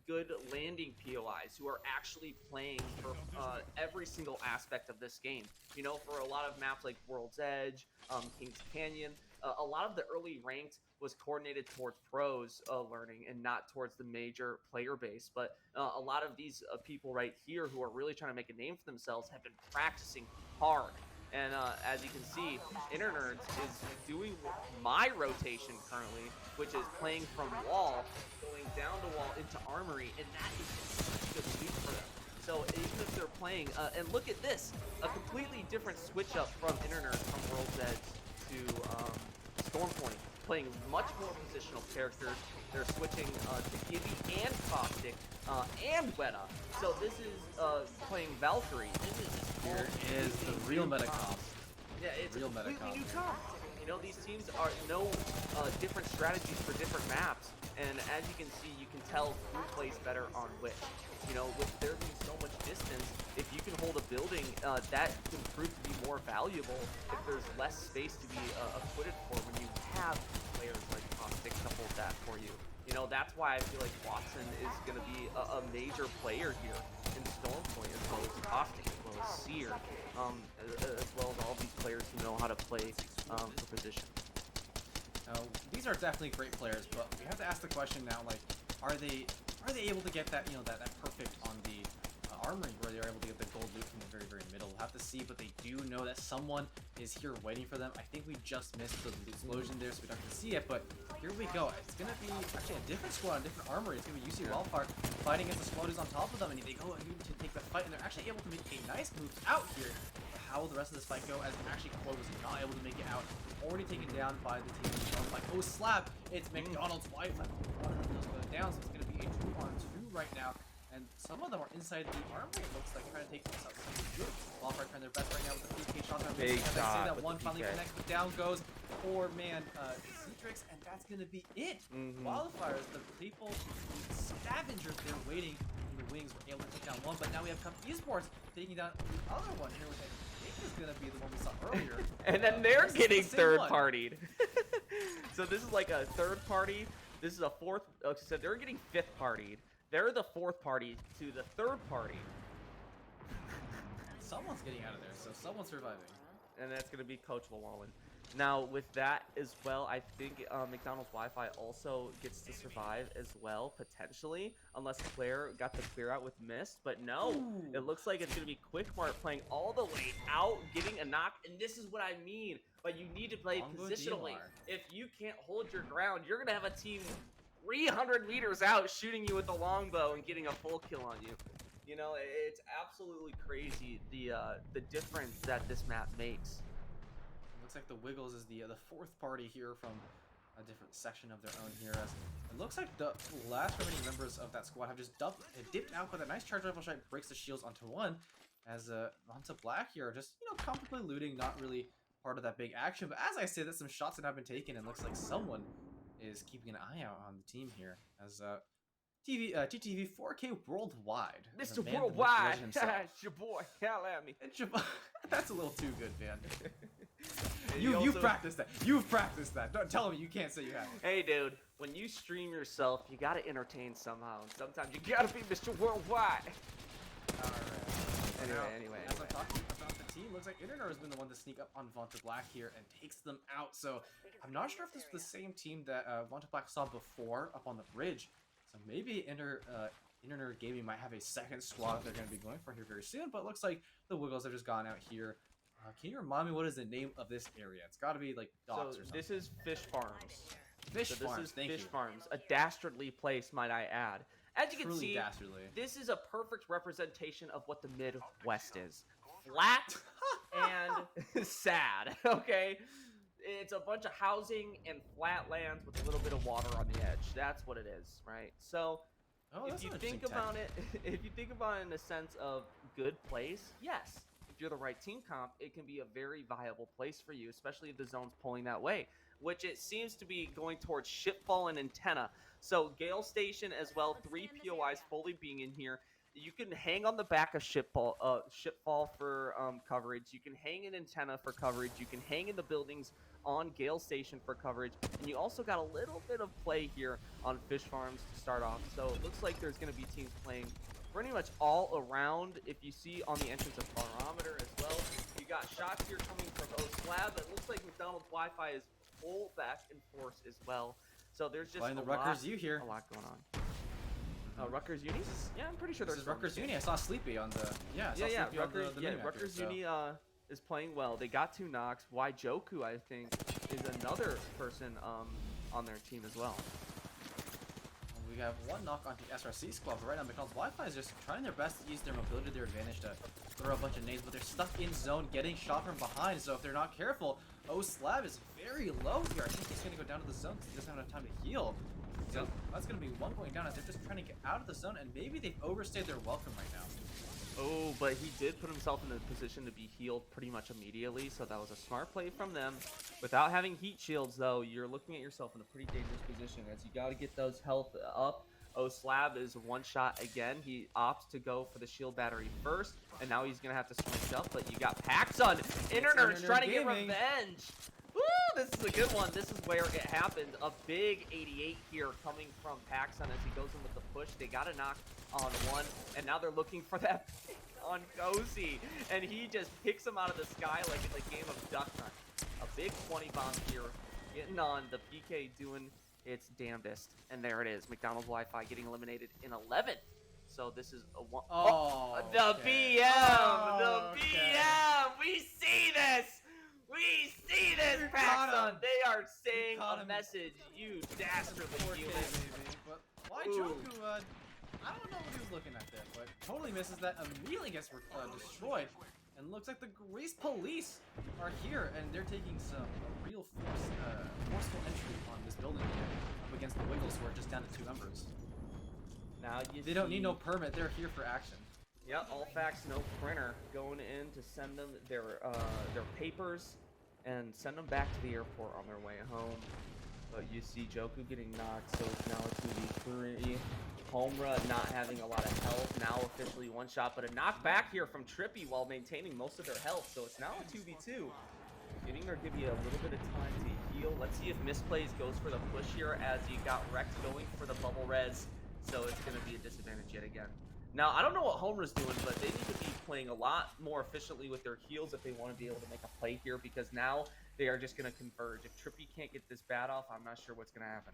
good landing POIs, who are actually playing for every single aspect of this game. You know, for a lot of maps like World's Edge, Kings Canyon, a lot of the early ranked was coordinated towards pros learning and not towards the major player base. But a lot of these people right here who are really trying to make a name for themselves have been practicing hard. And as you can see, Internerds is doing my rotation currently, which is playing from wall, going down to wall into armory, and that is such good loot for them. So even if they're playing, and look at this, a completely different switch up from Internerds from World's Edge to Stormpoint, playing much more positional characters. They're switching to Gibby and Caustic and Weta. So this is playing Valkyrie. This is just Here is the real meta comp. Yeah, it's real a completely meta comp new here. comp. You know, these teams are know different strategies for different maps, and as you can see, you can tell who plays better on which. You know, with there being so much distance, if you can hold a building, that can prove to be more valuable if there's less space to be acquitted for when you have players like Caustic to hold that for you. You know, that's why I feel like Watson is going to be a major player here in Stormpoint, as well as Caustic, as well as Seer, as well as all these players who know how to play for position. These are definitely great players, but we have to ask the question now: like, are they able to get that that perfect on the armory where they're able to get the gold loot from the very middle? We'll have to see, but they do know that someone is here waiting for them. I think we just missed the explosion there, so we don't get to see it, but here we go. It's gonna be actually a different squad, a different armory. It's gonna be UC Wildfire fighting against the squad who's on top of them, and they go to take the fight, and they're actually able to make a nice move out here. how will the rest of this fight go, as actually Koi was not able to make it out. Already taken down by the team by Slab. It's McDonald's Wi-Fi. One of them does go down, so it's going to be a 2-on-2 right now. And some of them are inside the armory, it looks like, trying to take this out. Wildfire trying their best right now with the PK shot. Big as I say shot that with one the finally PK. connects, but down goes four-man Citrix, and that's going to be it. Wildfires, the people, the scavengers, they're waiting in the wings, were able to take down one, but now we have Esports taking down the other one here, which I think is going to be the one we saw earlier. And then they're getting third-partied. So this is like a third party. This is a fourth. So they're getting fifth-partied. They're the fourth party to the third party. Someone's getting out of there, so someone's surviving. And that's going to be Coach Llewellyn. Now, with that as well, I think McDonald's Wi-Fi also gets to survive as well, potentially, unless Claire got the clear out with Mist. But no, it looks like it's going to be Quickmart playing all the way out, getting a knock. And this is what I mean. But you need to play positionally. If you can't hold your ground, you're going to have a team 300 meters out shooting you with a longbow and getting a full kill on you. You know, it's absolutely crazy the difference that this map makes. Looks like the Wiggles is the fourth party here from a different section of their own here. As it looks like the last remaining members of that squad have just dipped out, but a nice charge rifle shot breaks the shields onto one. As onto Black here, just comfortably looting, not really part of that big action. But as I say that, some shots that have been taken, and looks like someone is keeping an eye out on the team here. As TTV 4K Worldwide. Mr. Worldwide, it's your boy. Hell at me. That's a little too good, man. You've practiced that. You've practiced that. Don't tell me you can't say you have. Hey, dude, when you stream yourself, you gotta entertain somehow, and sometimes you gotta be Mr. Worldwide. All right. Anyway. As I'm talking about the team, looks like Internar has been the one to sneak up on Vonta Black here and takes them out. So I'm not sure if this was the same team that Vonta Black saw before up on the bridge. So maybe Internar Gaming might have a second squad that they're going to be going for here very soon. But it looks like the Wiggles have just gone out here. Can you remind me what is the name of this area? It's got to be like docks or something. This is Fish Farms. Fish Farms, thank you. Fish Farms, a dastardly place, might I add. As you can Truly see, dastardly. This is a perfect representation of what the Midwest is. Flat and sad, okay? It's a bunch of housing and flat lands with a little bit of water on the edge. That's what it is, right? So if you think about it, in the sense of good place, yes. If you're the right team comp, it can be a very viable place for you, especially if the zone's pulling that way, which it seems to be going towards Shipfall and Antenna. So Gale Station as well, 3 POIs fully being in here. You can hang on the back of Shipfall for coverage. You can hang an Antenna for coverage. You can hang in the buildings on Gale Station for coverage. And you also got a little bit of play here on Fish Farms to start off. So it looks like there's going to be teams playing pretty much all around. If you see on the entrance of Barometer as well, you got shots here coming from Slab. It looks like McDonald's Wi-Fi is full back in force as well. So there's just a lot going on. Rutgers Uni? Yeah, I'm pretty sure there's Rutgers Uni. I saw Sleepy on the Rutgers Uni is playing well. They got 2 knocks. Joku, I think, is another person on their team as well. We have 1 knock on the SRC squad, but right now McDonald's Wi-Fi is just trying their best to use their mobility to their advantage to throw a bunch of nades, but they're stuck in zone, getting shot from behind. So if they're not careful, Slab is very low here. I think he's going to go down to the zone because he doesn't have enough time to heal. So that's going to be 1 going down as they're just trying to get out of the zone, and maybe they've overstayed their welcome right now. Oh, but he did put himself in a position to be healed pretty much immediately, so that was a smart play from them. Without having heat shields, though, you're looking at yourself in a pretty dangerous position as you got to get those health up. Slab is 1 shot again. He opts to go for the shield battery first, and now he's going to have to switch up, but you got Paxson. Interner's trying to get revenge. Woo, this is a good one. This is where it happened. A big 88 here coming from Paxson as he goes in with the push. They got a knock on 1, and now they're looking for that pick on Gozy, and he just picks him out of the sky like in the game of Duck Hunt. A big 20 bomb here, getting on the PK doing its damnedest, and there it is. McDonald's Wi-Fi getting eliminated in 11th. So this is a one. The BM, the BM. We see this. We see this, Paxson. They are saying a message. You dastardly human. But Joku, I don't know what he was looking at there, but totally misses that. Immediately gets destroyed. And looks like the Grease Police are here, and they're taking some real forceful entry on this building here up against the Wiggles, who are just down to 2 members. Now they don't need no permit; they're here for action. Yeah, all facts, no printer. Going in to send them their papers and send them back to the airport on their way home. But you see Joku getting knocked, so it's now a 2v3. Homura not having a lot of health, now officially one shot, but a knockback here from Trippy while maintaining most of their health, so it's now a 2v2. Giving their Gibby a little bit of time to heal. Let's see if Misplays goes for the push here, as you got Wrecked going for the bubble res, so it's going to be a disadvantage yet again. Now, I don't know what Homura's doing, but they need to be playing a lot more efficiently with their heals if they want to be able to make a play here, because now they are just going to converge. If Trippy can't get this bat off, I'm not sure what's going to happen.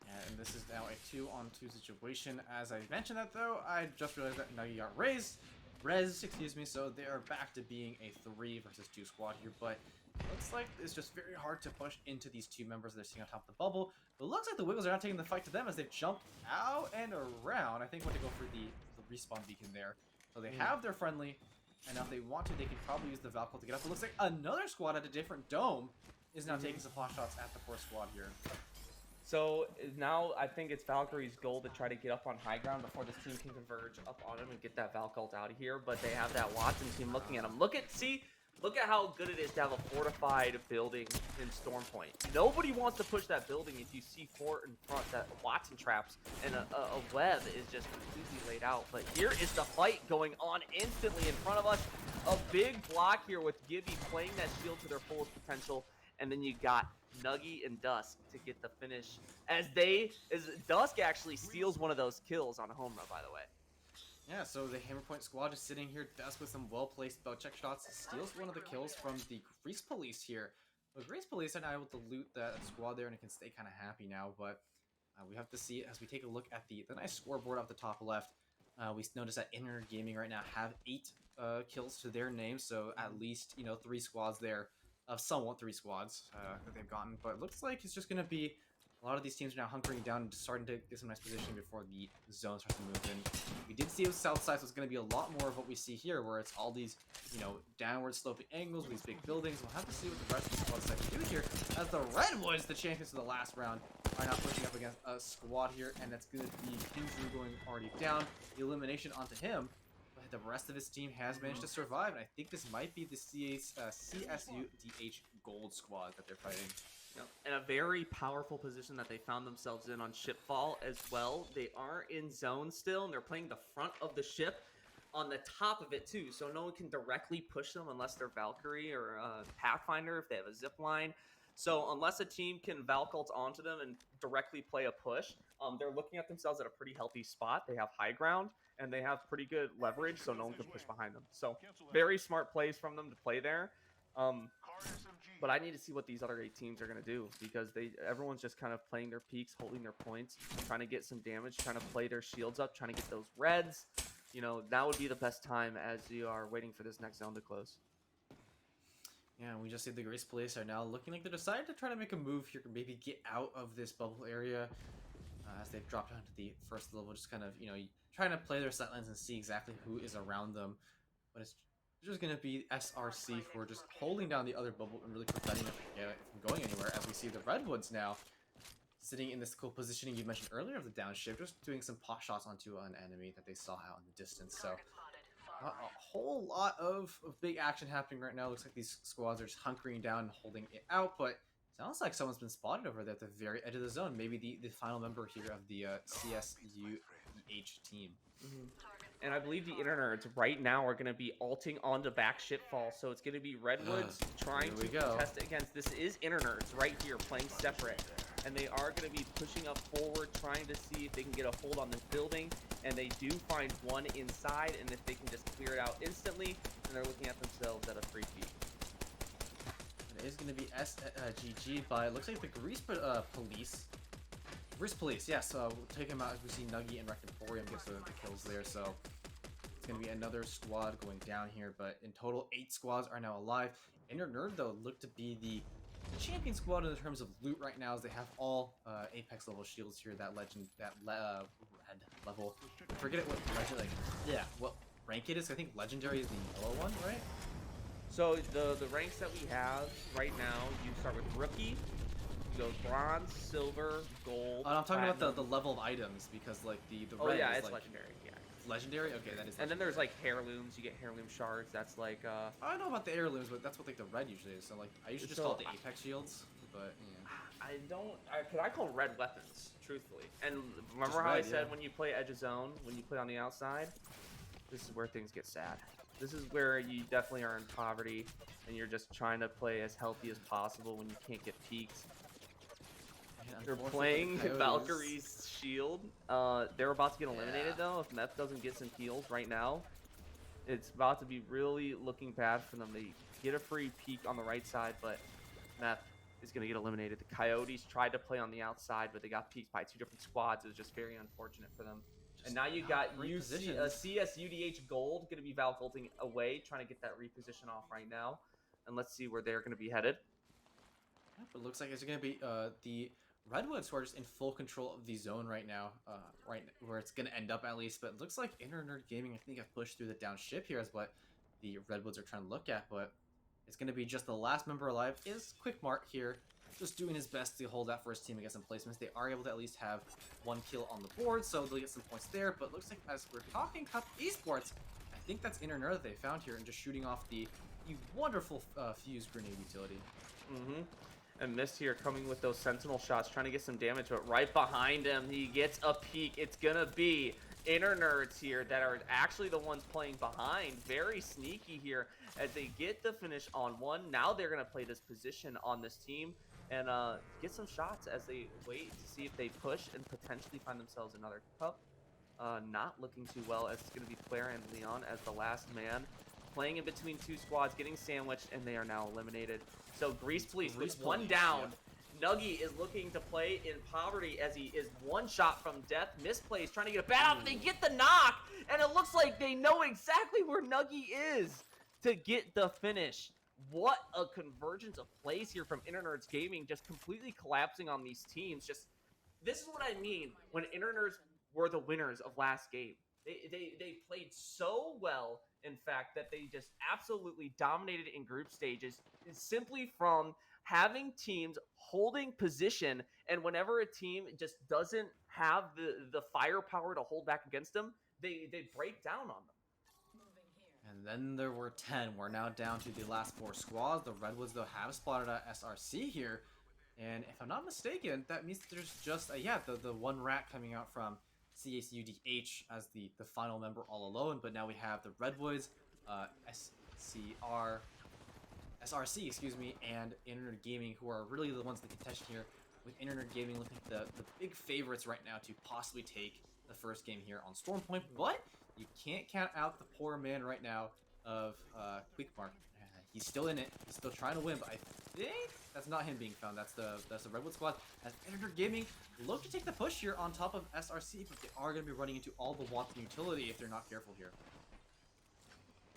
Yeah, and this is now a 2-on-2 situation. As I mentioned that, though, I just realized that Nagi got res, excuse me, so they are back to being a 3 versus 2 squad here, but it looks like it's just very hard to push into these 2 members they're seeing on top of the bubble. But it looks like the Wiggles are not taking the fight to them as they've jumped out and around. I think when they go for the respawn beacon there. So they have their friendly, and now if they want to, they can probably use the Valkyrie to get up. It looks like another squad at a different dome is now taking some pot shots at the 4th squad here. So now I think it's Valkyrie's goal to try to get up on high ground before this team can converge up on him and get that Valkyrie out of here. But they have that Watson team looking at him. Look at how good it is to have a fortified building in Storm Point. Nobody wants to push that building if you see Fort in front, that Watson traps, and a web is just completely laid out. But here is the fight going on instantly in front of us. A big block here with Gibby playing that shield to their fullest potential. And then you got Nuggy and Dusk to get the finish. As Dusk actually steals one of those kills on a home run, by the way. Yeah, so the Hammerpoint squad is sitting here, Dusk with some well-placed spell check shots, steals one of the kills from the Grease Police here. The Grease Police are now able to loot that squad there and it can stay kind of happy now, but we have to see as we take a look at the nice scoreboard off the top left. We notice that Inner Gaming right now have 8 kills to their name, so at least, 3 squads there. Somewhat 3 squads that they've gotten, but it looks like it's just going to be a lot of these teams are now hunkering down and starting to get some nice position before the zone starts to move in. We did see with Southside, so it's going to be a lot more of what we see here, where it's all these, downward sloping angles with these big buildings. We'll have to see what the rest of the squads decide to do here, as the Redwoods, the champions of the last round, are now pushing up against a squad here, and that's going to be Kinzu going already down. The elimination onto him. The rest of his team has managed to survive, and I think this might be the CSU DH Gold squad that they're fighting. And a very powerful position that they found themselves in on Shipfall as well. They are in zone still, and they're playing the front of the ship on the top of it too, so no one can directly push them unless they're Valkyrie or Pathfinder if they have a zip line. So unless a team can Valcult onto them and directly play a push, they're looking at themselves at a pretty healthy spot. They have high ground, and they have pretty good leverage, so no one can push behind them. So very smart plays from them to play there. But I need to see what these other 8 teams are going to do, because everyone's just kind of playing their peaks, holding their points, trying to get some damage, trying to play their shields up, trying to get those reds. That would be the best time as you are waiting for this next zone to close. Yeah, we just see the Grease Police are now looking like they decided to try to make a move here, maybe get out of this bubble area as they've dropped down to the first level, just kind of, trying to play their sightlines and see exactly who is around them. But it's just going to be SRC for just holding down the other bubble and really preventing it from going anywhere, as we see the Redwoods now sitting in this cool positioning you mentioned earlier of the downshift, just doing some pot shots onto an enemy that they saw out in the distance. So a whole lot of big action happening right now. Looks like these squads are just hunkering down and holding it out, but sounds like someone's been spotted over there at the very edge of the zone. Maybe the final member here of the CSU EH team. And I believe the Inner Nerds right now are going to be ulting onto back Shipfall. So it's going to be Redwoods trying to contest it against. This is Inner Nerds right here playing separate. And they are going to be pushing up forward, trying to see if they can get a hold on this building. And they do find one inside. And if they can just clear it out instantly, then they're looking at themselves at a free feed. It is going to be SGG by, it looks like the Grease Police. Grease Police, yes. We'll take him out as we see Nuggy and Rectemporium get the kills there. So it's going to be another squad going down here. But in total, 8 squads are now alive. Inner Nerd, though, look to be the champion squad in terms of loot right now, as they have all Apex level shields here. That legend, red level. I forget what legend, rank it is. I think legendary is the yellow one, right? So the ranks that we have right now, you start with rookie, you go bronze, silver, gold, Oh, I'm talking about platinum. the level of items because like the Oh red yeah, is it's like legendary. Yeah. legendary. Okay, that is And then legendary. there's like heirlooms. You get heirloom shards. That's like I don't know about the heirlooms, but that's what like the red usually is. So like I usually just call it so the apex shields, but yeah. I don't, cause I call them red weapons, truthfully. And Just remember how I red, said yeah. when you play edge of zone, when you play on the outside, this is where things get sad. This is where you definitely are in poverty, and you're just trying to play as healthy as possible when you can't get peaks. Man, They're unfortunately playing for the Coyotes. Valkyrie's shield. They're about to get eliminated Yeah. though. If Meth doesn't get some heals right now, it's about to be really looking bad for them. They get a free peek on the right side, but Meth is going to get eliminated. The Coyotes tried to play on the outside, but they got peeked by two different squads. It was just very unfortunate for them. And Just now you not got great UC, positions. CSUDH Gold going to be Val ulting away, trying to get that reposition off right now. And let's see where they're going to be headed. Yeah, but it looks like it's going to be the Redwoods who are just in full control of the zone right now, right where it's going to end up at least. But it looks like Nerd Gaming, I think, have pushed through the down ship here is what the Redwoods are trying to look at. But it's going to be just the last member alive is Quickmart here, just doing his best to hold that first team against some placements. They are able to at least have one kill on the board, so they'll get some points there. But it looks like as we're talking Cup Esports, I think that's Nerd that they found here and just shooting off the wonderful fuse grenade utility. Mm-hmm. And Mist here coming with those sentinel shots, trying to get some damage, but right behind him, he gets a peek. It's gonna be Inner Nerds here that are actually the ones playing behind. Very sneaky here as they get the finish on one. Now they're gonna play this position on this team and get some shots as they wait to see if they push and potentially find themselves another cup. Not looking too well as it's gonna be Claire and Leon as the last man. Playing in between two squads, getting sandwiched, and they are now eliminated. So Grease Police with one down. Yeah. Nuggy is looking to play in poverty as he is one shot from death. Misplays, trying to get a bat off. They get the knock, and it looks like they know exactly where Nuggy is to get the finish. What a convergence of plays here from Internerds Gaming, just completely collapsing on these teams. Just this is what I mean when Internerds were the winners of last game. They played so well, in fact, that they just absolutely dominated in group stages simply from having teams holding position. And whenever a team just doesn't have the firepower to hold back against them, they break down on them. And then there were 10. We're now down to the last 4 squads. The Redwoods, though, have spotted a SRC here. And if I'm not mistaken, that means there's just, the one rat coming out from CSUDH as the final member all alone. But now we have the Redwoods, SRC, excuse me, and Internet Gaming, who are really the ones in the contention here, with Internet Gaming looking at the big favorites right now to possibly take the first game here on Stormpoint. But you can't count out the poor man right now of Quickmark. He's still in it. He's still trying to win, but I think that's not him being found. That's the Redwood squad. As Internet Gaming look to take the push here on top of SRC, but they are going to be running into all the wanton utility if they're not careful here.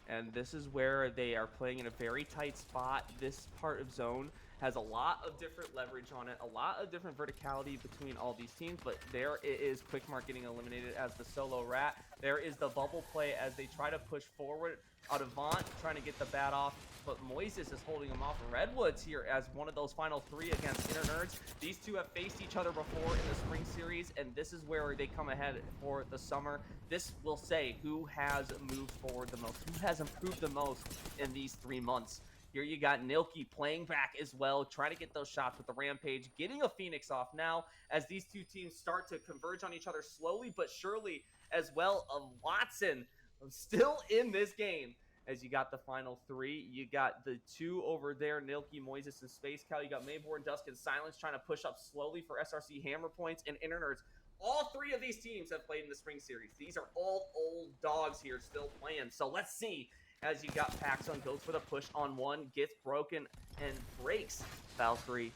And this is where they are playing in a very tight spot. This part of zone has a lot of different leverage on it, a lot of different verticality between all these teams, but there it is Quickmark getting eliminated as the solo rat. There is the bubble play as they try to push forward. Adavant trying to get the bat off, but Moises is holding him off. Redwoods here as one of those final 3 against Inner Nerds. These two have faced each other before in the spring series, and this is where they come ahead for the summer. This will say who has moved forward the most, who has improved the most in these 3 months. Here you got Nilki playing back as well, trying to get those shots with the Rampage, getting a Phoenix off now as these two teams start to converge on each other slowly but surely as well. Watson still in this game as you got the final 3. You got the 2 over there, Nilki, Moises, and Space Cow. You got Mayborn, Dusk, and Silence trying to push up slowly for SRC Hammer points and Inner Nerds. All 3 of these teams have played in the spring series. These are all old dogs here still playing. So let's see as you got Paxson goes for the push on one, gets broken and breaks Valkyrie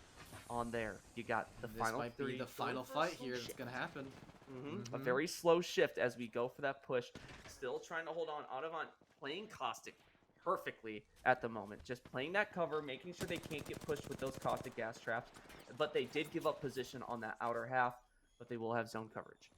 on there. You got the final 3. This might be the final fight here that's going to happen. A very slow shift as we go for that push. Still trying to hold on. Adavant playing Caustic perfectly at the moment. Just playing that cover, making sure they can't get pushed with those Caustic gas traps. But they did give up position on that outer half, but they will have zone coverage.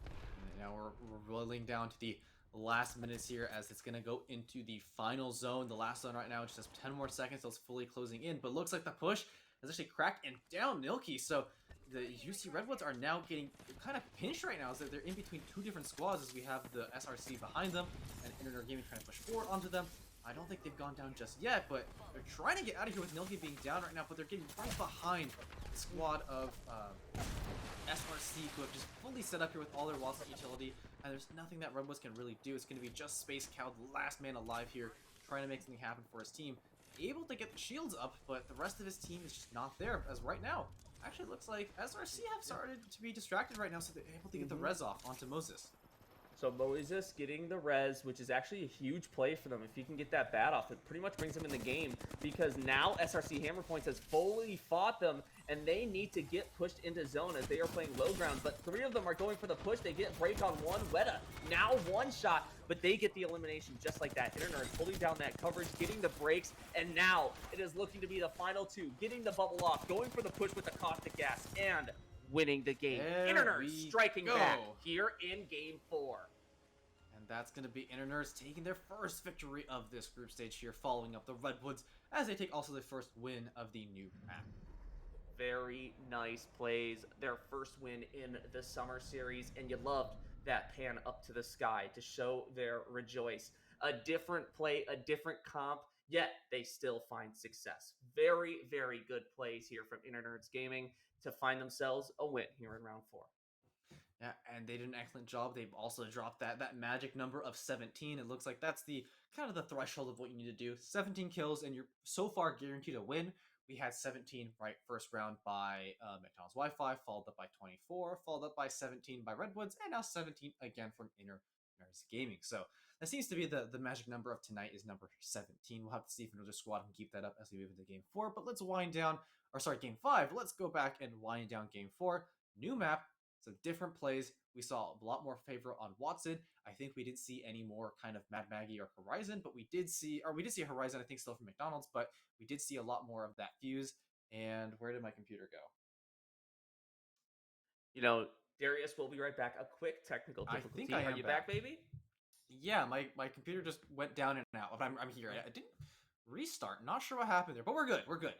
And now we're rolling down to the last minutes here as it's going to go into the final zone. The last zone right now just has 10 more seconds till it's fully closing in, but looks like the push has actually cracked and down Nilky. So the UC Redwoods are now getting kind of pinched right now as they're in between two different squads as we have the SRC behind them and Internet Gaming trying to push forward onto them. I don't think they've gone down just yet, but they're trying to get out of here with Nilky being down right now, but they're getting right behind the squad of SRC who have just fully set up here with all their walls of utility, and there's nothing that Redwoods can really do. It's going to be just Space Cow, the last man alive here, trying to make something happen for his team. Able to get the shields up, but the rest of his team is just not there, as right now, actually looks like SRC have started to be distracted right now, so they're able to get the res off onto Moses. So Moses getting the res, which is actually a huge play for them. If he can get that bat off, it pretty much brings them in the game because now SRC Hammer Points has fully fought them, and they need to get pushed into zone as they are playing low ground. But three of them are going for the push. They get break on one. Weta now one shot, but they get the elimination just like that. Internet pulling down that coverage, getting the breaks, and now it is looking to be the final two, getting the bubble off, going for the push with the caustic gas, and winning the game. Internet striking back here in game 4. And that's going to be Internerds taking their first victory of this group stage here, following up the Redwoods as they take also their first win of the new map. Very nice plays. Their first win in the summer series, and you loved that pan up to the sky to show their rejoice. A different play, a different comp, yet they still find success. Very, very good plays here from Internerds Gaming to find themselves a win here in round 4. Yeah, and they did an excellent job. They've also dropped that magic number of 17. It looks like that's the kind of the threshold of what you need to do. 17 kills, and you're so far guaranteed a win. We had 17 right first round by McDonald's Wi-Fi, followed up by 24, followed up by 17 by Redwoods, and now 17 again from Internerds Gaming. So that seems to be the magic number of tonight is number 17. We'll have to see if another squad can keep that up as we move into game 4. But let's wind down, or sorry, game 5. Let's go back and wind down game 4. New map. So different plays. We saw a lot more favor on Watson. I think we didn't see any more kind of Mad Maggie or Horizon, but we did see Horizon, I think, still from McDonald's, but we did see a lot more of that fuse. And where did my computer go? You know, Darius, we'll be right back. A quick technical difficulty. I think I am Are you back, baby? Yeah, my computer just went down and out. I'm here. I didn't restart. Not sure what happened there, but we're good. We're good.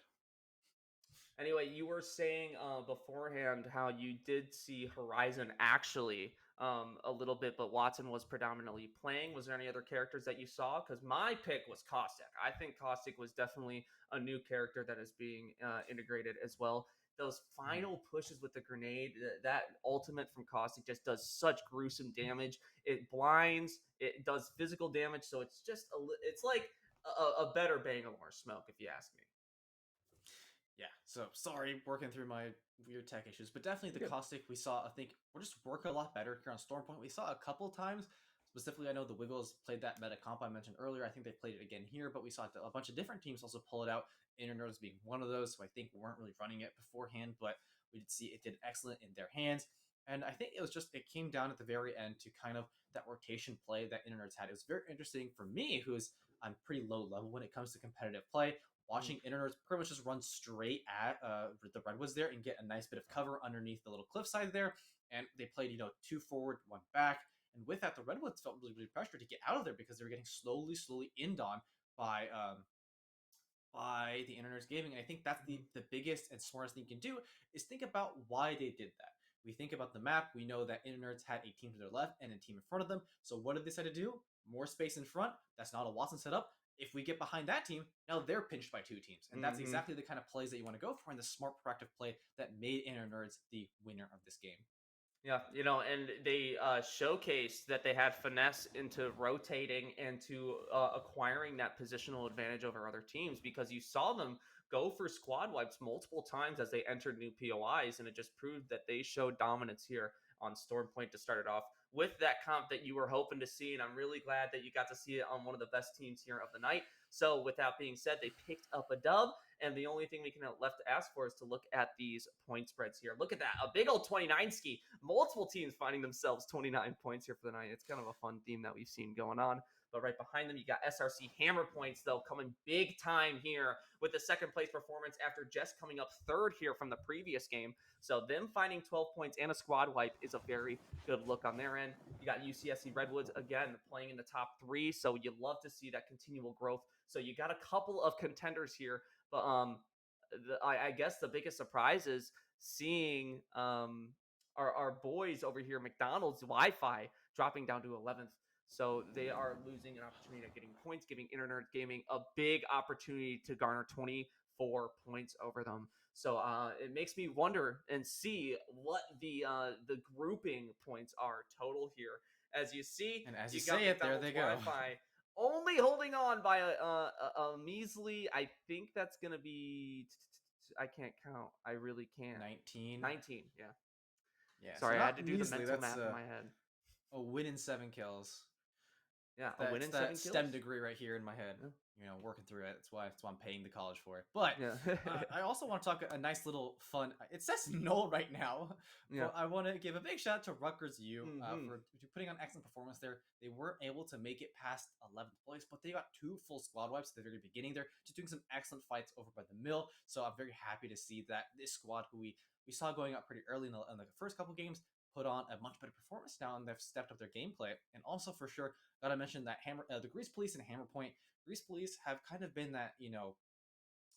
Anyway, you were saying beforehand how you did see Horizon actually a little bit, but Watson was predominantly playing. Was there any other characters that you saw? Because my pick was Caustic. I think Caustic was definitely a new character that is being integrated as well. Those final pushes with the grenade, that ultimate from Caustic just does such gruesome damage. It blinds, it does physical damage, so it's just it's like a better Bangalore smoke, if you ask me. Yeah, so sorry, working through my weird tech issues, but definitely the Caustic we saw, I think, we're just working a lot better here on Stormpoint. We saw a couple times, specifically, I know the Wiggles played that meta comp I mentioned earlier. I think they played it again here, but we saw a bunch of different teams also pull it out. Internerds being one of those, so I think we weren't really running it beforehand, but we did see it did excellent in their hands. And I think it came down at the very end to kind of that rotation play that Internerds had. It was very interesting for me, I'm pretty low level when it comes to competitive play. Watching Internerds pretty much just run straight at the Redwoods there and get a nice bit of cover underneath the little cliffside there. And they played, 2 forward, 1 back. And with that, the Redwoods felt really, really pressured to get out of there because they were getting slowly inned on by the Internerds Gaming. And I think that's the biggest and smartest thing you can do is think about why they did that. We think about the map. We know that Internerds had a team to their left and a team in front of them. So what did they decide to do? More space in front. That's not a Watson setup. If we get behind that team, now they're pinched by 2 teams. And that's exactly the kind of plays that you want to go for and the smart, proactive play that made Internerds the winner of this game. Yeah, and they showcased that they had finesse into rotating and to acquiring that positional advantage over other teams because you saw them go for squad wipes multiple times as they entered new POIs, and it just proved that they showed dominance here on Stormpoint to start it off with that comp that you were hoping to see, and I'm really glad that you got to see it on one of the best teams here of the night. So with that being said, they picked up a dub, and the only thing we can left to ask for is to look at these point spreads here. Look at that, a big old 29 ski. Multiple teams finding themselves 29 points here for the night. It's kind of a fun theme that we've seen going on. But right behind them, you got SRC Hammer Points, though, coming big time here with the second place performance after just coming up third here from the previous game. So them finding 12 points and a squad wipe is a very good look on their end. You got UCSC Redwoods again playing in the top 3, so you love to see that continual growth. So you got a couple of contenders here, but I guess the biggest surprise is seeing our boys over here, McDonald's Wi-Fi, dropping down to 11th. So they are losing an opportunity at getting points, giving Internet Gaming a big opportunity to garner 24 points over them. So it makes me wonder and see what the grouping points are total here. As you see, And as you you got say it, there McDonald's they go. Wi-Fi only holding on by a measly. I think that's gonna be. I can't count. I really can't. 19. 19. Yeah. Yeah, so Sorry, I had not to do the measly. mental That's math in my head. a win in 7 kills. Yeah, a win That's in that 7 kills. STEM degree right here in my head. Yeah. You know, working through it. That's why I'm paying the college for it. But Yeah. I also want to talk a nice little fun. It says null right now, Yeah. but I want to give a big shout out to Rutgers U Mhm. for putting on excellent performance there. They weren't able to make it past 11th place, but they got 2 full squad wipes at the very beginning there, just doing some excellent fights over by the mill. So I'm very happy to see that this squad, who we saw going up pretty early in the first couple games, put on a much better performance now, and they've stepped up their gameplay. And also for sure, gotta mention that the Grease Police and Hammer Point. Grease Police have kind of been that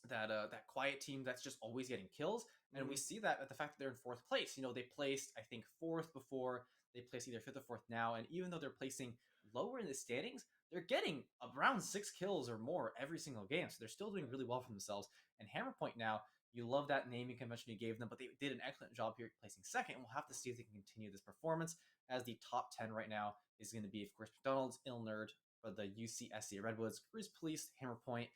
that quiet team that's just always getting kills, and we Mhm. see that at the fact that they're in 4th place. They placed, I think, 4th before. They placed either 5th or 4th now, and even though they're placing lower in the standings, they're getting around 6 kills or more every single game, so they're still doing really well for themselves. And Hammer Point now, you love that naming convention you gave them, but they did an excellent job here placing 2nd. We'll have to see if they can continue this performance, as the top 10 right now is going to be, of course, McDonald's, Ill Nerd for the UCSC Redwoods, Grease Police, Hammer Point,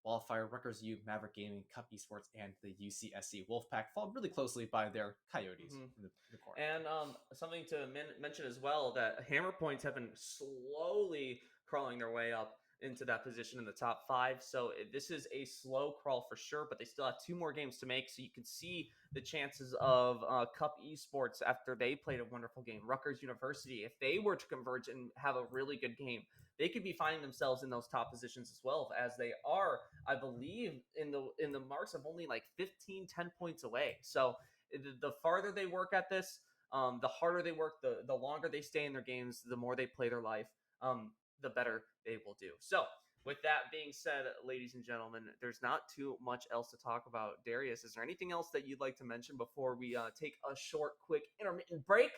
Wildfire, Rutgers U, Maverick Gaming, Cup Esports, and the UCSC Wolfpack, followed really closely by their Coyotes Mhm. in the corner. And something to mention as well, that Hammer Points have been slowly crawling their way up into that position in the top 5. So this is a slow crawl for sure, but they still have 2 more games to make. So you can see the chances of Cup Esports after they played a wonderful game. Rutgers University, if they were to converge and have a really good game, they could be finding themselves in those top positions as well, as they are, I believe, in the marks of only like 10 points away. So the farther they work at this, the harder they work, the longer they stay in their games, the more they play their life, the better they will do. So, with that being said, ladies and gentlemen, there's not too much else to talk about. Darius, is there anything else that you'd like to mention before we take a short, quick, intermittent break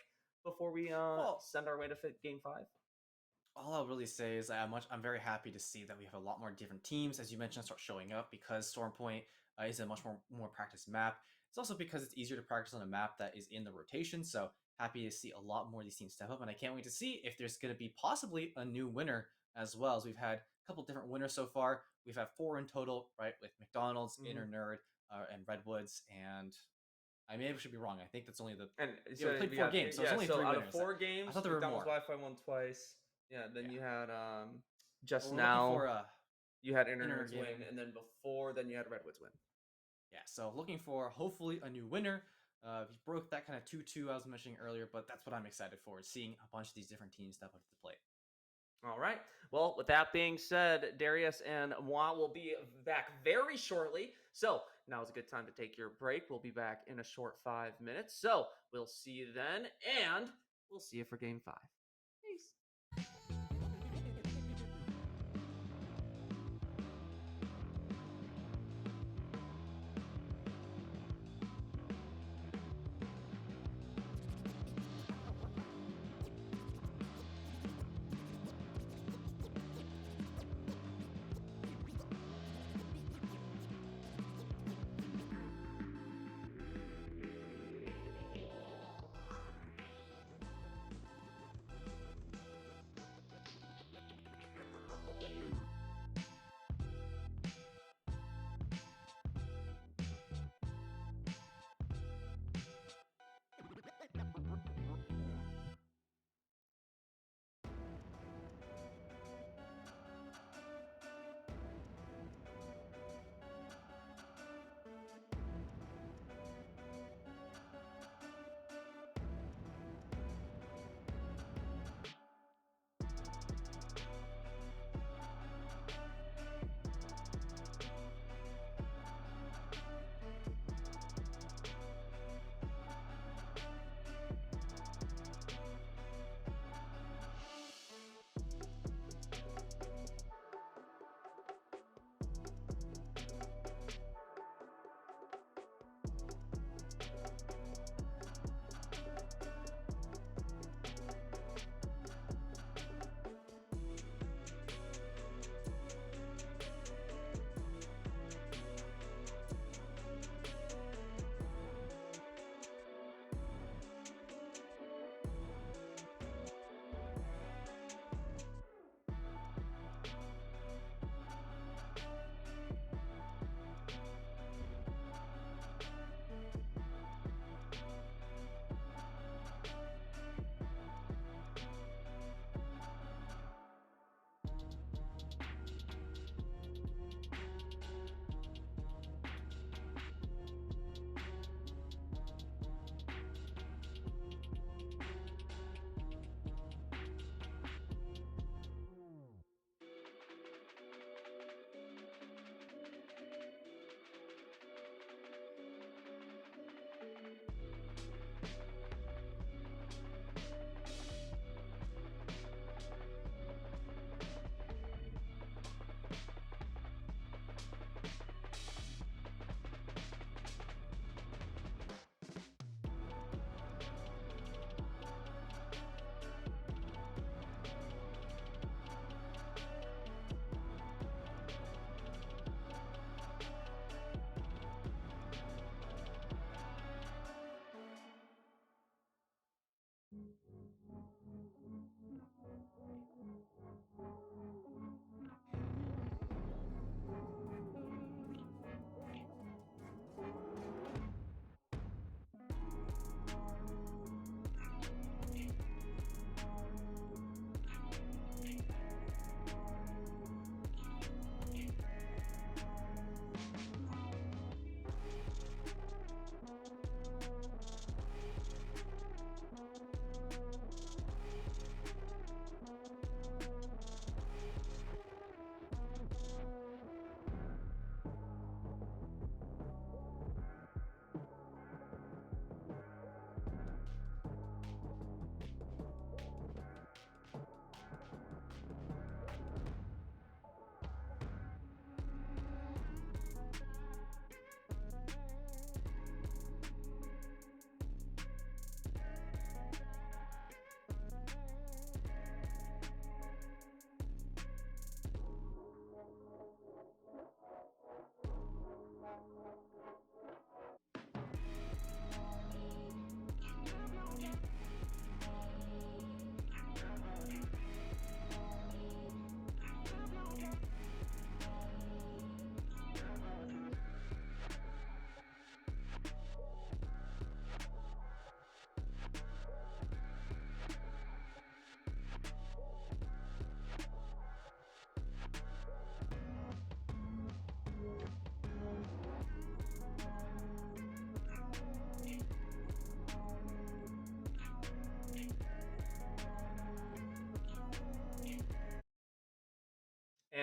before we Well, send our way to Game 5? all I'll really say is I'm very happy to see that we have a lot more different teams, as you mentioned, start showing up, because Stormpoint is a much more practiced map. It's also because it's easier to practice on a map that is in the rotation. So happy to see a lot more of these teams step up, and I can't wait to see if there's going to be possibly a new winner as well. As we've had a couple different winners so far. We've had 4 in total, right, with McDonald's, Mm-hmm. Inner Nerd, and Redwoods, and I maybe should be wrong. I think that's only the And yeah, we played 4 games, so there's only 3 out of winners. 4 I games, thought there were McDonald's more. Wi-Fi won twice. Yeah, then Yeah. you had Well, just we're now. looking for You had Inner Internet's Gaming. win, and then before, then you had Redwoods win. Yeah, so looking for hopefully a new winner. We broke that kind of 2-2 I was mentioning earlier, but that's what I'm excited for, seeing a bunch of these different teams step up to the plate. All right. Well, with that being said, Darius and moi will be back very shortly. So now is a good time to take your break. We'll be back in a short 5 minutes. So we'll see you then, and we'll see you for Game 5. Peace.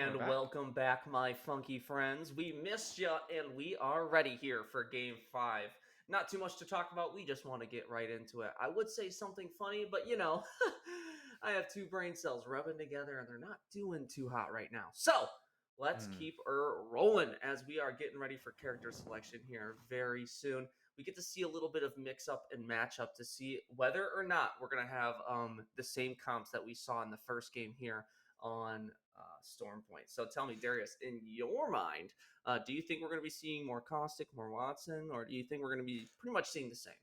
And we're And back. welcome back, my funky friends. We missed you, and we are ready here for game five. Not too much to talk about. We just want to get right into it. I would say something funny, but I have two brain cells rubbing together, and they're not doing too hot right now. So let's Hmm. keep her rolling as we are getting ready for character selection here very soon. We get to see a little bit of mix up and match up to see whether or not we're going to have the same comps that we saw in the first game here on Storm Point. So tell me, Darius, in your mind, do you think we're going to be seeing more Caustic, more Watson, or do you think we're going to be pretty much seeing the same?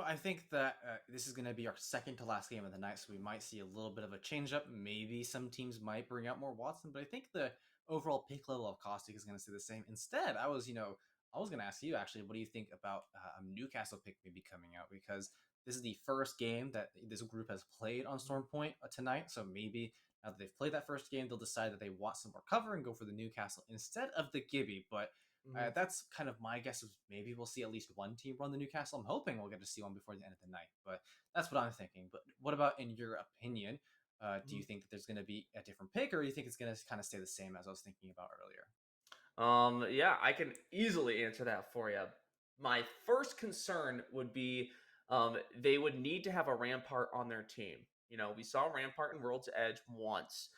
I think that this is going to be our second to last game of the night, so we might see a little bit of a change up. Maybe some teams might bring out more Watson, but I think the overall pick level of Caustic is going to stay the same. Instead, I was going to ask you actually, what do you think about a Newcastle pick maybe coming out? Because this is the first game that this group has played on Storm Point tonight, so maybe now that they've played that first game, they'll decide that they want some more cover and go for the Newcastle instead of the Gibby. But Mm-hmm. that's kind of my guess. Of maybe we'll see at least one team run the Newcastle. I'm hoping we'll get to see one before the end of the night, but that's what I'm thinking. But what about in your opinion? Do you think that there's going to be a different pick, or do you think it's going to kind of stay the same as I was thinking about earlier? Yeah, I can easily answer that for you. My first concern would be they would need to have a Rampart on their team. We saw Rampart in World's Edge once.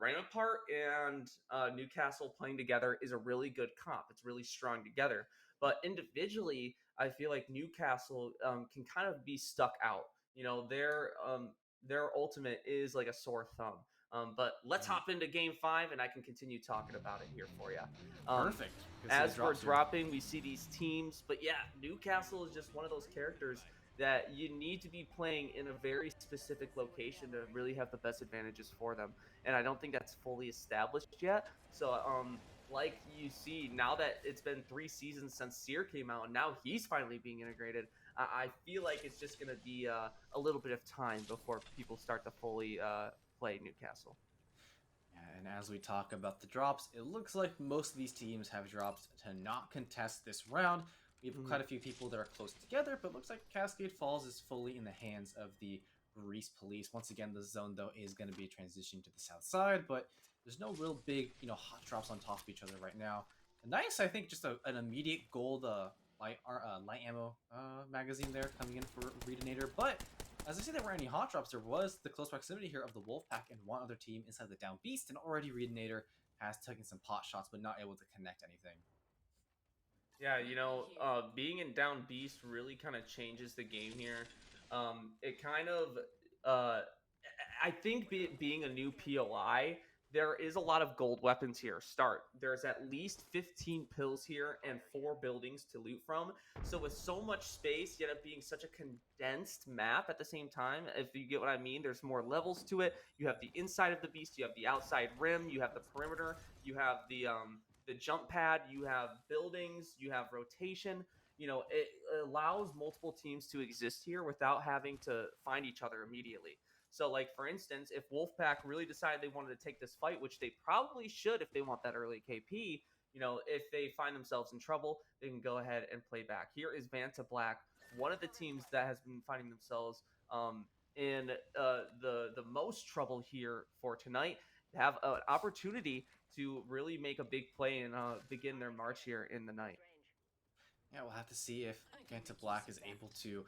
Rampart and Newcastle playing together is a really good comp. It's really strong together. But individually, I feel like Newcastle can kind of be stuck out. Their ultimate is like a sore thumb. But let's Mm, hop into game five and I can continue talking about it here for you. Um, perfect. Good to see the as we're drops here. dropping, we see these teams, but yeah, Newcastle is just one of those characters that you need to be playing in a very specific location to really have the best advantages for them. And I don't think that's fully established yet. So, like you see, now that it's been 3 seasons since Seer came out, and now he's finally being integrated, I feel like it's just going to be a little bit of time before people start to fully play Newcastle. And as we talk about the drops, it looks like most of these teams have drops to not contest this round. We have Mhm. quite a few people that are close together, but looks like Cascade Falls is fully in the hands of the Grease Police. Once again, the zone, though, is going to be transitioning to the south side, but there's no real big, hot drops on top of each other right now. Nice, I think, just an immediate gold light ammo magazine there coming in for Readinator, but as I say, there weren't any hot drops. There was the close proximity here of the Wolfpack and one other team inside the Down Beast, and already Readinator has taken some pot shots, but not able to connect anything. Yeah, being in Down Beast really kind of changes the game here. It kind of, I think being a new POI, there is a lot of gold weapons here. There's at least 15 pills here and 4 buildings to loot from. So with so much space, yet it being such a condensed map at the same time, if you get what I mean, there's more levels to it. You have the inside of the beast, you have the outside rim, you have the perimeter, you have the jump pad, you have buildings, you have rotation. It allows multiple teams to exist here without having to find each other immediately. So, like for instance, if Wolfpack really decided they wanted to take this fight, which they probably should if they want that early KP, if they find themselves in trouble, they can go ahead and play back. Here is Vanta Black, one of the teams that has been finding themselves in the most trouble here for tonight. Have an opportunity to really make a big play and begin their march here in the night. Yeah, we'll have to see if Ganta Black is able to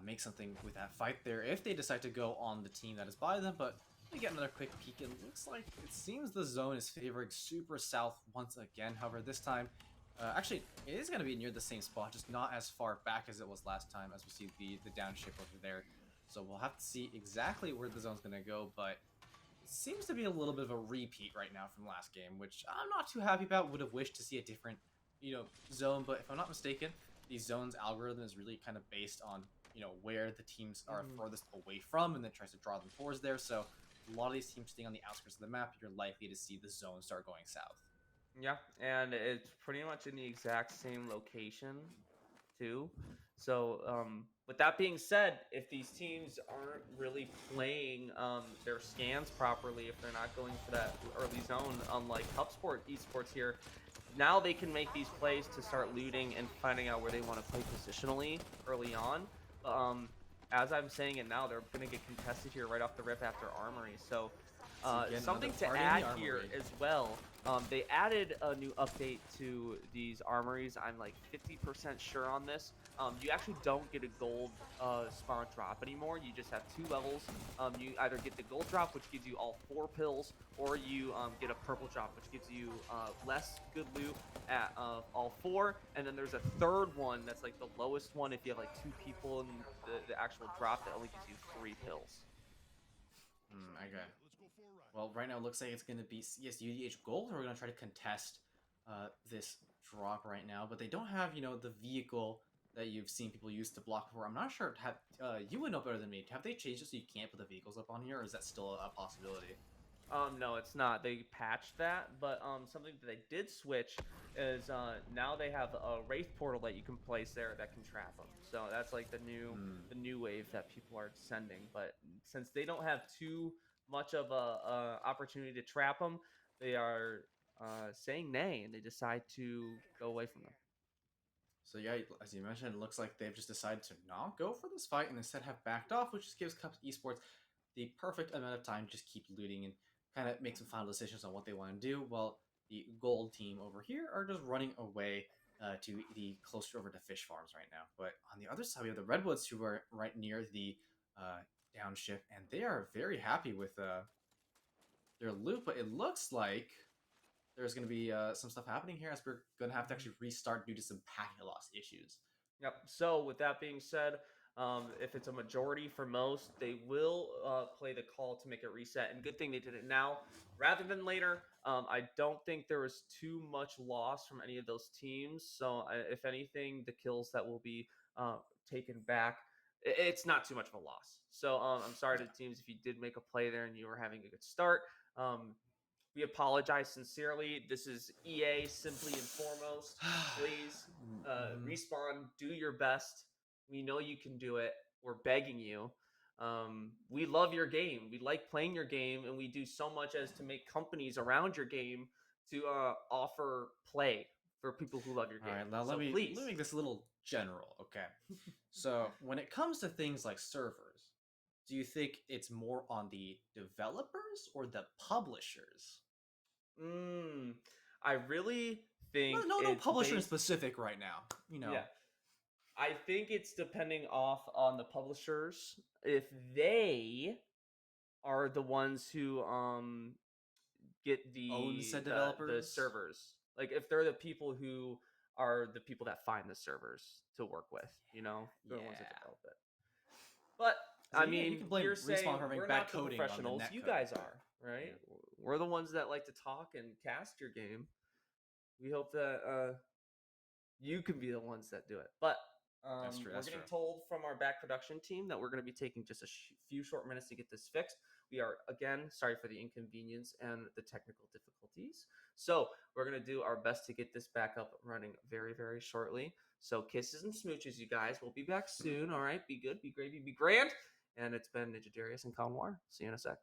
make something with that fight there if they decide to go on the team that is by them. But we get another quick peek. It looks like it seems the zone is favoring Super South once again. However, this time, actually, it is going to be near the same spot, just not as far back as it was last time, as we see the downshift over there. So we'll have to see exactly where the zone's going to go, but it seems to be a little bit of a repeat right now from last game, which I'm not too happy about. Would have wished to see a different, zone, but if I'm not mistaken, the zone's algorithm is really kind of based on, where the teams are Mhm. furthest away from and then tries to draw them towards there. So a lot of these teams staying on the outskirts of the map, you're likely to see the zone start going south. Yeah, and it's pretty much in the exact same location too. So, with that being said, if these teams aren't really playing their scans properly, if they're not going for that early zone, unlike HubSport Esports here, now they can make these plays to start looting and finding out where they want to play positionally early on. Um, as I'm saying it now, they're going to get contested here right off the rip after Armory. So So again, another Something to party in the add here armory. as well. They added a new update to these armories. I'm like 50% sure on this. You actually don't get a gold spawn drop anymore. You just have two levels. You either get the gold drop, which gives you all 4 pills, or you get a purple drop, which gives you less good loot at all 4. And then there's a third one that's like the lowest one if you have like 2 people in the actual drop that only gives you 3 pills. Okay. Well, right now it looks like it's going to be yes, UDH gold, or we're going to try to contest this drop right now. But they don't have, the vehicle that you've seen people use to block before. I'm not sure. You would know better than me. Have they changed it so you can't put the vehicles up on here, or is that still a possibility? No, it's not. They patched that, but something that they did switch is now they have a wraith portal that you can place there that can trap them. So that's like Hmm. the new wave that people are sending. But since they don't have too much of a opportunity to trap them, they are saying nay, and they decide to go away from them. So yeah, as you mentioned, it looks like they've just decided to not go for this fight and instead have backed off, which just gives Cups Esports the perfect amount of time to just keep looting and kind of make some final decisions on what they want to do. While the gold team over here are just running away to the closer over to fish farms right now. But on the other side, we have the Redwoods who are right near the downshift, and they are very happy with their loot. But it looks like there's going to be some stuff happening here as we're going to have to actually restart due to some packet loss issues. Yep. So with that being said, if it's a majority for most, they will play the call to make it reset. And good thing they did it now rather than later. I don't think there was too much loss from any of those teams. So if anything, the kills that will be taken back, it's not too much of a loss. So I'm sorry to the teams if you did make a play there and you were having a good start. We apologize sincerely. This is EA simply and foremost. Please Mhm. respawn, do your best. We know you can do it. We're begging you. We love your game. We like playing your game, and we do so much as to make companies around your game to offer play for people who love your All game. right, now let So me please. make this a little general, okay? So, when it comes to things like servers, do you think it's more on the developers or the publishers? mm, I really No, think no it's publisher in based. specific right now. Yeah, I think it's depending off on the publishers if they are the ones who get own said the developers. servers. Like if they're the people who are the people that find the servers to work with, they're the ones that Yeah. develop it. But So I yeah, you mean, can blame we're Respawn saying for having we're bad not the coding on the professionals. net You code. guys are, right? Yeah, We're the ones that like to talk and cast your game. We hope that you can be the ones that do it. But that's true. we're That's getting true. told from our back production team that we're going to be taking just a few short minutes to get this fixed. We are, again, sorry for the inconvenience and the technical difficulties. So we're going to do our best to get this back up running very, very shortly. So kisses and smooches, you guys. We'll be back soon. All right. Be good, be gravy, be grand. And it's been Ninja Darius and Conwar. See you in a sec.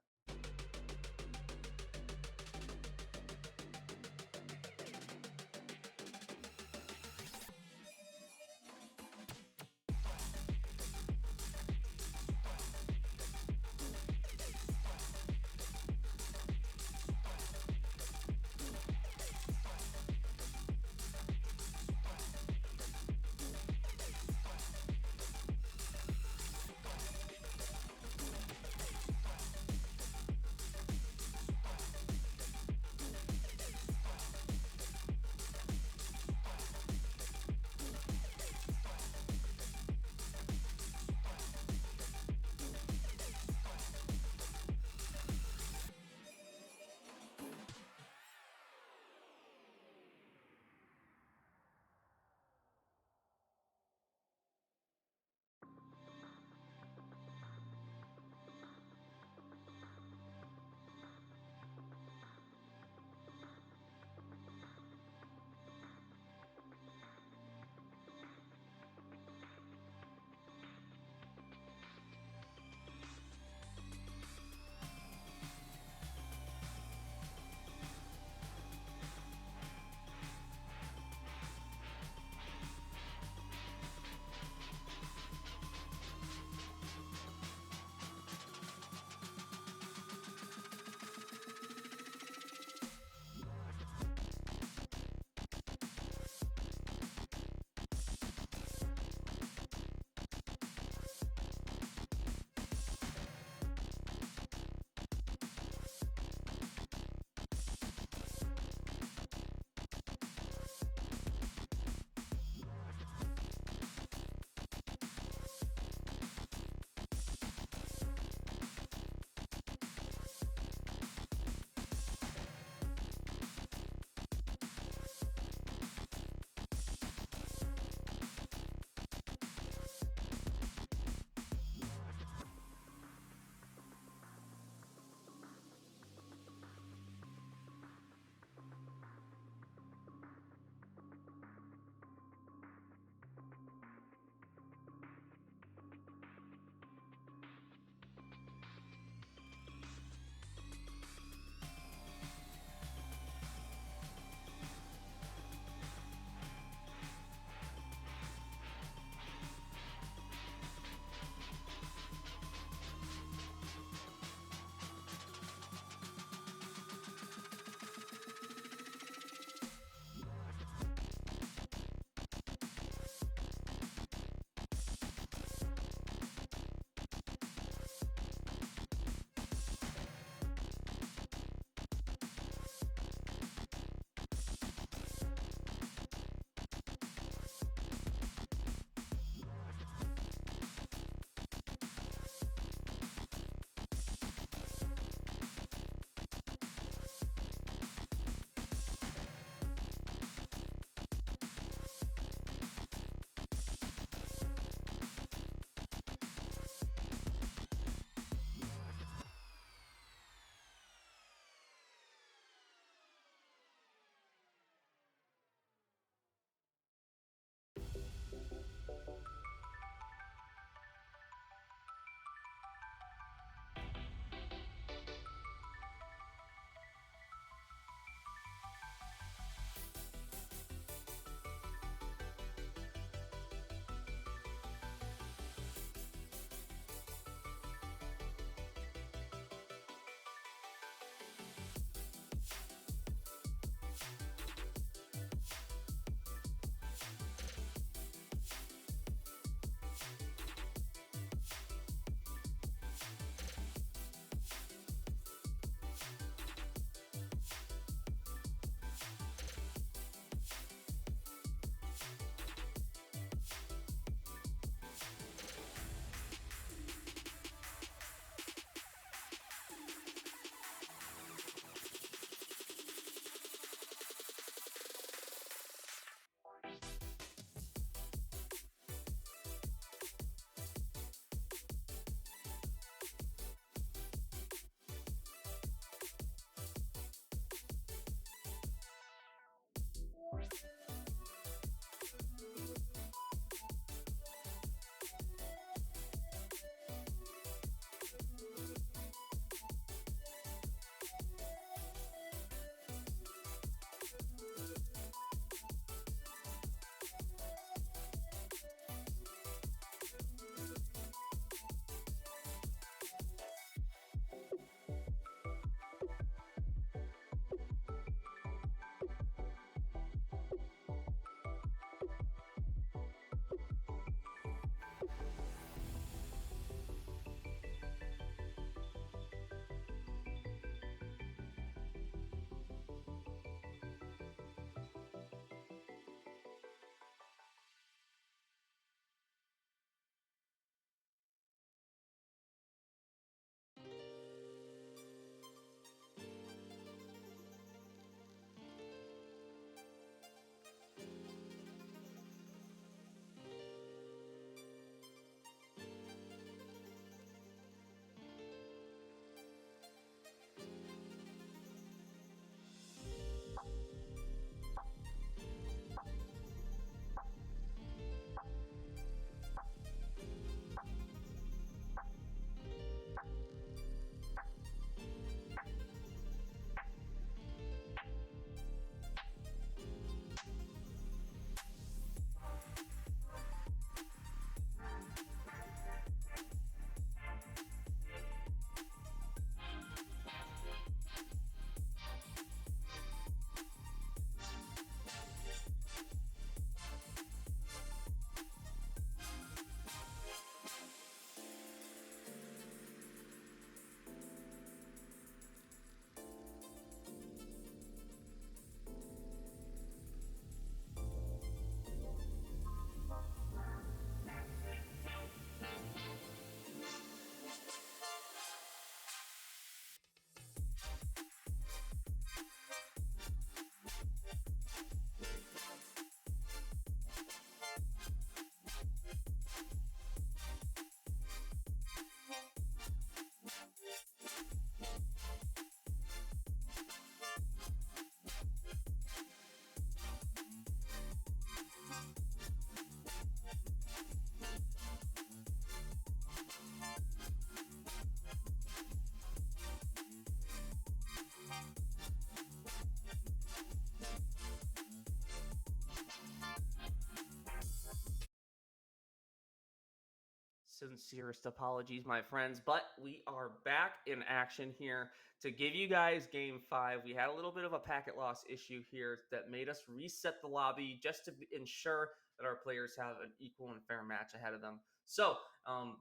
Sincerest apologies, my friends, but we are back in action here to give you guys game 5. We had a little bit of a packet loss issue here that made us reset the lobby just to ensure that our players have an equal and fair match ahead of them. So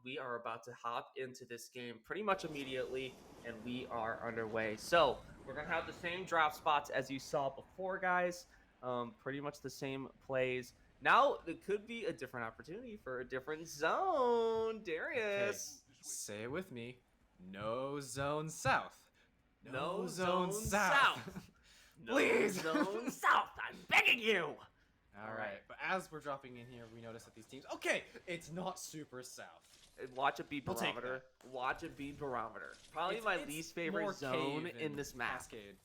we are about to hop into this game pretty much immediately, and we are underway. So we're going to have the same drop spots as you saw before, guys. Pretty much the same plays. Now it could be a different opportunity for a different zone, Okay, Darius. say it with me. No zone south. No No zone zone south. south. No Please. zone south. I'm begging you. All right, but as we're dropping in here, we notice that these teams. Okay, it's not super south. Watch it be We'll take barometer. that. Watch it be barometer. Probably my It's least favorite more zone cave in and this map. Cascade.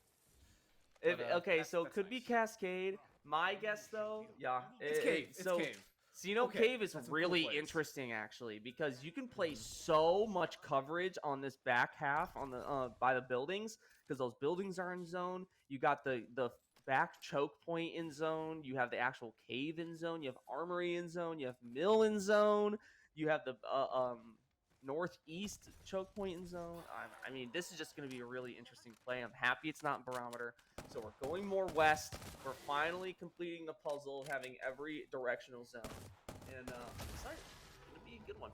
Okay, so it That's could be nice. Cascade. My guess, though, yeah, It's cave. It's so cave. Sino Okay, Cave is that's some cool really plays. interesting, actually, because you can play so much coverage on this back half on the by the buildings because those buildings are in zone. You got the back choke point in zone. You have the actual cave in zone. You have armory in zone. You have mill in zone. You have the northeast choke point in zone. I mean, this is just going to be a really interesting play. I'm happy it's not in barometer. So we're going more west. We're finally completing the puzzle of having every directional zone. And I'm excited. It's going to be a good one.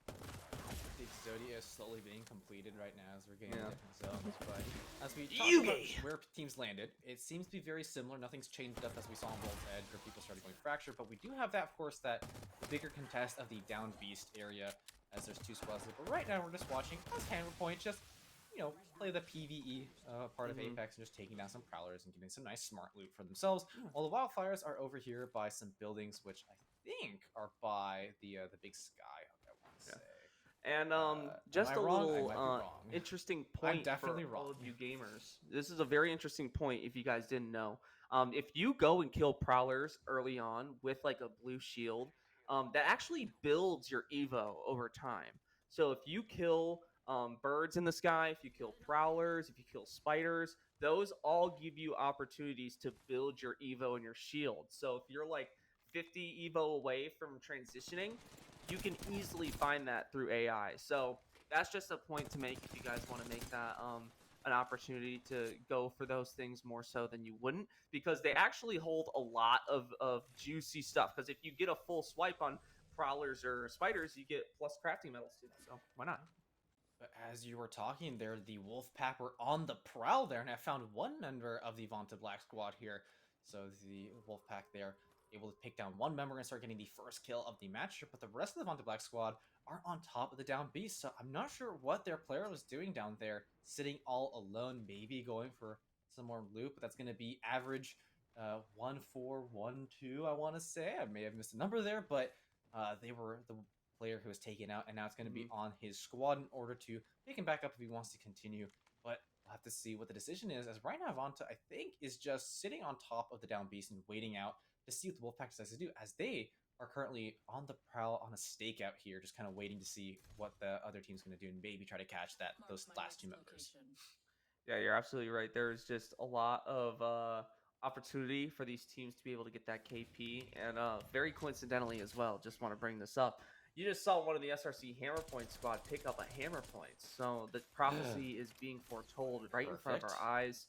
The Exodia is slowly being completed right now as we're getting Yeah. different zones. But as we talk Yugi! about where teams landed, it seems to be very similar. Nothing's changed up as we saw on World's Edge where people started going fracture. But we do have that, of course, that bigger contest of the down beast area as there's 2 squads there. But right now we're just watching as Hammerpoint just, play the PvE part of Apex and just taking down some prowlers and getting some nice smart loot for themselves. All the wildfires are over here by some buildings, which I think are by the big sky hook, I want to say. And Am just I a wrong? I little might be wrong. interesting I'm point definitely for all wrong. of you gamers. This is a very interesting point if you guys didn't know. If you go and kill prowlers early on with like a blue shield, that actually builds your Evo over time. So if you kill birds in the sky, if you kill prowlers, if you kill spiders, those all give you opportunities to build your Evo and your shield. So if you're like 50 Evo away from transitioning, you can easily find that through AI. So that's just a point to make if you guys want to make that an opportunity to go for those things more so than you wouldn't, because they actually hold a lot of juicy stuff. Because if you get a full swipe on prowlers or spiders, you get plus crafting metals too. So why not? But as you were talking there, the wolf pack were on the prowl there, and I found one member of the Vaunted Black Squad here. So the wolf pack there able to pick down one member and start getting the first kill of the match. But the rest of the Vaunted Black Squad are on top of the down beast. So I'm not sure what their player was doing down there, sitting all alone, maybe going for some more loot. But that's going to be average 1-4-1-2, I want to say. I may have missed a number there, but they were the player who was taken out, and now it's going to be on his squad in order to pick him back up if he wants to continue. But we'll have to see what the decision is, as right now Vanta, I think, is just sitting on top of the down beast and waiting out to see what the Wolfpack decides to do, as they are currently on the prowl on a stakeout here, just kind of waiting to see what the other team's going to do and maybe try to catch those last 2 members. Yeah, you're absolutely right. There's just a lot of opportunity for these teams to be able to get that KP. And very coincidentally as well, just want to bring this up. You just saw one of the SRC Hammer Point squad pick up a Hammer Point. So the prophecy is being foretold right in front of our eyes.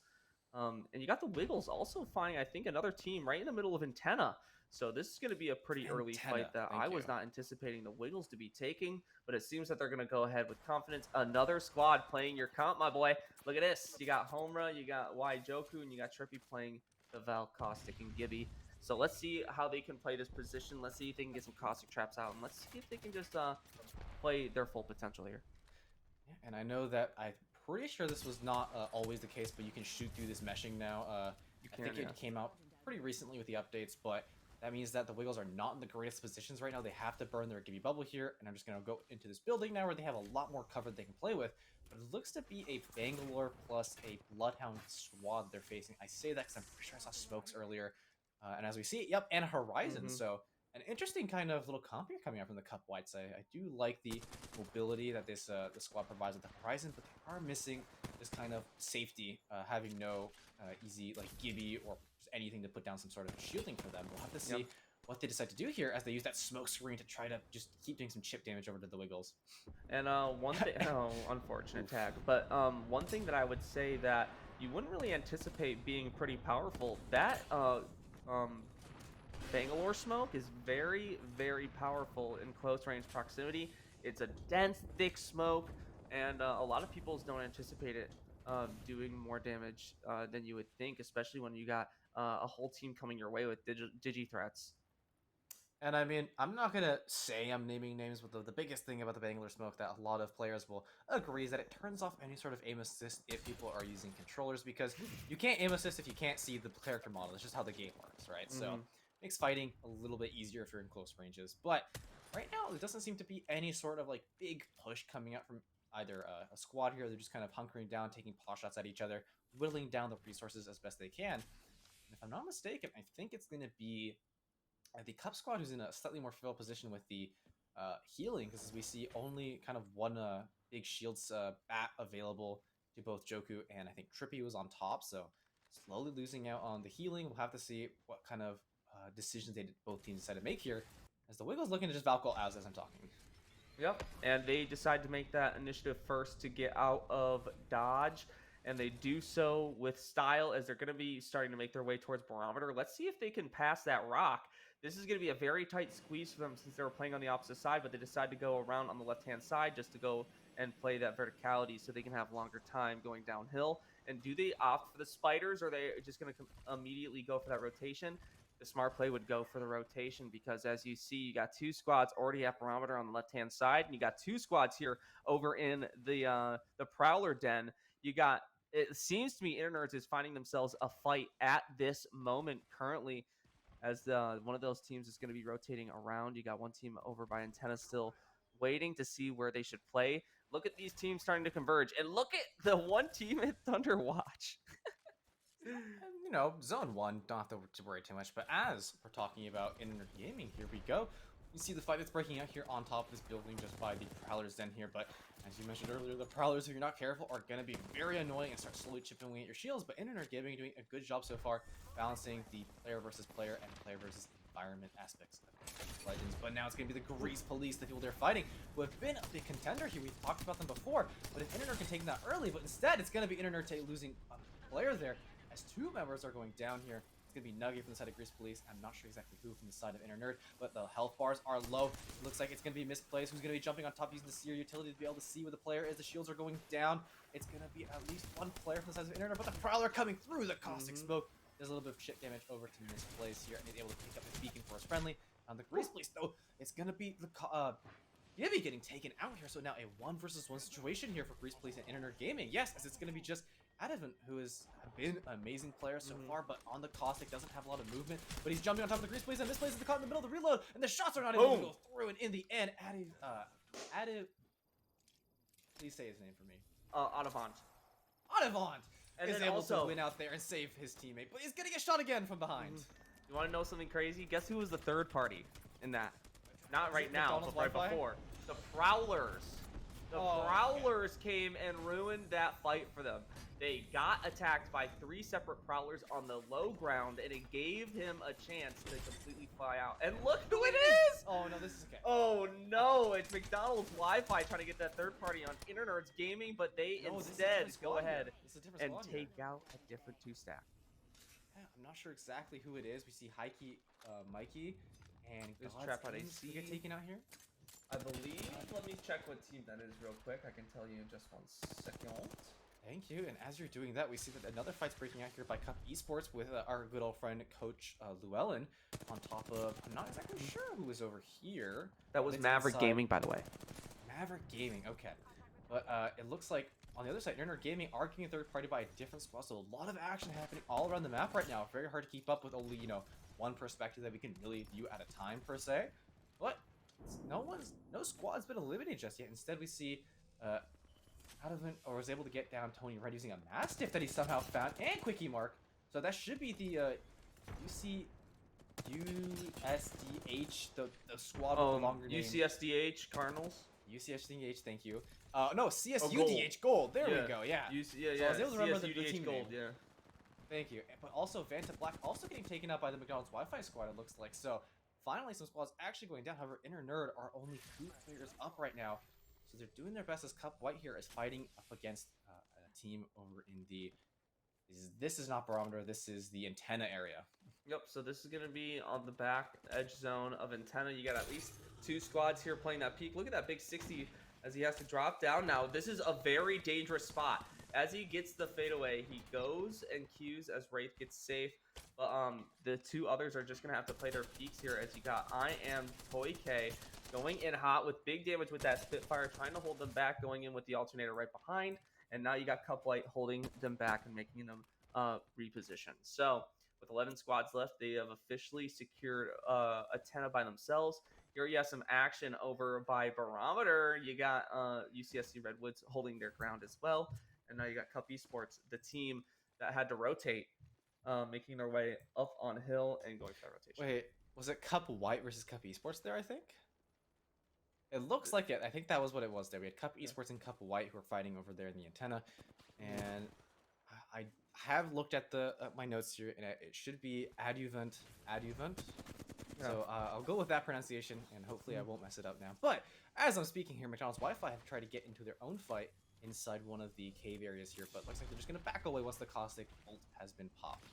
And you got the Wiggles also finding, I think, another team right in the middle of Antenna. So this is going to be a pretty early fight that I was not anticipating the Wiggles to be taking, but it seems that they're going to go ahead with confidence. Another squad playing your comp, my boy. Look at this. You got Homura, you got Joku, and you got Trippy playing the Val, Caustic, and Gibby. So let's see how they can play this position. Let's see if they can get some Caustic traps out, and let's see if they can just play their full potential here. Yeah, and I know that I'm pretty sure this was not always the case, but you can shoot through this meshing now. I think it came out pretty recently with the updates, but that means that the Wiggles are not in the greatest positions right now. They have to burn their Gibby bubble here, and I'm just going to go into this building now where they have a lot more cover they can play with. But it looks to be a Bangalore plus a Bloodhound squad they're facing. I say that because I'm pretty sure I saw smokes earlier. And as we see, yep, and Horizon. So an interesting kind of little comp here coming out from the Cup Whites. I do like the mobility that this the squad provides with the Horizon, but they are missing this kind of safety, having no easy like Gibby or just anything to put down some sort of shielding for them. We'll have to see what they decide to do here as they use that smoke screen to try to just keep doing some chip damage over to the Wiggles. And one thing, oh, unfortunate Oof. tag. But one thing that I would say that you wouldn't really anticipate being pretty powerful. That um, Bangalore smoke is very, very powerful in close range proximity. It's a dense, thick smoke, and a lot of people don't anticipate it doing more damage than you would think, especially when you got a whole team coming your way with digi threats. And I mean, I'm not gonna say I'm naming names, but the biggest thing about the Bangalore Smoke that a lot of players will agree is that it turns off any sort of aim assist if people are using controllers, because you can't aim assist if you can't see the character model. It's just how the game works, right? So Hmm. makes fighting a little bit easier if you're in close ranges. But right now, there doesn't seem to be any sort of like big push coming out from either a squad here. They're just kind of hunkering down, taking pot shots at each other, whittling down the resources as best they can. And if I'm not mistaken, I think it's going to be the Cup squad who's in a slightly more favorable position with the healing, because as we see only kind of one big shields bat available to both Joku and I think Trippy was on top, so slowly losing out on the healing. We'll have to see what kind of decisions both teams decide to make here, as the Wiggles looking to just Valkyrie as I'm talking. Yep. And they decide to make that initiative first to get out of dodge. And they do so with style as they're going to be starting to make their way towards barometer. Let's see if they can pass that rock. This is going to be a very tight squeeze for them since they were playing on the opposite side, but they decide to go around on the left-hand side just to go and play that verticality so they can have longer time going downhill. And do they opt for the spiders, or are they just going to immediately go for that rotation? The smart play would go for the rotation because, as you see, you got two squads already at barometer on the left-hand side, and you got two squads here over in the Prowler Den. You got, it seems to me, Internerds is finding themselves a fight at this moment currently, as one of those teams is going to be rotating around. You got one team over by Antenna still waiting to see where they should play. Look at these teams starting to converge, and look at the one team at Thunderwatch. Zone 1, don't have to worry too much. But as we're talking about Internet Gaming, here we go. You see the fight that's breaking out here on top of this building just by the Prowlers Den here. But as you mentioned earlier, the Prowlers, if you're not careful, are going to be very annoying and start slowly chipping away at your shields. But Internet Gaming doing a good job so far, balancing the player versus player and player versus environment aspects of Legends. But now it's going to be the Grease Police, the people they're fighting, who have been a big contender here. We've talked about them before. But if Internet can take them out early, but instead it's going to be Internet losing a player there, as two members are going down here. It's going to be Nugget from the side of Grease Police. I'm not sure exactly who from the side of Internerd, but the health bars are low. It looks like it's going to be misplaced. Who's going to be jumping on top using the Seer utility to be able to see where the player is. The shields are going down. It's going to be at least one player from the side of Internerd, but the Prowler coming through the Caustic Smoke. There's a little bit of chip damage over to Misplace here, and he's able to pick up his beacon for his friendly. On the Grease Police, though, it's going to be the Gibby getting taken out here. So now a 1 versus 1 situation here for Grease Police and Internerd Gaming. Yes, as it's going to be just Adavant, who has been an amazing player so far, but on the Caustic doesn't have a lot of movement. But he's jumping on top of the Grease Police, and this place is caught in the middle of the reload, and the shots are not able to go through. And in the end, please say his name for me. Adavant. Adavant is able also to win out there and save his teammate, but he's getting a shot again from behind. You want to know something crazy? Guess who was the third party in that? Not right now, but right before. The Prowlers. The Prowlers came and ruined that fight for them. They got attacked by 3 separate Prowlers on the low ground, and it gave him a chance to completely fly out. And look who it is! Oh, no, this is okay. Oh, no. It's McDonald's Wi-Fi trying to get that third party on Internerd's Gaming, but they instead go ahead and take out a different 2-stack. Yeah, I'm not sure exactly who it is. We see Heike, Mikey, and There's Trap out AC. get taken out here. I believe, let me check what team that is real quick. I can tell you in just 1 second. Thank you. And as you're doing that, we see that another fight's breaking out here by Cup Esports with our good old friend, Coach Llewellyn, on top of, I'm not exactly sure who was over here. That was Maverick Gaming, by the way. Maverick Gaming, okay. But it looks like on the other side, Internet Gaming are getting a third party by a different squad, so a lot of action happening all around the map right now. Very hard to keep up with only, one perspective that we can really view at a time, per se. But no squad's been eliminated just yet. Instead, we see was able to get down Tony Red using a Mastiff that he somehow found, and Quickie Mark. So that should be the USDH, the squad with the longer name. UCSDH Cardinals. UCSDH, thank you. No, CSUDH Gold. There we go. Yeah. Yeah. So I was able to remember the team Gold. name. Yeah. Thank you. But also Vanta Black also getting taken out by the McDonald's Wi-Fi squad. It looks like so. Finally, some squads actually going down. However, Inner Nerd are only 2 players up right now. So they're doing their best as Cup White here is fighting up against a team over in the... This is not Barometer, this is the Antenna area. Yep, so this is going to be on the back edge zone of Antenna. You got at least 2 squads here playing that peak. Look at that big 60 as he has to drop down now. This is a very dangerous spot. As he gets the fadeaway, he goes and queues as Wraith gets safe. But the 2 others are just going to have to play their peaks here as you got I Am Toy K going in hot with big damage with that Spitfire, trying to hold them back, going in with the alternator right behind. And now you got Cup White holding them back and making them reposition. So with 11 squads left, they have officially secured Antenna by themselves. Here you have some action over by Barometer. You got UCSC Redwoods holding their ground as well. And now you got Cup Esports, the team that had to rotate, making their way up on hill and going for that rotation. Wait, was it Cup White versus Cup Esports there, I think? It looks like it. I think that was what it was there. We had Cup Esports and Cup White who were fighting over there in the Antenna. And I have looked at my notes here, and it should be adjuvant. Yeah. So I'll go with that pronunciation, and hopefully I won't mess it up now. But as I'm speaking here, McDonald's Wi-Fi have tried to get into their own fight inside one of the cave areas here, but looks like they're just going to back away once the caustic ult has been popped.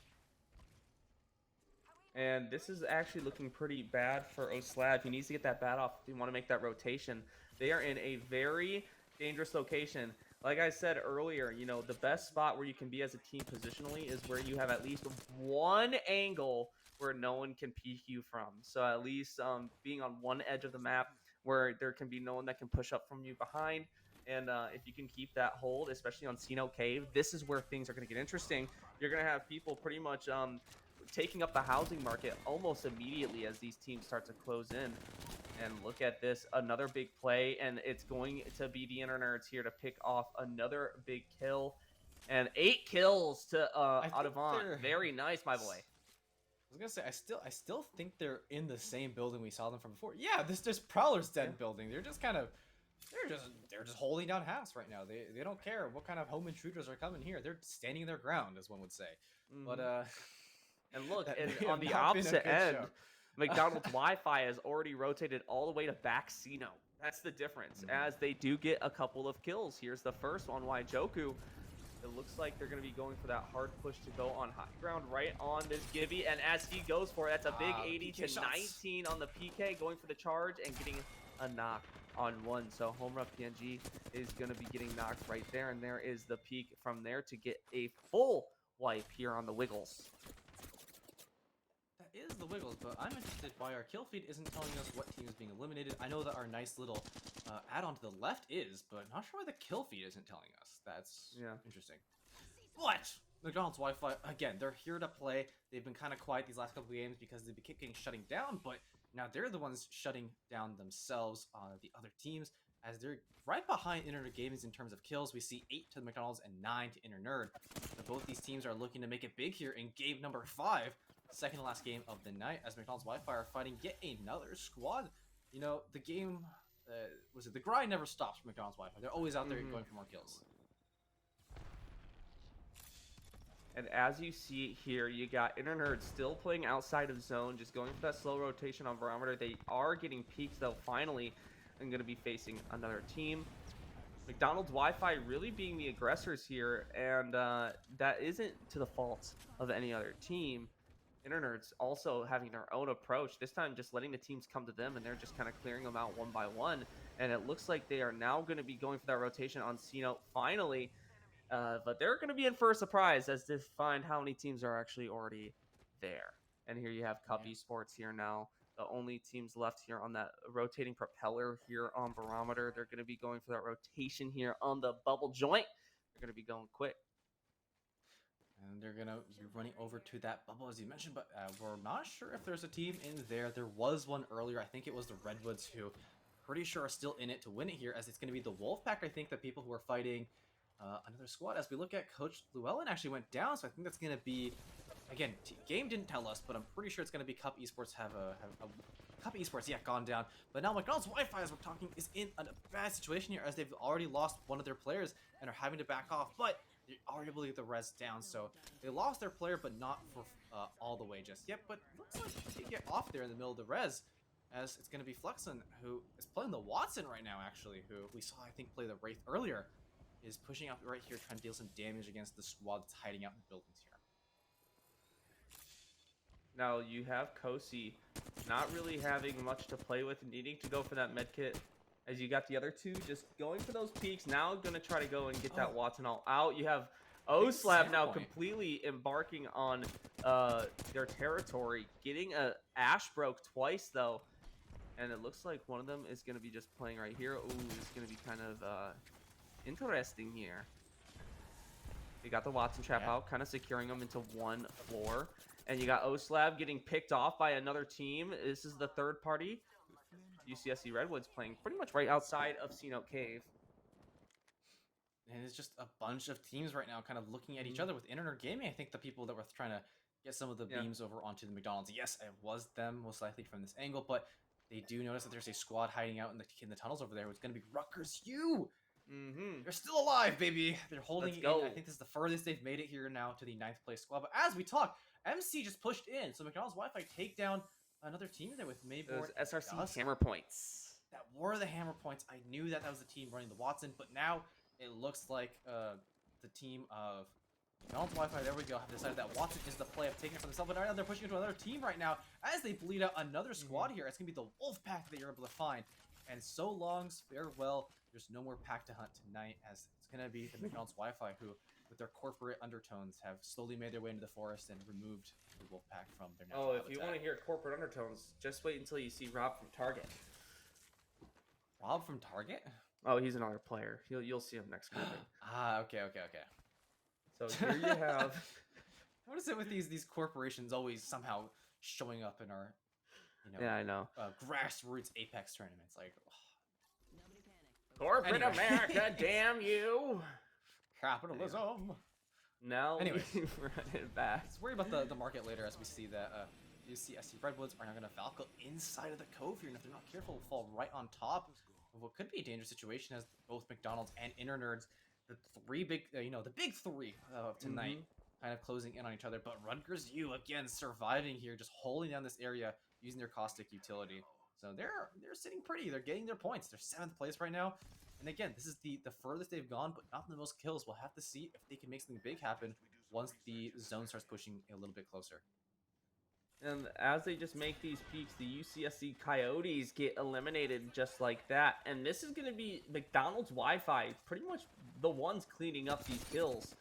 And this is actually looking pretty bad for Oslav. He needs to get that bat off if you want to make that rotation. They are in a very dangerous location. Like I said earlier, you know, the best spot where you can be as a team positionally is where you have at least one angle where no one can peek you from. So at least being on one edge of the map where there can be no one that can push up from you behind. And if you can keep that hold, especially on Sino Cave, this is where things are going to get interesting. You're going to have people pretty much taking up the housing market almost immediately as these teams start to close in. And look at this, another big play, and it's going to be the Inner Nerds here to pick off another big kill. And 8 kills to Audavant. Very nice, my boy. I was gonna say, I still think they're in the same building we saw them from before. Yeah, this Prowler's Den building. They're just kind of, they're just holding down house right now. They don't care what kind of home intruders are coming here. They're standing their ground, as one would say. But and look, and on the opposite end, McDonald's Wi-Fi has already rotated all the way to back Sino. That's the difference, as they do get a couple of kills. Here's the first one, Joku. It looks like they're going to be going for that hard push to go on high ground right on this Gibby. And as he goes for it, that's a big 80 to 19 on the PK, going for the charge and getting a knock on one. So Homura PNG is going to be getting knocked right there. And there is the peak from there to get a full wipe here on the Wiggles. That is the Wiggles, but I'm interested why our kill feed isn't telling us what team is being eliminated. I know that our nice little add-on to the left is, but not sure why the kill feed isn't telling us. That's interesting. What? McDonald's Wi-Fi, again, they're here to play. They've been kind of quiet these last couple of games because they've been getting shutting down, but now they're the ones shutting down themselves, the other teams, as they're right behind Inner Nerd Gaming in terms of kills. We see 8 to McDonald's and 9 to Inner Nerd. But both these teams are looking to make it big here in game number 5, second to last game of the night, as McDonald's Wi-Fi are fighting yet another squad. You know, the game, the grind never stops for McDonald's Wi-Fi. They're always out there going for more kills. And as you see here, you got Inner Nerd still playing outside of zone, just going for that slow rotation on Barometer. They are getting peaks, though, finally, and going to be facing another team. McDonald's Wi-Fi really being the aggressors here, and that isn't to the fault of any other team. Inner Nerds also having their own approach, this time just letting the teams come to them, and they're just kind of clearing them out one by one. And it looks like they are now going to be going for that rotation on Sino finally. But they're going to be in for a surprise as they find how many teams are actually already there. And here you have Cup Esports here now. The only teams left here on that rotating propeller here on Barometer. They're going to be going for that rotation here on the bubble joint. They're going to be going quick. And they're going to be running over to that bubble, as you mentioned, but we're not sure if there's a team in there. There was one earlier. I think it was the Redwoods, who pretty sure are still in it to win it here, as it's going to be the Wolfpack, I think, the people who are fighting another squad. As we look at Coach Llewellyn actually went down, so I think that's going to be, again, game didn't tell us, but I'm pretty sure it's going to be Cup Esports have a Cup Esports, gone down. But now McDonald's Wi-Fi, as we're talking, is in a bad situation here, as they've already lost one of their players and are having to back off. But they are able to get the res down. So they lost their player, but not for all the way just yet. But looks like they get off there in the middle of the res, as it's going to be Flexen, who is playing the Watson right now, actually, who we saw, I think, play the Wraith earlier, is pushing out right here, trying to deal some damage against the squad that's hiding out in the buildings here. Now you have Kosi not really having much to play with, needing to go for that med kit. As you got the other two just going for those peaks. Now gonna try to go and get that Watson all out. You have Oslab now completely embarking on their territory, getting a Ash broke twice though. And it looks like one of them is gonna be just playing right here. Ooh, it's gonna be kind of interesting here. You got the Watson trap out, kind of securing them into one floor. And you got Oslab getting picked off by another team. This is the third party. UCSC Redwoods playing pretty much right outside of C-Note Cave. And it's just a bunch of teams right now kind of looking at each other with Internet Gaming. I think the people that were trying to get some of the beams over onto the McDonald's. Yes, it was them most likely from this angle, but they do notice that there's a squad hiding out in the tunnels over there. It's going to be Rutgers U. They're still alive, baby. They're holding it in. I think this is the furthest they've made it here now to the 9th place squad. But as we talk, MC just pushed in. So McDonald's Wi-Fi take down another team there with Mayborn. Those SRC hammer points. That were the hammer points. I knew that was the team running the Watson, but now it looks like the team of McDonald's Wi-Fi, there we go, have decided that Watson is the play of taking it for themselves. But right now they're pushing into another team right now as they bleed out another squad here. It's going to be the Wolf Pack that you're able to find. And so long, farewell. There's no more pack to hunt tonight, as it's going to be the McDonald's Wi-Fi who, with their corporate undertones, have slowly made their way into the forest and removed the Wolf Pack from their natural habitat. If you want to hear corporate undertones, just wait until you see Rob from Target. Rob from Target? Oh, he's another player. You'll see him next week. Okay. So here you have. What is it with these corporations always somehow showing up in our, yeah, I know, grassroots Apex tournaments? Like, corporate America, damn you! Capitalism. Now, anyway, run it back. Let's worry about the market later, as we see that UCSC Redwoods are now going to Falco inside of the cove here, and if they're not careful, will fall right on top of what could be a dangerous situation, as both McDonald's and Internerds, the three big, the big three of tonight, kind of closing in on each other. But Rutgers U again surviving here, just holding down this area using their caustic utility. So they're sitting pretty. They're getting their points. They're 7th place right now. And again, this is the furthest they've gone, but not the most kills. We'll have to see if they can make something big happen once the zone starts pushing a little bit closer. And as they just make these peaks, the UCSC Coyotes get eliminated just like that. And this is going to be McDonald's Wi-Fi, pretty much the ones cleaning up these kills.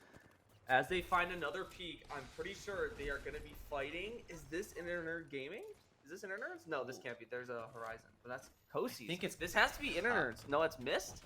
As they find another peak, I'm pretty sure they are going to be fighting. Is this Internet Gaming? Is this Internerds? No, this can't be. There's a Horizon. But that's Kosi. I think this has to be Internerds. No, it's Mist?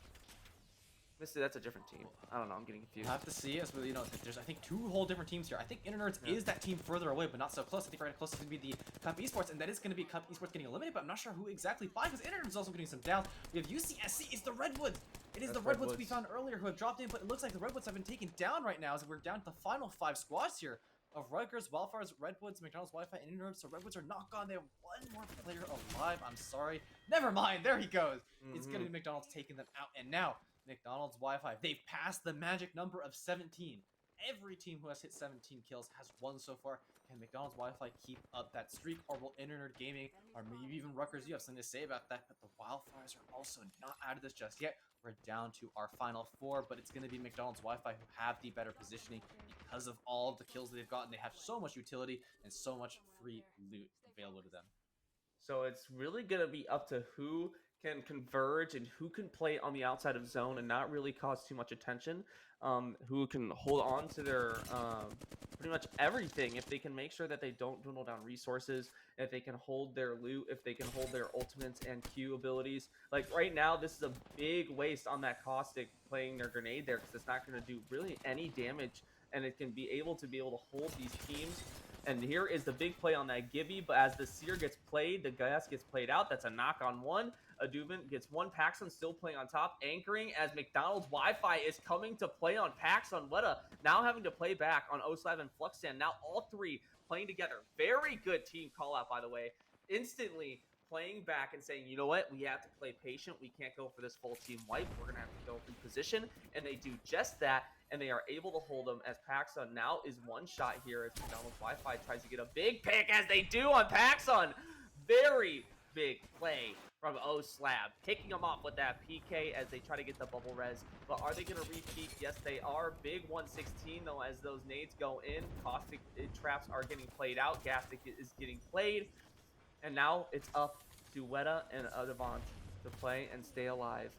Mist, that's a different team. I don't know. I'm getting confused. We'll have to see, as well, there's, I think, 2 whole different teams here. I think Internerds is that team further away, but not so close. I think right closest is going to be the Cup Esports, and that is going to be Cup Esports getting eliminated, but I'm not sure who exactly by, because Internerds is also getting some downs. We have UCSC. It's the Redwoods. It is the Redwoods we found earlier who have dropped in, but it looks like the Redwoods have been taken down right now, as we're down to the final 5 squads here of Rutgers, Wildfires, Redwoods, McDonald's Wi-Fi, and Internerds. So Redwoods are not gone. They have one more player alive. I'm sorry. Never mind. There he goes. It's going to be McDonald's taking them out. And now, McDonald's Wi-Fi, they've passed the magic number of 17. Every team who has hit 17 kills has won so far. Can McDonald's Wi-Fi keep up that streak, or will Internet Gaming, or maybe even Rutgers, you have something to say about that? But the Wildfires are also not out of this just yet. We're down to our final 4, but it's going to be McDonald's Wi-Fi who have the better positioning because of all of the kills that they've gotten. They have so much utility and so much free loot available to them. So it's really going to be up to who can converge and who can play on the outside of zone and not really cause too much attention, who can hold on to their pretty much everything, if they can make sure that they don't dwindle down resources, if they can hold their loot, if they can hold their ultimates and Q abilities. Like right now, this is a big waste on that caustic playing their grenade there, because it's not going to do really any damage, and it can be able to hold these teams. And here is the big play on that Gibby, but as the Seer gets played, the gas gets played out. That's a knock on 1. Aduvant gets 1. Paxson still playing on top, anchoring as McDonald's Wi-Fi is coming to play on Paxson. Weta now having to play back on Oslav and Fluxan. Now all 3 playing together. Very good team call out, by the way. Instantly playing back and saying, you know what, we have to play patient. We can't go for this full team wipe. We're going to have to go reposition. And they do just that. And they are able to hold them as Paxson now is one shot here as McDonald's Wi-Fi tries to get a big pick as they do on Paxson. Very big play from O-Slab, picking them off with that PK as they try to get the bubble res. But are they going to repeat? Yes, they are. Big 116, though, as those nades go in. Caustic traps are getting played out. Gastic is getting played. And now it's up to Weta and Adavant to play and stay alive.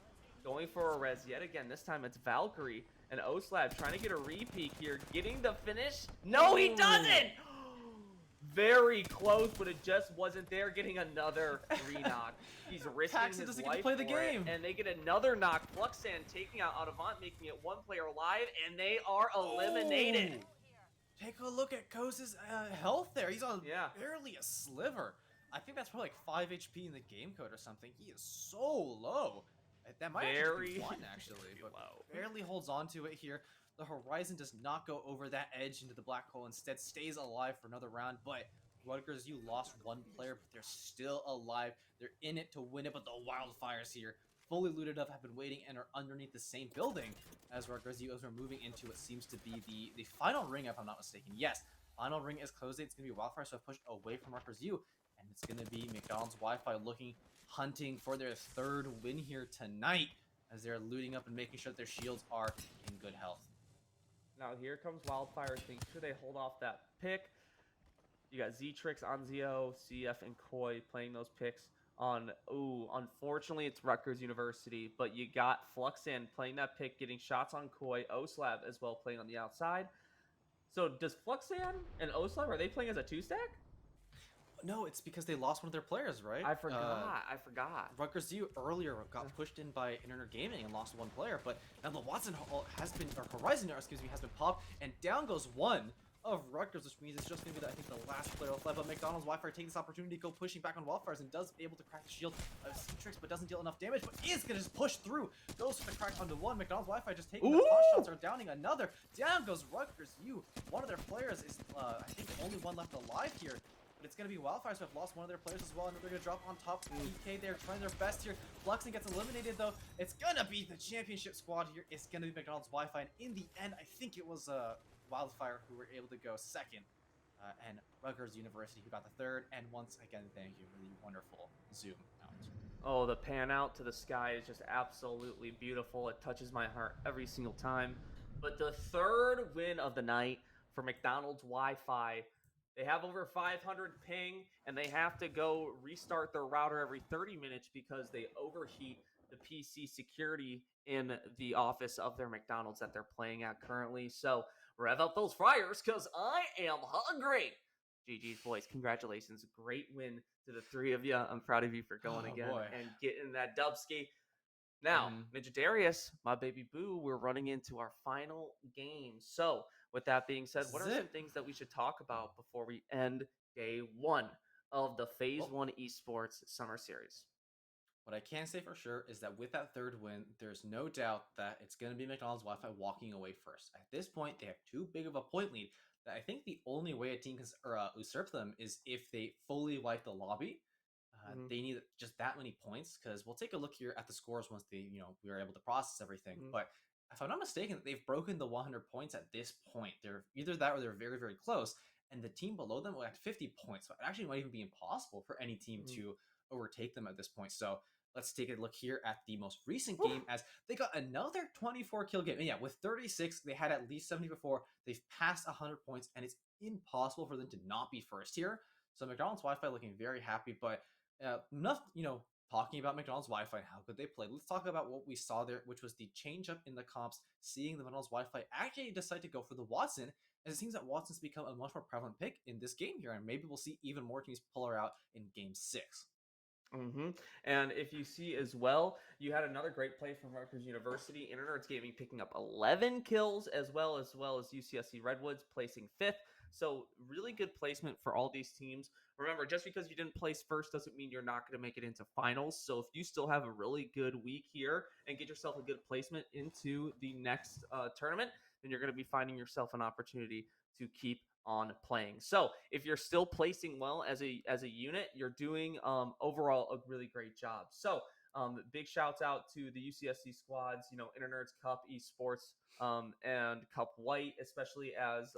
Going for a res yet again. This time it's Valkyrie and O-Slab trying to get a repeat here. Getting the finish. No, he doesn't! Very close, but it just wasn't there. Getting another re-knock. He's risking Paxson his doesn't life get to play the for it, game. and they get another knock. Fluxan taking out Adavant, making it one player alive, and they are eliminated. Oh. Take a look at Koz's health there. He's on barely a sliver. I think that's probably like 5 HP in the game code or something. He is so low. That might actually be fun, actually, but barely holds on to it here. The Horizon does not go over that edge into the black hole. Instead, stays alive for another round. But Rutgers, you lost one player, but they're still alive. They're in it to win it. But the Wildfires here, fully looted up, have been waiting and are underneath the same building as Rutgers. You as we're moving into what seems to be the final ring, if I'm not mistaken. Yes, final ring is closed. It's going to be Wildfire, so I've pushed away from Rutgers U. And it's going to be McDonald's Wi-Fi hunting for their third win here tonight as they're looting up and making sure that their shields are in good health. Now here comes Wildfire. Make sure they hold off that pick. You got Z-Trix on Zio, CF, and Koi playing those picks on, unfortunately it's Rutgers University, but you got Fluxan playing that pick, getting shots on Koi, O-Slab as well playing on the outside. So does Fluxan and O-Slab, are they playing as a two-stack? No, it's because they lost one of their players, right? I forgot. Rutgers U earlier got pushed in by Internet Gaming and lost one player, but now the Horizon has been popped, and down goes one of Rutgers, which means it's just going to be, I think, the last player left. But McDonald's Wi-Fi taking this opportunity to go pushing back on Wildfires and does able to crack the shield of C-Trix, but doesn't deal enough damage, but is going to just push through. Goes for the crack onto one. McDonald's Wi-Fi just taking the pot shots, are downing another. Down goes Rutgers U. One of their players is, I think, the only one left alive here. But it's going to be Wildfires who have lost one of their players as well, and they're going to drop on top. PK, they're trying their best here. Fluxan gets eliminated, though. It's going to be the championship squad here. It's going to be McDonald's Wi-Fi, and in the end, I think it was Wildfire who were able to go second, and Rutgers University who got the third. And once again, thank you for the wonderful zoom out. Oh, the pan out to the sky is just absolutely beautiful. It touches my heart every single time. But the third win of the night for McDonald's Wi-Fi. They have over 500 ping, and they have to go restart their router every 30 minutes because they overheat the PC security in the office of their McDonald's that they're playing at currently. So rev up those fryers because I am hungry. GG's, boys. Congratulations. Great win to the three of you. I'm proud of you for going again and getting that dubski. Now, Ninja Darius, my baby boo, we're running into our final game. So, with that being said, what are some things that we should talk about before we end day one of the Phase 1 Esports Summer Series? What I can say for sure is that with that third win, there's no doubt that it's going to be McDonald's Wi-Fi walking away first. At this point, they have too big of a point lead that I think the only way a team can usurp them is if they fully wipe the lobby. They need just that many points, because we'll take a look here at the scores once we are able to process everything. But if I'm not mistaken, they've broken the 100 points at this point. They're either that or they're very, very close. And the team below them will have 50 points. So it actually might even be impossible for any team to overtake them at this point. So let's take a look here at the most recent game, as they got another 24 kill game. And yeah, with 36, they had at least 70 before. They've passed 100 points, and it's impossible for them to not be first here. So McDonald's Wi-Fi looking very happy, but enough, talking about McDonald's Wi-Fi and how good they played. Let's talk about what we saw there, which was the change up in the comps, seeing the McDonald's Wi-Fi actually decide to go for the Watson, as it seems that Watson's become a much more prevalent pick in this game here, and maybe we'll see even more teams pull her out in Game 6. And if you see as well, you had another great play from Rutgers University. Internerds Gaming picking up 11 kills, as well as UCSC Redwoods placing 5th. So really good placement for all these teams. Remember, just because you didn't place first doesn't mean you're not going to make it into finals. So if you still have a really good week here and get yourself a good placement into the next tournament, then you're going to be finding yourself an opportunity to keep on playing. So if you're still placing well as a unit, you're doing overall a really great job. So big shouts out to the UCSC squads, Inter Nerds Cup, Esports, and Cup White, especially as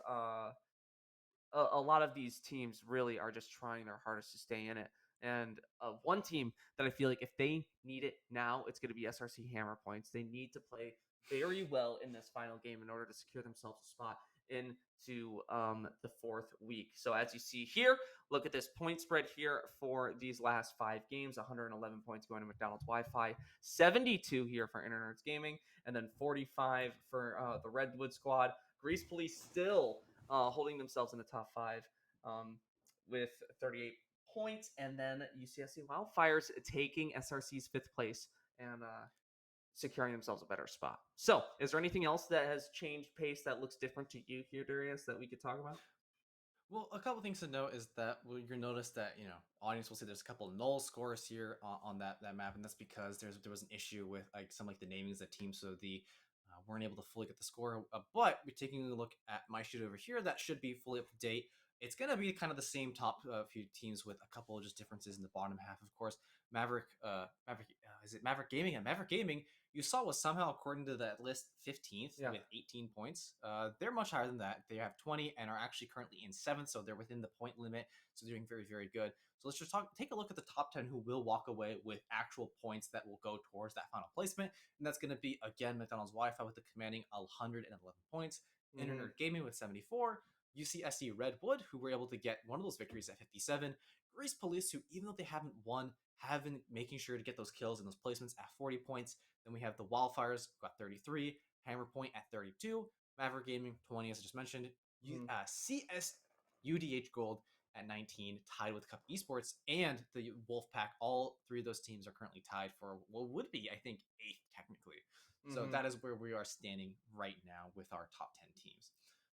a lot of these teams really are just trying their hardest to stay in it. And one team that I feel like if they need it now, it's going to be SRC Hammer Points. They need to play very well in this final game in order to secure themselves a spot into the fourth week. So as you see here, look at this point spread here for these last 5 games: 111 points going to McDonald's Wi-Fi, 72 here for Inter Nerds Gaming, and then 45 for the Redwood squad. Grease Police still holding themselves in the top 5 um, with 38 points, and then UCSC Wildfires taking SRC's 5th place and securing themselves a better spot. So, is there anything else that has changed pace that looks different to you here, Darius, that we could talk about? Well, a couple things to note is that you'll notice that audience will see there's a couple null scores here on that map, and that's because there was an issue with like the namings of teams, so the weren't able to fully get the score. But we're taking a look at my sheet over here that should be fully up to date. It's gonna be kind of the same top few teams with a couple of just differences in the bottom half. Of course, Maverick Gaming and Maverick Gaming you saw was somehow, according to that list, 15th with 18 points. They're much higher than that. They have 20 and are actually currently in 7th, so they're within the point limit. So they're doing very, very good. So let's just take a look at the top 10 who will walk away with actual points that will go towards that final placement. And that's going to be, again, McDonald's Wi-Fi with the commanding 111 points, Mm-hmm. Internet Gaming with 74, UCSC Redwood, who were able to get one of those victories at 57, Grease Police, who even though they haven't won, have been making sure to get those kills and those placements at 40 points. Then we have the Wildfires, got 33, Hammer Point at 32, Maverick Gaming 20, as I just mentioned, CS UDH Gold at 19, tied with Cup Esports and the Wolfpack. All 3 of those teams are currently tied for what would be, I think, 8th technically. So that is where we are standing right now with our top 10 teams.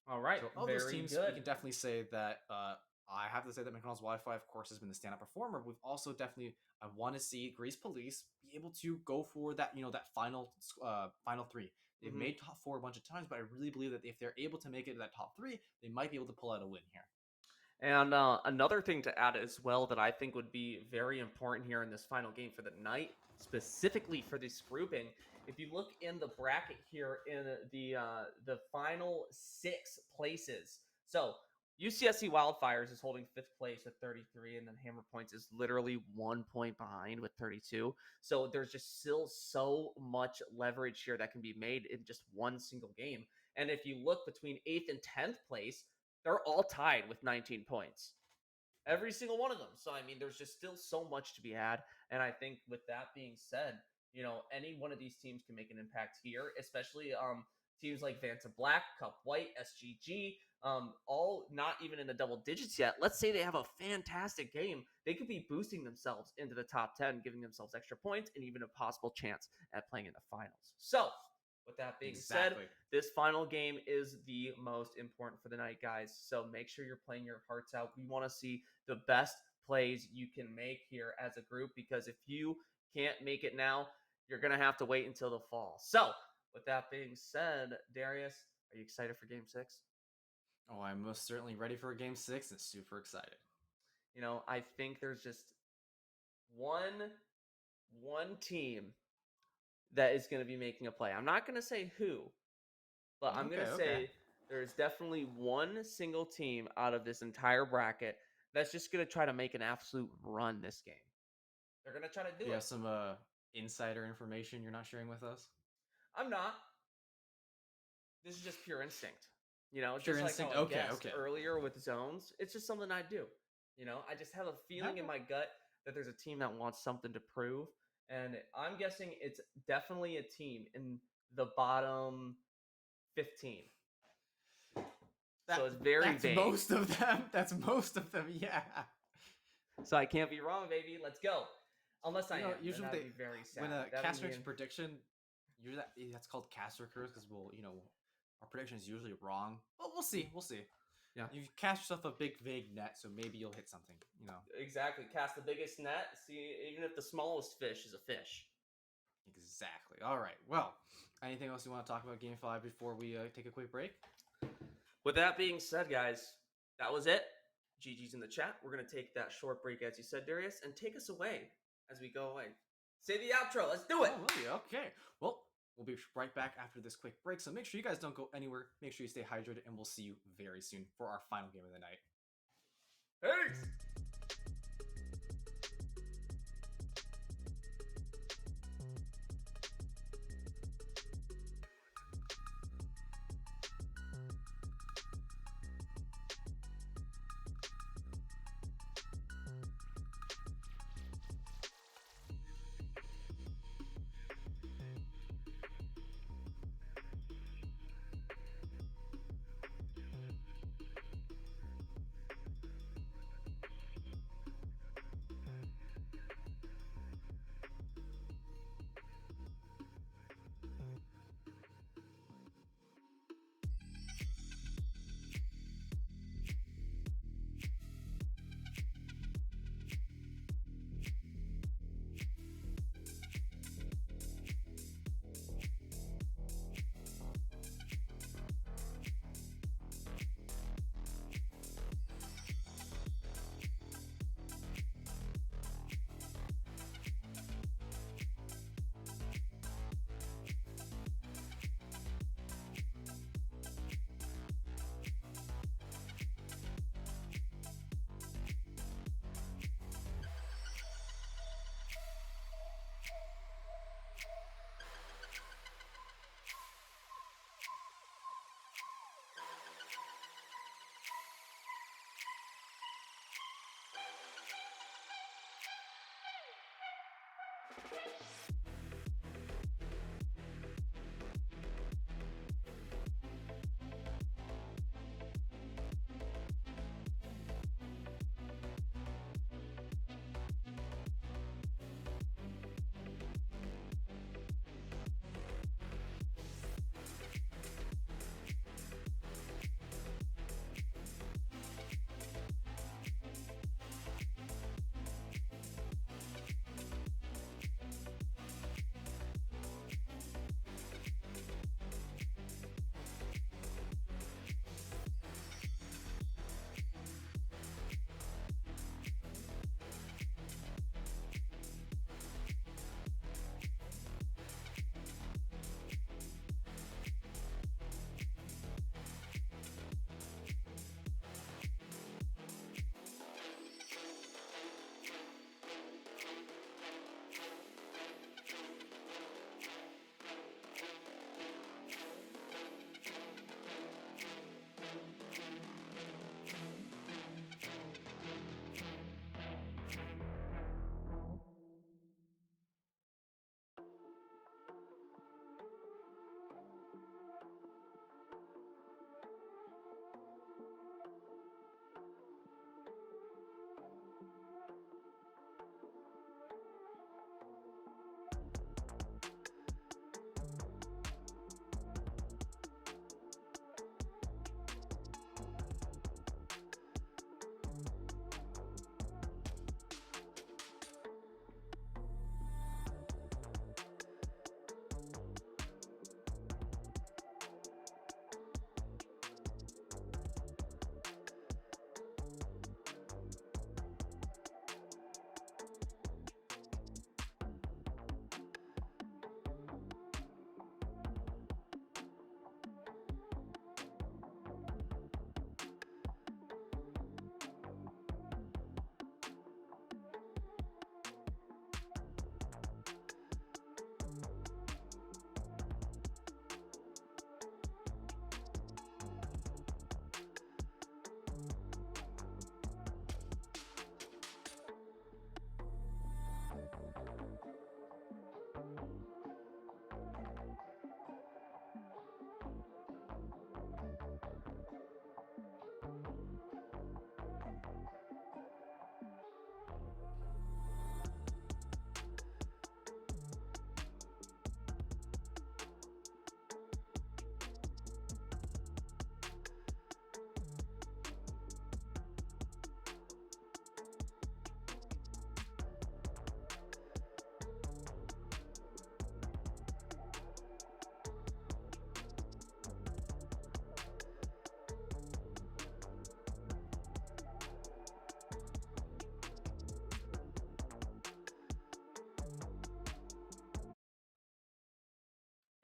All right, so of those very teams, good. we can definitely say that I have to say that McDonald's Wi-Fi, of course, has been the stand-up performer. We've also definitely, I want to see Grease Police be able to go for that, that final 3. They've made top 4 a bunch of times, but I really believe that if they're able to make it to that top 3, they might be able to pull out a win here. And another thing to add as well that I think would be very important here in this final game for the night, specifically for this grouping, if you look in the bracket here in the final 6 places, so UCSC Wildfires is holding 5th place with 33, and then Hammer Points is literally 1 point behind with 32. So there's just still so much leverage here that can be made in just one single game. And if you look between 8th and 10th place, they're all tied with 19 points. Every single one of them. So, I mean, there's just still so much to be had. And I think with that being said, any one of these teams can make an impact here, especially teams like Vanta Black, Cup White, SGG, all not even in the double digits yet. Let's say they have a fantastic game. They could be boosting themselves into the top 10, giving themselves extra points and even a possible chance at playing in the finals. So, with that being said, this final game is the most important for the night, guys. So make sure you're playing your hearts out. We want to see the best plays you can make here as a group, because if you can't make it now, you're going to have to wait until the fall. So with that being said, Darius, are you excited for game 6? Oh, I'm most certainly ready for game 6 and super excited. I think there's just one team that is going to be making a play. I'm not going to say who, but I'm going to say there's definitely one single team out of this entire bracket that's just going to try to make an absolute run this game. They're going to try to do it. You have some insider information you're not sharing with us? I'm not. This is just pure instinct. Pure just instinct? like how I guessed earlier with zones. It's just something I do. I just have a feeling in my gut that there's a team that wants something to prove. And I'm guessing it's definitely a team in the bottom 15. So it's very vague. Most of them. That's most of them, yeah. So I can't be wrong, baby. Let's go. Unless I am. Usually that'd be very sad. When a caster makes a prediction, usually that's called caster curse, because our prediction is usually wrong. Well, we'll see. Yeah. You've cast yourself a big vague net, so maybe you'll hit something. Exactly. Cast the biggest net. See, even if the smallest fish is a fish. Exactly. All right. Well, anything else you want to talk about Game 5 before we take a quick break? With that being said, guys, That was it. GG's in the chat. We're going to take that short break, as you said, Darius, and take us away as we go away. Say the outro. Let's do it. Oh, will you? Okay. Well, we'll be right back after this quick break. So make sure you guys don't go anywhere. Make sure you stay hydrated, and we'll see you very soon for our final game of the night. Peace.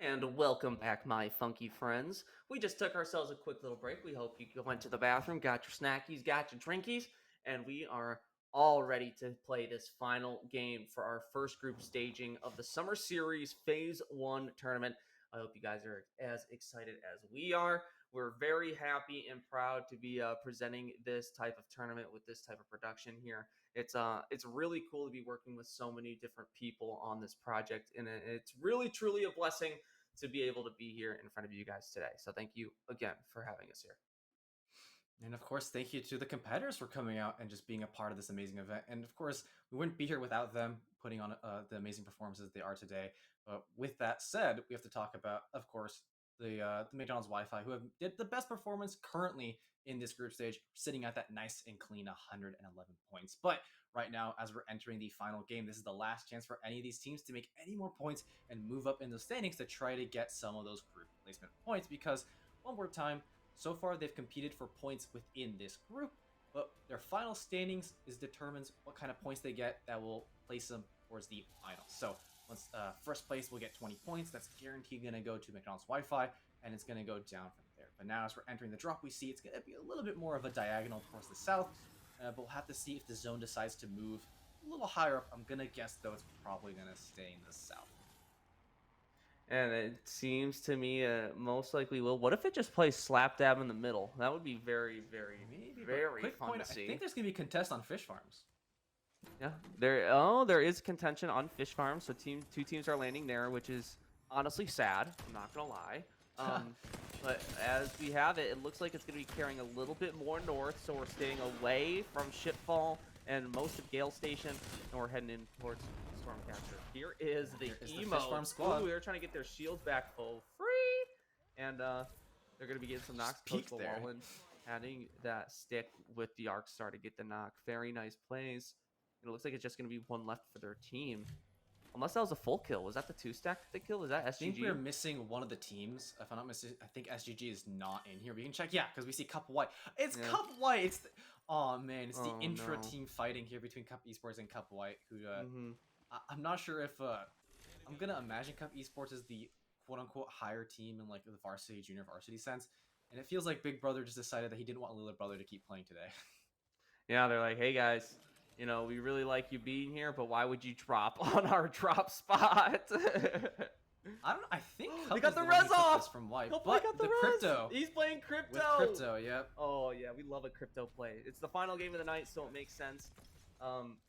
And welcome back, my funky friends. We just took ourselves a quick little break. We hope you went to the bathroom, got your snackies, got your drinkies, and we are all ready to play this final game for our first group staging of the Summer Series Phase 1 tournament. I hope you guys are as excited as we are. We're very happy and proud to be presenting this type of tournament with this type of production here. It's really cool to be working with so many different people on this project, and it's really truly a blessing to be able to be here in front of you guys today. So thank you again for having us here. And of course, thank you to the competitors for coming out and just being a part of this amazing event. And of course, we wouldn't be here without them putting on the amazing performances they are today. But with that said, we have to talk about, of course, the McDonald's Wi-Fi, who have did the best performance currently in this group stage, sitting at that nice and clean 111 points. But right now, as we're entering the final game, this is the last chance for any of these teams to make any more points and move up in the standings to try to get some of those group placement points. Because one more time, so far, they've competed for points within this group, but their final standings determines what kind of points they get that will place them towards the finals. So once first place will get 20 points, that's guaranteed going to go to McDonald's Wi-Fi, and it's going to go down from there. But now as we're entering the drop, we see it's going to be a little bit more of a diagonal towards the south, but we'll have to see if the zone decides to move a little higher up. I'm going to guess, though, it's probably going to stay in the south. And it seems to me most likely will. What if it just plays slap dab in the middle? That would be very, very, very quick fun point, to see. I think there's going to be a contest on fish farms. Yeah, there is contention on fish farms. So two teams are landing there, which is honestly sad. I'm not gonna lie. But as we have it, it looks like it's gonna be carrying a little bit more north. So we're staying away from Shipfall and most of Gale Station, and we're heading in towards Stormcatcher. Here is the emo. The fish farm squad. Ooh, they're trying to get their shields back for free, and they're gonna be getting some knocks. Coach Llewellyn adding that stick with the Arc Star to get the knock. Very nice plays. It looks like it's just going to be one left for their team. Unless that was a full kill. Was that the 2-stack that they killed? Is that SGG? I think we're missing one of the teams. If I'm not mistaken, I think SGG is not in here. We can check. Yeah, because we see Cup White. It's Cup White. It's oh man, it's the intra-team fighting here between Cup Esports and Cup White. Who I'm not sure if I'm gonna imagine Cup Esports is the quote-unquote higher team in like the varsity, junior varsity sense, and it feels like Big Brother just decided that he didn't want Little Brother to keep playing today. Yeah, they're like, hey guys. You know, we really like you being here, but why would you drop on our drop spot? I think they got the res off from White, but got the crypto. He's playing crypto. With crypto, yep. Oh yeah, we love a crypto play. It's the final game of the night, so it makes sense.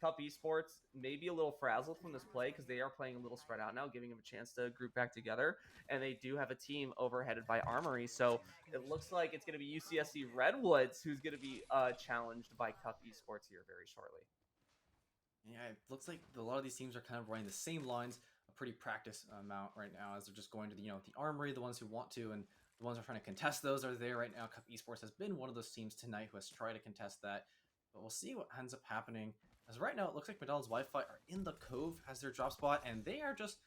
Cup Esports may be a little frazzled from this play because they are playing a little spread out now, giving them a chance to group back together. And they do have a team overheaded by Armory, so it looks like it's going to be UCSC Redwoods who's going to be challenged by Cup Esports here very shortly. Yeah, it looks like a lot of these teams are kind of running the same lines, a pretty practice amount right now, as they're just going to the Armory, the ones who want to, and the ones who are trying to contest those are there right now. Cup Esports has been one of those teams tonight who has tried to contest that, but we'll see what ends up happening. As right now, it looks like McDonald's Wi-Fi are in the Cove as their drop spot, and they are just,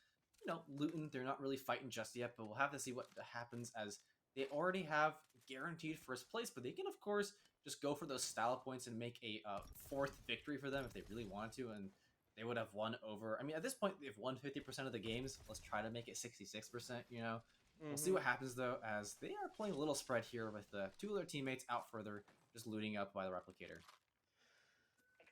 looting. They're not really fighting just yet, but we'll have to see what happens as they already have guaranteed first place, but they can, of course, just go for those style points and make a fourth victory for them if they really wanted to, and they would have won over. I mean, at this point, they've won 50% of the games. Let's try to make it 66%, We'll see what happens, though, as they are playing a little spread here with two of their teammates out further, just looting up by the replicator.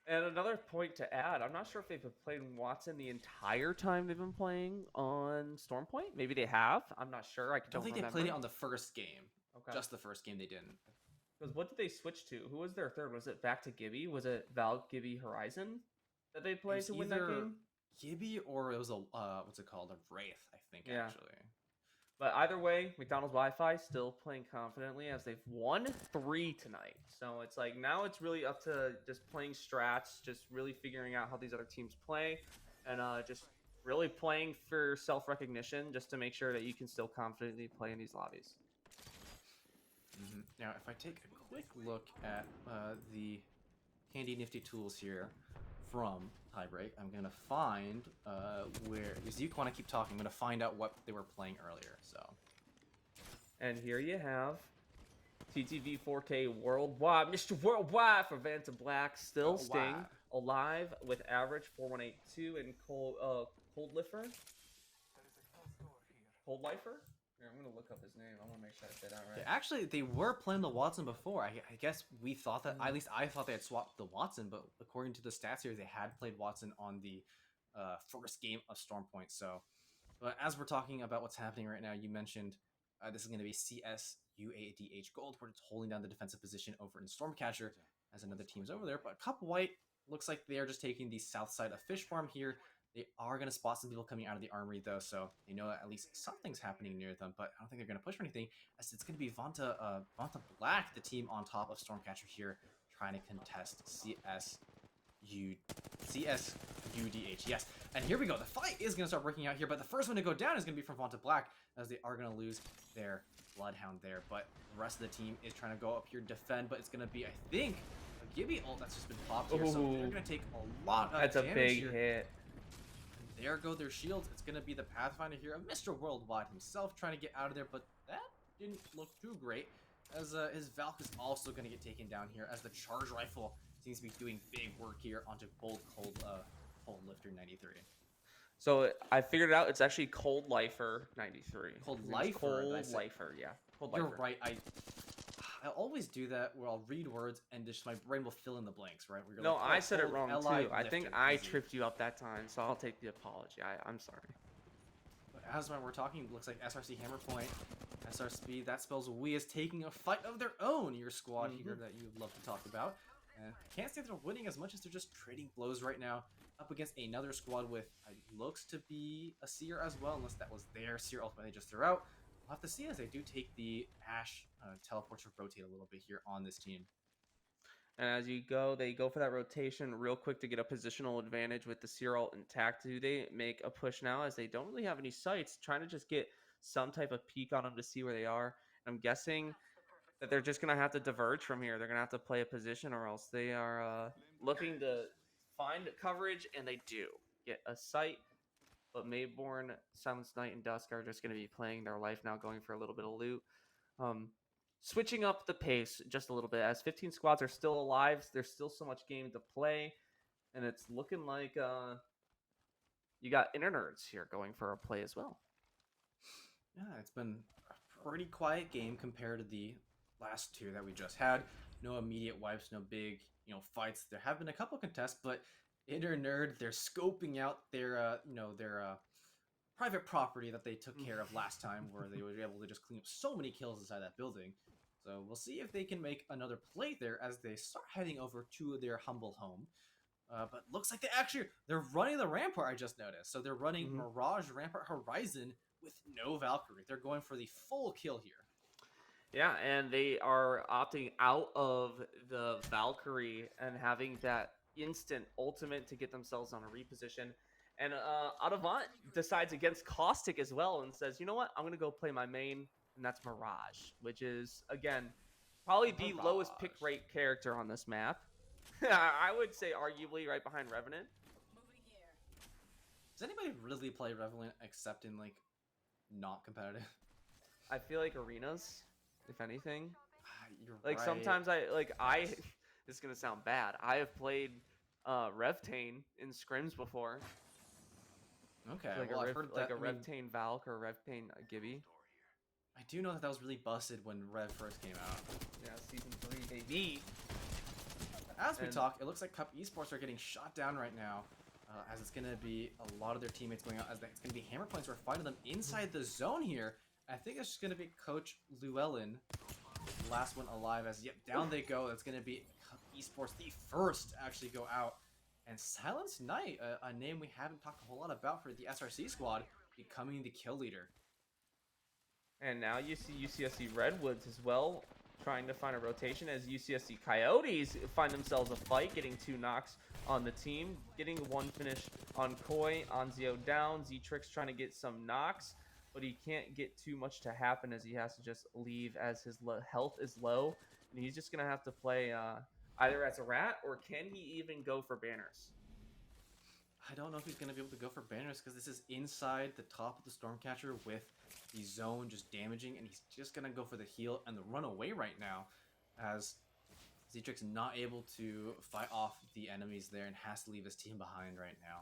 And another point to add, I'm not sure if they've been playing Watson the entire time they've been playing on Stormpoint. Maybe they have. I'm not sure. I don't think they played it on the first game. Okay. Just the first game they didn't. Because what did they switch to? Who was their third? Was it back to Gibby? Was it Val, Gibby, Horizon that they played to win that game? Gibby or it was a, what's it called? A Wraith, I think, actually. But either way, McDonald's Wi-Fi still playing confidently as they've won 3 tonight. So it's like now it's really up to just playing strats, just really figuring out how these other teams play, and just really playing for self-recognition just to make sure that you can still confidently play in these lobbies. Now, if I take a quick look at the handy nifty tools here from Tiebreak, I'm going to find where, because you want to keep talking, I'm going to find out what they were playing earlier, so. And here you have TTV 4K Worldwide, Mr. Worldwide for Vanta Black, still Sting, alive with average 4182 and Cold Lifter. Cold Lifer? Here, I'm gonna look up his name. I want to make sure I say that Yeah, right. actually, they were playing the Watson before. I guess we thought that, at least I thought they had swapped the Watson, but according to the stats here, they had played Watson on the first game of Stormpoint. So, but as we're talking about what's happening right now, you mentioned this is going to be CSUADH Gold, where it's holding down the defensive position over in Stormcatcher as another team's over there. But Cup White looks like they are just taking the south side of Fish Farm here. They are going to spot some people coming out of the armory, though, so they know that at least something's happening near them, but I don't think they're going to push for anything, as it's going to be Vanta Black, the team on top of Stormcatcher here, trying to contest CSUDH. Yes, and here we go. The fight is going to start breaking out here, but the first one to go down is going to be from Vanta Black, as they are going to lose their Bloodhound there, but the rest of the team is trying to go up here, defend, but it's going to be, I think, a Gibby ult that's just been popped here, so they're going to take a lot of That's a damage big here. hit. There go their shields. It's going to be the Pathfinder here, Mr. Worldwide himself, trying to get out of there, but that didn't look too great, as his Valk is also going to get taken down here, as the Charge Rifle seems to be doing big work here onto Cold Lifter 93. So I figured it out. It's actually Cold Lifer 93. Cold His name is Lifer, Cold Lifer, yeah. Cold You're Lifer. right. I always do that where I'll read words and just my brain will fill in the blanks, right? Where you're No, like, I said it Cold wrong Li too. I think Lifter, I easy. tripped you up that time, so I'll take the apology. I'm sorry. But as we're talking, it looks like SRC Hammer Point, SR Speed, that spells we is taking a fight of their own, your squad here that you love to talk about. And can't say they're winning as much as they're just trading blows right now, up against another squad with looks to be a Seer as well, unless that was their Seer ultimately just threw out. We'll have to see as they do take the Ash teleport to rotate a little bit here on this team. And as you go, they go for that rotation real quick to get a positional advantage with the Seer ult intact. Do they make a push now, as they don't really have any sights, trying to just get some type of peek on them to see where they are? And I'm guessing that they're just going to have to diverge from here. They're going to have to play a position, or else they are looking to find coverage, and they do get a sight. But Mayborn, Silence Knight, and Dusk are just going to be playing their life now, going for a little bit of loot. Switching up the pace just a little bit, as 15 squads are still alive. There's still so much game to play, and it's looking like you got Inner Nerds here going for a play as well. Yeah, it's been a pretty quiet game compared to the last two that we just had. No immediate wipes, no big fights. There have been a couple contests, but Inner Nerd, they're scoping out their private property that they took care of last time, where they were able to just clean up so many kills inside that building. So we'll see if they can make another play there as they start heading over to their humble home. But looks like they're running the Rampart, I just noticed. So they're running Mirage Rampart Horizon with no Valkyrie. They're going for the full kill here. Yeah, and they are opting out of the Valkyrie and having that instant ultimate to get themselves on a reposition. And Adavant decides against Caustic as well and says, you know what, I'm going to go play my main, and that's Mirage, which is, again, probably the lowest pick rate character on this map. I would say arguably right behind Revenant. Does anybody really play Revenant except in, like, not competitive? I feel like arenas, if anything. You're like, right. sometimes this is going to sound bad. I have played Revtane in scrims before. Okay, like well, I've heard that. Like a Revtane Valk or Revtane Gibby. I do know that was really busted when Rev first came out. Yeah, Season 3, baby. As we talk, it looks like Cup Esports are getting shot down right now, as it's going to be a lot of their teammates going out, as it's going to be Hammer Points who are fighting them inside the zone here. I think it's just going to be Coach Llewellyn, the last one alive, as down they go. That's going to be Cup Esports, the first to actually go out. And Silence Knight, a name we haven't talked a whole lot about for the SRC squad, becoming the kill leader. And now you see UCSC Redwoods as well, trying to find a rotation, as UCSC Coyotes find themselves a fight, getting 2 knocks on the team, getting 1 finish on Koi, Anzio down, Z-Trix trying to get some knocks, but he can't get too much to happen, as he has to just leave as his health is low, and he's just going to have to play either as a rat, or can he even go for banners? I don't know if he's going to be able to go for banners, because this is inside the top of the Stormcatcher with the zone just damaging, and he's just going to go for the heal and the run away right now, as Z-Trix not able to fight off the enemies there and has to leave his team behind right now.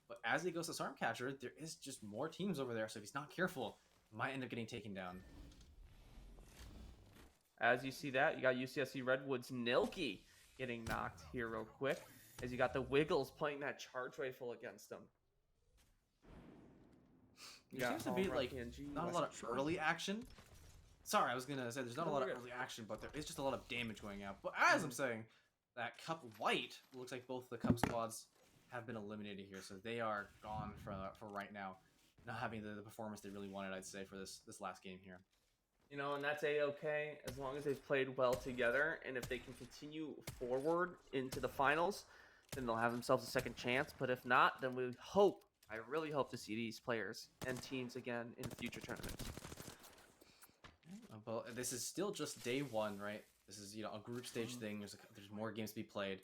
But as he goes to Stormcatcher, there is just more teams over there, so if he's not careful, might end up getting taken down. As you see that, you got UCSC Redwoods Nilki getting knocked here real quick, as you got the Wiggles playing that charge rifle against them. You There got seems to be Home Run like PNG, not a lot Western of Shore. early action. Sorry, I was gonna say there's not a No, lot we're of good. early action, but there is just a lot of damage going out. But as I'm Mhm. saying, that Cup White looks like both the Cup squads have been eliminated here, so they are gone for right now, not having the performance they really wanted. I'd say for this last game here. You know, and that's a-okay as long as they've played well together, and if they can continue forward into the finals, then they'll have themselves a second chance. But if not, then I really hope to see these players and teams again in future tournaments. But this is still just day one, right? This is a group stage thing. There's more games to be played,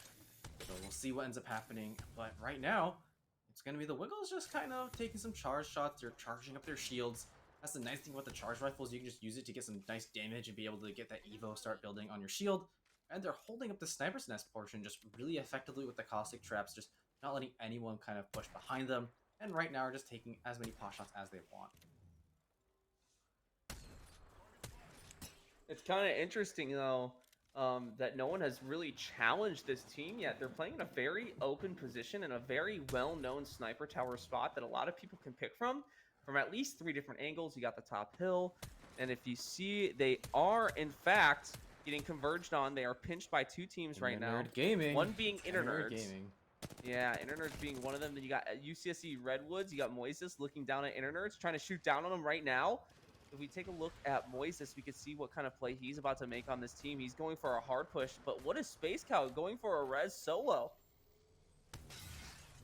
so we'll see what ends up happening. But right now, it's gonna be the Wiggles just kind of taking some charge shots. They're charging up their shields. That's the nice thing about the charge rifles. You can just use it to get some nice damage and be able to get that Evo start building on your shield. And they're holding up the sniper's nest portion just really effectively with the caustic traps, just not letting anyone kind of push behind them. And right now, are just taking as many pot shots as they want. It's kind of interesting though, that no one has really challenged this team yet. They're playing in a very open position in a very well-known sniper tower spot that a lot of people can pick from at least 3 different angles. You got the top hill, and if you see, they are in fact getting converged on. They are pinched by 2 teams right now. Nerd Gaming. One being It's Internerds. Gaming. Yeah, Internerds being one of them. Then you got UCSC Redwoods. You got Moises looking down at Internerds, trying to shoot down on them right now. If we take a look at Moises, we can see what kind of play he's about to make on this team. He's going for a hard push, but what is Space Cow going for a res solo?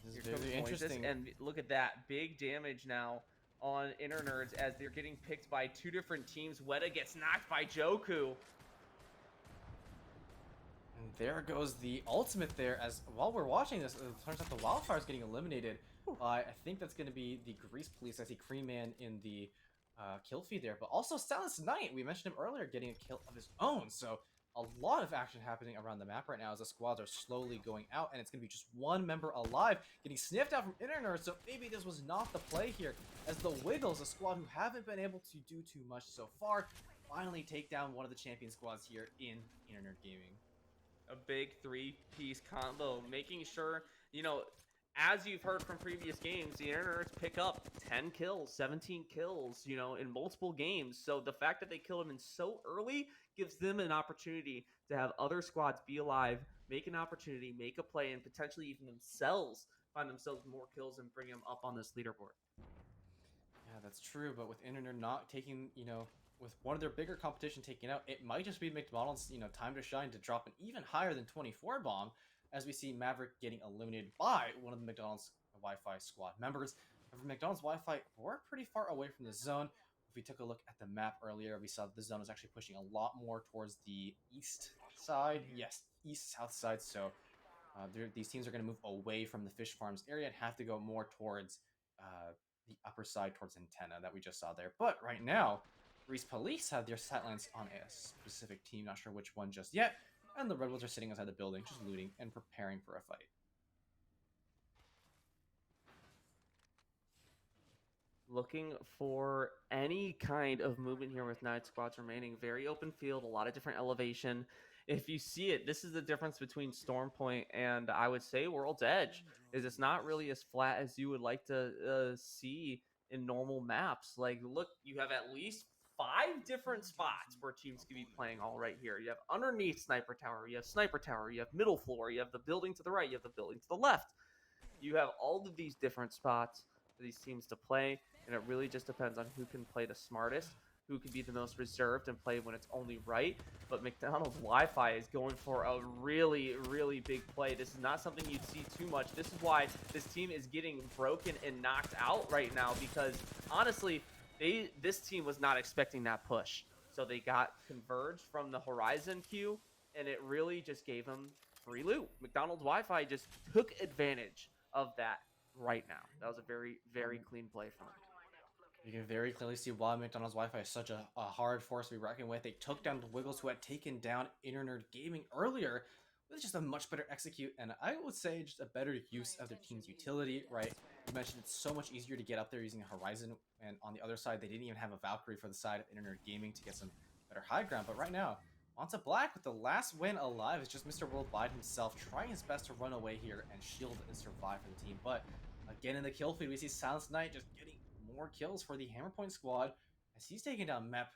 This is Here comes very Moises, interesting. and look at that. Big damage now on Internerds as they're getting picked by 2 different teams. Weta gets knocked by Joku. And there goes the ultimate there. As while we're watching this, it turns out the Wildfire is getting eliminated. I think that's going to be the Grease Police. I see Cream Man in the kill feed there, but also Silence Knight. We mentioned him earlier getting a kill of his own. So a lot of action happening around the map right now as the squads are slowly going out, and it's going to be just one member alive getting sniffed out from Internet. So maybe this was not the play here, as the Wiggles, a squad who haven't been able to do too much so far, finally take down one of the champion squads here in Internet Gaming. A big 3-piece combo, making sure, as you've heard from previous games, the Internerds pick up 10 kills, 17 kills, in multiple games. So the fact that they kill them in so early gives them an opportunity to have other squads be alive, make an opportunity, make a play, and potentially even themselves find themselves more kills and bring them up on this leaderboard. Yeah, that's true, but with Internet not taking, with one of their bigger competition taken out, it might just be McDonald's, time to shine to drop an even higher than 24 bomb, as we see Maverick getting eliminated by one of the McDonald's Wi-Fi squad members. However, McDonald's Wi-Fi were pretty far away from the zone. If we took a look at the map earlier, we saw that the zone was actually pushing a lot more towards the east side. Yes, east-south side, so these teams are going to move away from the fish farms area and have to go more towards the upper side towards antenna that we just saw there. But right now, Grease Police have their sightlines on a specific team, not sure which one just yet, and the Red Wolves are sitting outside the building, just looting and preparing for a fight. Looking for any kind of movement here with 9 squads remaining. Very open field, a lot of different elevation. If you see it, this is the difference between Storm Point and I would say World's Edge. Is it's not really as flat as you would like to see in normal maps. Like, look, you have at least 5 different spots where teams can be playing all right here. You have underneath Sniper Tower, you have Sniper Tower, you have middle floor, you have the building to the right, you have the building to the left. You have all of these different spots for these teams to play, and it really just depends on who can play the smartest, who can be the most reserved and play when it's only right. But McDonald's Wi-Fi is going for a really, really big play. This is not something you'd see too much. This is why this team is getting broken and knocked out right now, because honestly, this team was not expecting that push. So they got converged from the Horizon queue, and it really just gave them free loot. McDonald's Wi-Fi just took advantage of that right now. That was a very, very clean play from him. You can very clearly see why McDonald's Wi-Fi is such a hard force to be reckoned with. They took down the Wiggles, who had taken down Internet Gaming earlier, with just a much better execute, and I would say just a better use of their team's utility, right? You mentioned it's so much easier to get up there using a Horizon, and on the other side, they didn't even have a Valkyrie for the side of Internet Gaming to get some better high ground. But right now, onto Black with the last win alive is just Mr. Worldwide himself trying his best to run away here and shield and survive for the team. But again, in the kill feed, we see Silence Knight just getting more kills for the Hammerpoint squad as he's taking down Mep.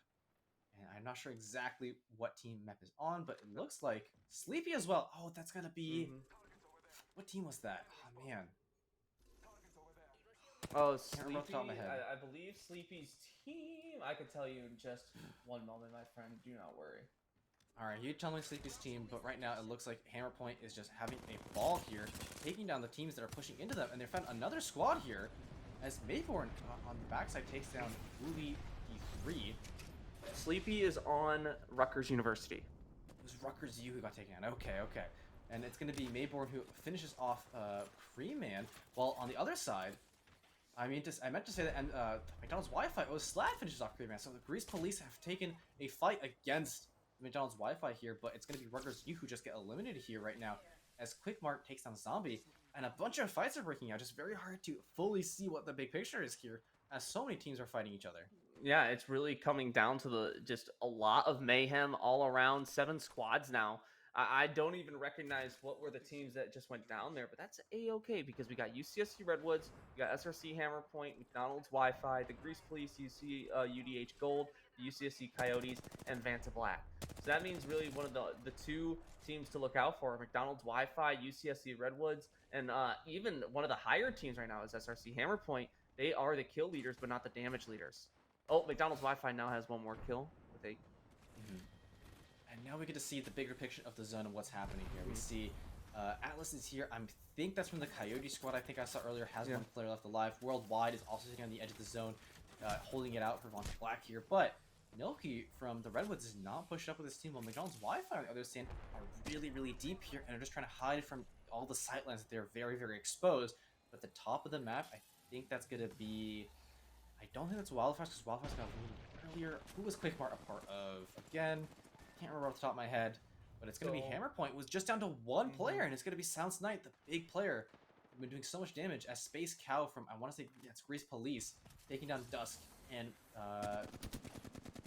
And I'm not sure exactly what team Mep is on, but it looks like Sleepy as well. Oh, that's gonna be... What team was that? Oh, man. Oh, Can't remember off the top of my Sleepy. head. I believe Sleepy's team. I can tell you in just one moment, my friend. Do not worry. Alright, you tell me Sleepy's team, but right now it looks like Hammerpoint is just having a ball here, taking down the teams that are pushing into them, and they found another squad here, as Mayborn on the backside takes down Uli P3. Sleepy is on Rutgers University. It was Rutgers U who got taken down. Okay, okay. And it's going to be Mayborn who finishes off Creeman, while on the other side, I meant to say that McDonald's Wi-Fi, Slad finishes off Creeman. So the Grease Police have taken a fight against McDonald's Wi-Fi here, but it's going to be Rutgers U who just get eliminated here right now, as Quickmart takes down Zombie, and a bunch of fights are breaking out. Just very hard to fully see what the big picture is here, as so many teams are fighting each other. Yeah, it's really coming down to just a lot of mayhem all around. 7 squads now. I don't even recognize what were the teams that just went down there, but that's a-okay because we got UCSC Redwoods, we got SRC Hammerpoint, McDonald's Wi-Fi, the Grease Police, UDH Gold, the UCSC Coyotes, and Vanta Black. So that means really one of the 2 teams to look out for: McDonald's Wi-Fi, UCSC Redwoods, and even one of the higher teams right now is SRC Hammerpoint. They are the kill leaders, but not the damage leaders. Oh, McDonald's Wi-Fi now has 1 more kill with a... And now we get to see the bigger picture of the zone and what's happening here. We see Atlas is here. I think that's from the Coyote squad I think I saw earlier. Has 1 player left alive. Worldwide is also sitting on the edge of the zone, holding it out for Vanta Black here. But Milky from the Redwoods is not pushed up with his team, while McDonald's Wi-Fi on the other side are really, really deep here and are just trying to hide from all the sightlines that they're very, very exposed. But the top of the map, I think that's going to be... I don't think that's Wildfires, because Wildfires got a earlier. Who was Quickmart a part of? Again, can't remember off the top of my head. But it's going to be Hammerpoint, was just down to 1 player, and it's going to be Silence Knight, the big player. Been doing so much damage as Space Cow from, I want to say, it's Grease Police, taking down Dusk, and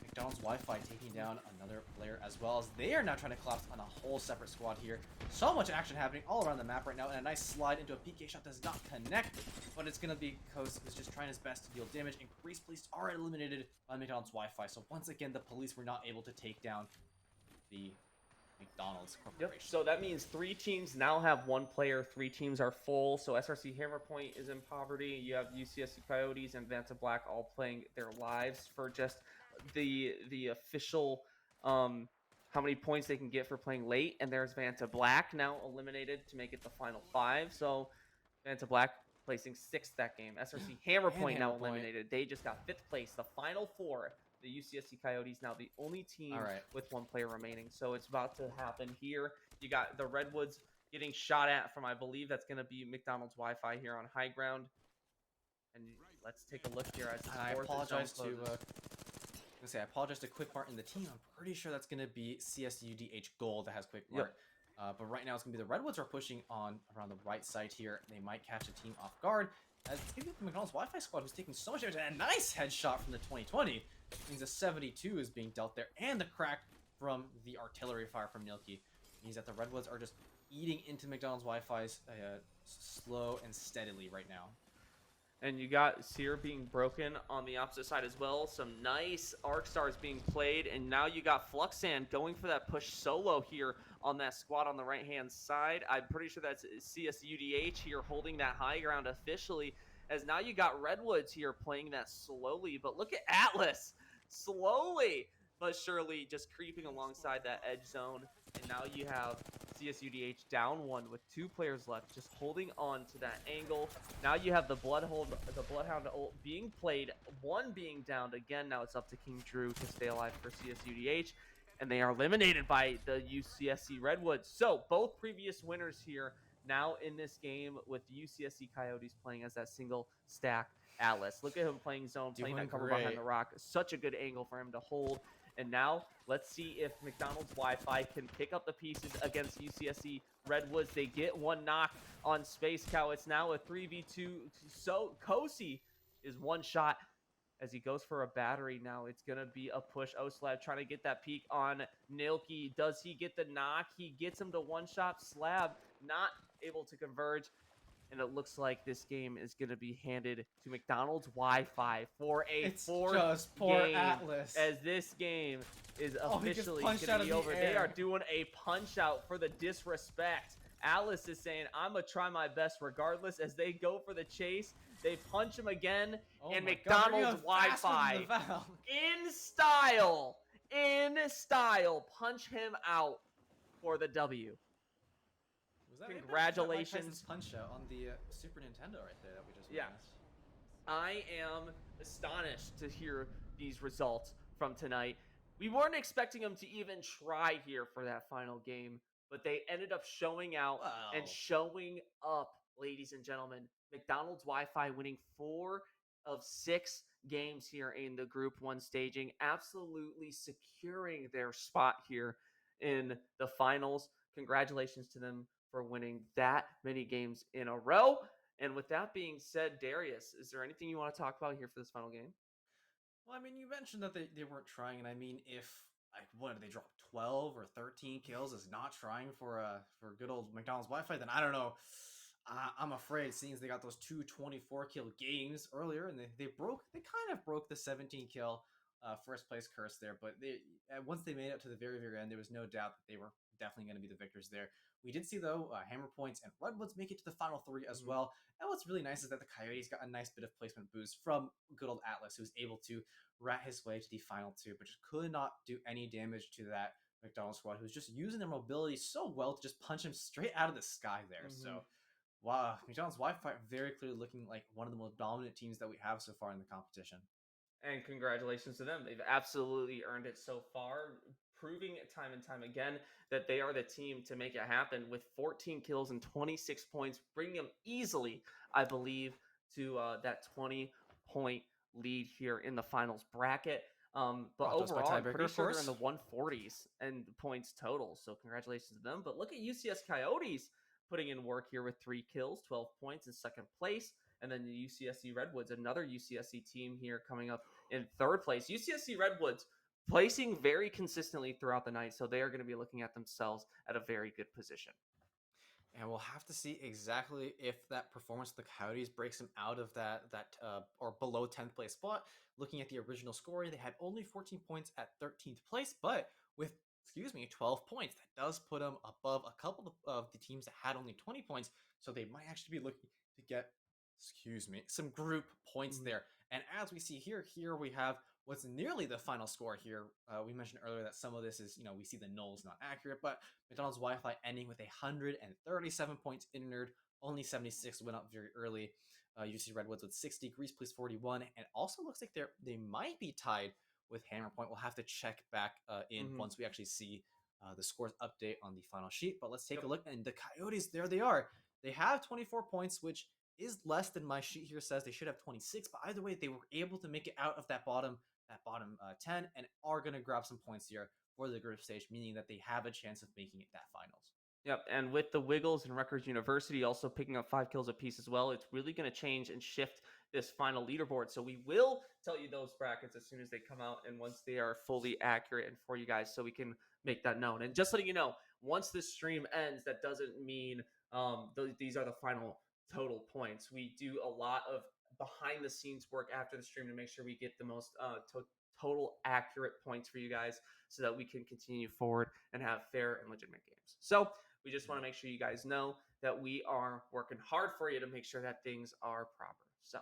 McDonald's Wi-Fi taking down another player, as well as they are now trying to collapse on a whole separate squad here. So much action happening all around the map right now, and a nice slide into a PK shot does not connect, but it's going to be Coast who's just trying his best to deal damage, and Grease Police are eliminated by McDonald's Wi-Fi. So once again, the police were not able to take down the McDonald's Corporation. Yep. So that means 3 teams now have 1 player. 3 teams are full. So SRC Hammerpoint is in poverty. You have UCSC Coyotes and Vanta Black all playing their lives for just the official how many points they can get for playing late. And there's Vanta Black now eliminated to make it the final 5. So Vanta Black placing 6th that game. SRC Hammerpoint now eliminated. They just got 5th place. The final 4. The UCSC Coyotes now the only team with 1 player remaining. So it's about to happen here. You got the Redwoods getting shot at from, I believe that's going to be McDonald's Wi-Fi here on high ground. And let's take a look here. As I apologize to I apologize to Quickmart in the team. I'm pretty sure that's going to be CSUDH Gold that has Quickmart. Yep. But right now it's going to be the Redwoods are pushing on around the right side here. They might catch a team off guard. As it's going to be the McDonald's Wi-Fi squad who's taking so much damage. And a nice headshot from the 2020. Means a 72 is being dealt there. And the crack from the artillery fire from Nilki means that the Redwoods are just eating into McDonald's Wi-Fi's slow and steadily right now. And you got Seer being broken on the opposite side as well. Some nice arc stars being played. And now you got Fluxan going for that push solo here on that squad on the right-hand side. I'm pretty sure that's CSUDH here holding that high ground officially. As now you got Redwoods here playing that slowly. But look at Atlas. Slowly but surely just creeping alongside that edge zone. And now you have CSUDH down 1 with 2 players left, just holding on to that angle. Now you have the Bloodhound ult being played, 1 being downed again. Now it's up to King Drew to stay alive for CSUDH, and they are eliminated by the UCSC Redwoods. So both previous winners here now in this game, with UCSC Coyotes playing as that single stack Atlas. Look at him playing zone, playing that cover behind the rock. Such a good angle for him to hold. And now let's see if McDonald's Wi-Fi can pick up the pieces against UCSC Redwoods. They get one knock on Space Cow. It's now a 3v2. So Kosi is one shot as he goes for a battery. Now it's going to be a push. Oslab trying to get that peek on Nilki. Does he get the knock? He gets him to one shot. Slab not able to converge. And it looks like this game is going to be handed to McDonald's Wi-Fi for a It's fourth just poor game, Atlas. as this game is Oh, he gets officially punched going out to of be the over. They are air. doing a punch out for the disrespect. Alice is saying, I'm going to try my best regardless, as they go for the chase. They punch him again, Oh and my God, they're McDonald's even faster than Wi-Fi the Valve. in style, punch him out for the W. Was that maybe that was Mike Tyson's Congratulations. punch out on the Super Nintendo right there that we just Yeah, witnessed? I am astonished to hear these results from tonight. We weren't expecting them to even try here for that final game, but they ended up showing out and Wow. showing up, ladies and gentlemen. McDonald's Wi-Fi winning 4 of 6 games here in the Group 1 staging, absolutely securing their spot here in the finals. Congratulations to them for winning that many games in a row. And with that being said, Darius, is there anything you want to talk about here for this final game? Well, I mean, you mentioned that they weren't trying, and I mean, if like what did they drop 12 or 13 kills is not trying for good old McDonald's Wi-Fi, then I don't know. I'm afraid, seeing as they got those 2 24 kill games earlier, and they kind of broke the 17 kill first place curse there. But they once they made it to the very end, there was no doubt that they were definitely going to be the victors there. We did see though Hammer Points and Redwoods make it to the final three as Mm-hmm. well. And what's really nice is that the Coyotes got a nice bit of placement boost from good old Atlas, who's able to rat his way to the final two, but just could not do any damage to that McDonald's squad, who's just using their mobility so well to just punch him straight out of the sky there. So, Mm-hmm. wow, McDonald's Wi-Fi very clearly looking like one of the most dominant teams that we have so far in the competition. And congratulations to them. They've absolutely earned it so far, proving time and time again that they are the team to make it happen with 14 kills and 26 points, bringing them easily, I believe, to that 20-point lead here in the finals bracket. But Brought to us by overall, I'm Tiebreaker, pretty of sure they're in course. the 140s and points total. So congratulations to them. But look at UCS Coyotes putting in work here with 3 kills, 12 points in second place. And then the UCSC Redwoods, another UCSC team here coming up in third place. UCSC Redwoods placing very consistently throughout the night, so they are going to be looking at themselves at a very good position. And we'll have to see exactly if that performance of the Coyotes breaks them out of that or below 10th place spot. Looking at the original scoring, they had only 14 points at 13th place, but with 12 points, that does put them above a couple of the teams that had only 20 points. So they might actually be looking to get some group points Mm-hmm. there. And as we see here we have what's nearly the final score here. We mentioned earlier that some of this is, we see the nulls not accurate, but McDonald's Wi-Fi ending with 137 points in nerd, only 76 went up very early. UC Redwoods with 60, Grease Police 41, and also looks like they might be tied with Hammer Point. We'll have to check back in Mm-hmm. once we actually see the scores update on the final sheet. But let's take Yep. a look, and the Coyotes, there they are. They have 24 points, which is less than my sheet here says. They should have 26, but either way, they were able to make it out of that bottom 10 and are going to grab some points here for the group stage, meaning that they have a chance of making it that finals. Yep, and with the Wiggles and Rutgers University also picking up 5 kills apiece as well, it's really going to change and shift this final leaderboard. So we will tell you those brackets as soon as they come out and once they are fully accurate and for you guys, so we can make that known. And just letting you know, once this stream ends, that doesn't mean these are the final total points. We do a lot of behind the scenes work after the stream to make sure we get the most total accurate points for you guys, so that we can continue forward and have fair and legitimate games. So we just want to make sure you guys know that we are working hard for you to make sure that things are proper. So,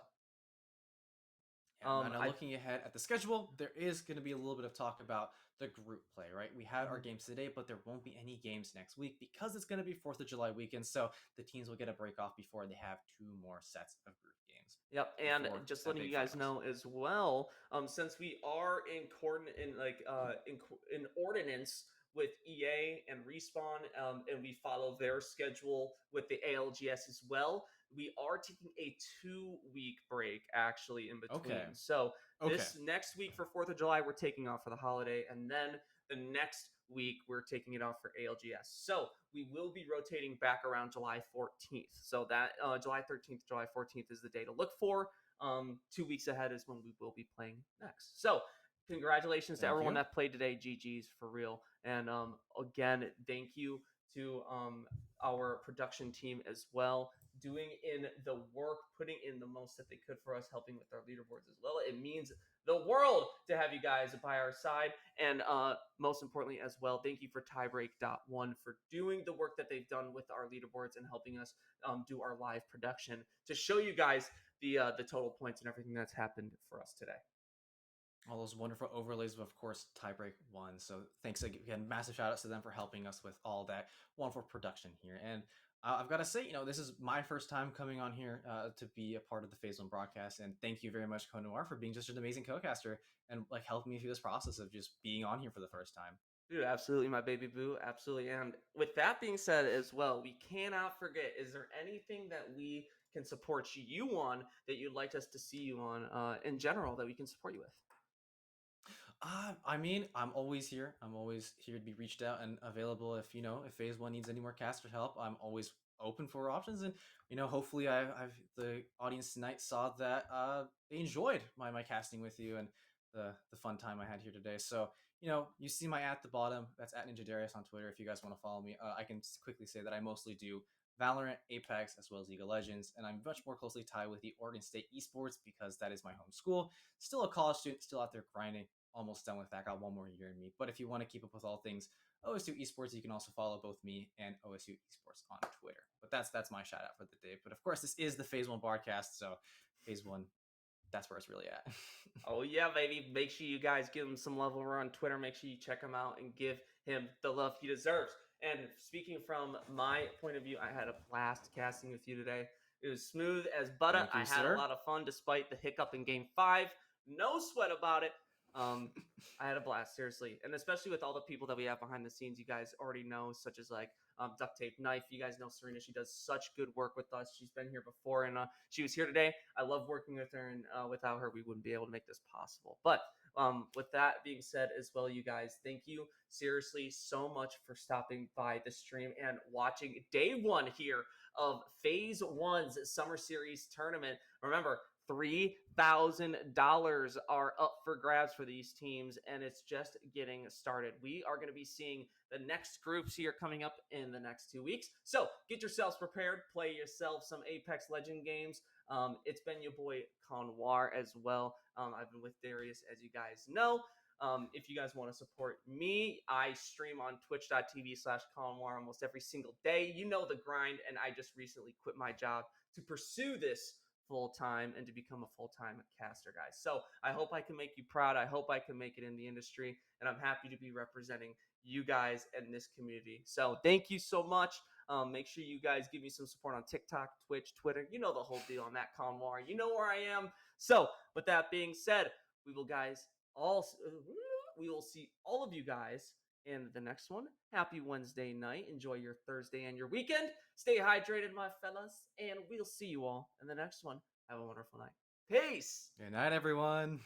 Yeah, now looking ahead at the schedule, there is going to be a little bit of talk about the group play, right? We had our games today, but there won't be any games next week because it's going to be 4th of July weekend. So the teams will get a break off before they have 2 more sets of group games. Yep, and just letting you guys know as well, since we are in ordinance with EA and Respawn, and we follow their schedule with the ALGS as well, we are taking a 2-week break actually in Okay. between. So Okay. this next week for 4th of July, we're taking off for the holiday, and then the next week we're taking it off for ALGS. So we will be rotating back around July 14th. So that July 13th, July 14th is the day to look for. 2 weeks ahead is when we will be playing next. So congratulations to Thank everyone you. that played today. GG's for real. And again, thank you to our production team as well, doing in the work, putting in the most that they could for us, helping with our leaderboards as well. It means the world to have you guys by our side. And most importantly as well, thank you for Tiebreak.one for doing the work that they've done with our leaderboards and helping us do our live production to show you guys the total points and everything that's happened for us today. All those wonderful overlays, of course, Tiebreak won. So thanks again, massive shout outs to them for helping us with all that wonderful production here. And I've got to say, this is my first time coming on here to be a part of the Phase One broadcast, and thank you very much, Konoir, for being just an amazing co-caster and like helping me through this process of just being on here for the first time. Dude, absolutely, my baby boo. Absolutely. And with that being said as well, we cannot forget, is there anything that we can support you on that you'd like us to see you on in general that we can support you with? I mean, I'm always here. I'm always here to be reached out and available if Phase One needs any more caster help. I'm always open for options, and hopefully, I've the audience tonight saw that they enjoyed my casting with you and the fun time I had here today. So you see my at the bottom. That's at Ninja Darius on Twitter. If you guys want to follow me, I can quickly say that I mostly do Valorant, Apex, as well as League of Legends, and I'm much more closely tied with the Oregon State Esports because that is my home school. Still a college student, still out there grinding, almost done with that. Got one more year in me. But if you want to keep up with all things OSU Esports, you can also follow both me and OSU Esports on Twitter. But that's my shout out for the day. But of course, this is the Phase One broadcast, so Phase One, that's where it's really at. Oh yeah, baby. Make sure you guys give him some love over on Twitter. Make sure you check him out and give him the love he deserves. And speaking from my point of view, I had a blast casting with you today. It was smooth as butter. Thank I you, had a sir. lot of fun despite the hiccup in game 5. No sweat about it. Um, I had a blast, seriously. And especially with all the people that we have behind the scenes, you guys already know, such as like Duct Tape Knife. You guys know Serena. She does such good work with us. She's been here before, and she was here today. I love working with her, and without her, we wouldn't be able to make this possible. But with that being said, as well, you guys, thank you seriously so much for stopping by the stream and watching day 1 here of Phase One's Summer Series tournament. Remember, $3,000 are up for grabs for these teams, and it's just getting started. We are going to be seeing the next groups here coming up in the next 2 weeks. So get yourselves prepared, play yourself some Apex Legend games. It's been your boy Conwar as well. I've been with Darius, as you guys know. If you guys want to support me, I stream on twitch.tv/Conwar almost every single day. You know the grind, and I just recently quit my job to pursue this full time and to become a full-time caster, guys. So I hope I can make you proud. I hope I can make it in the industry, and I'm happy to be representing you guys and this community. So thank you so much. Make sure you guys give me some support on TikTok, Twitch, Twitter. You know the whole deal on that, Conwar. You know where I am. So with that being said, we will see all of you guys in the next one. Happy Wednesday night. Enjoy your Thursday and your weekend. Stay hydrated, my fellas, and we'll see you all in the next one. Have a wonderful night. Peace. Good night, everyone.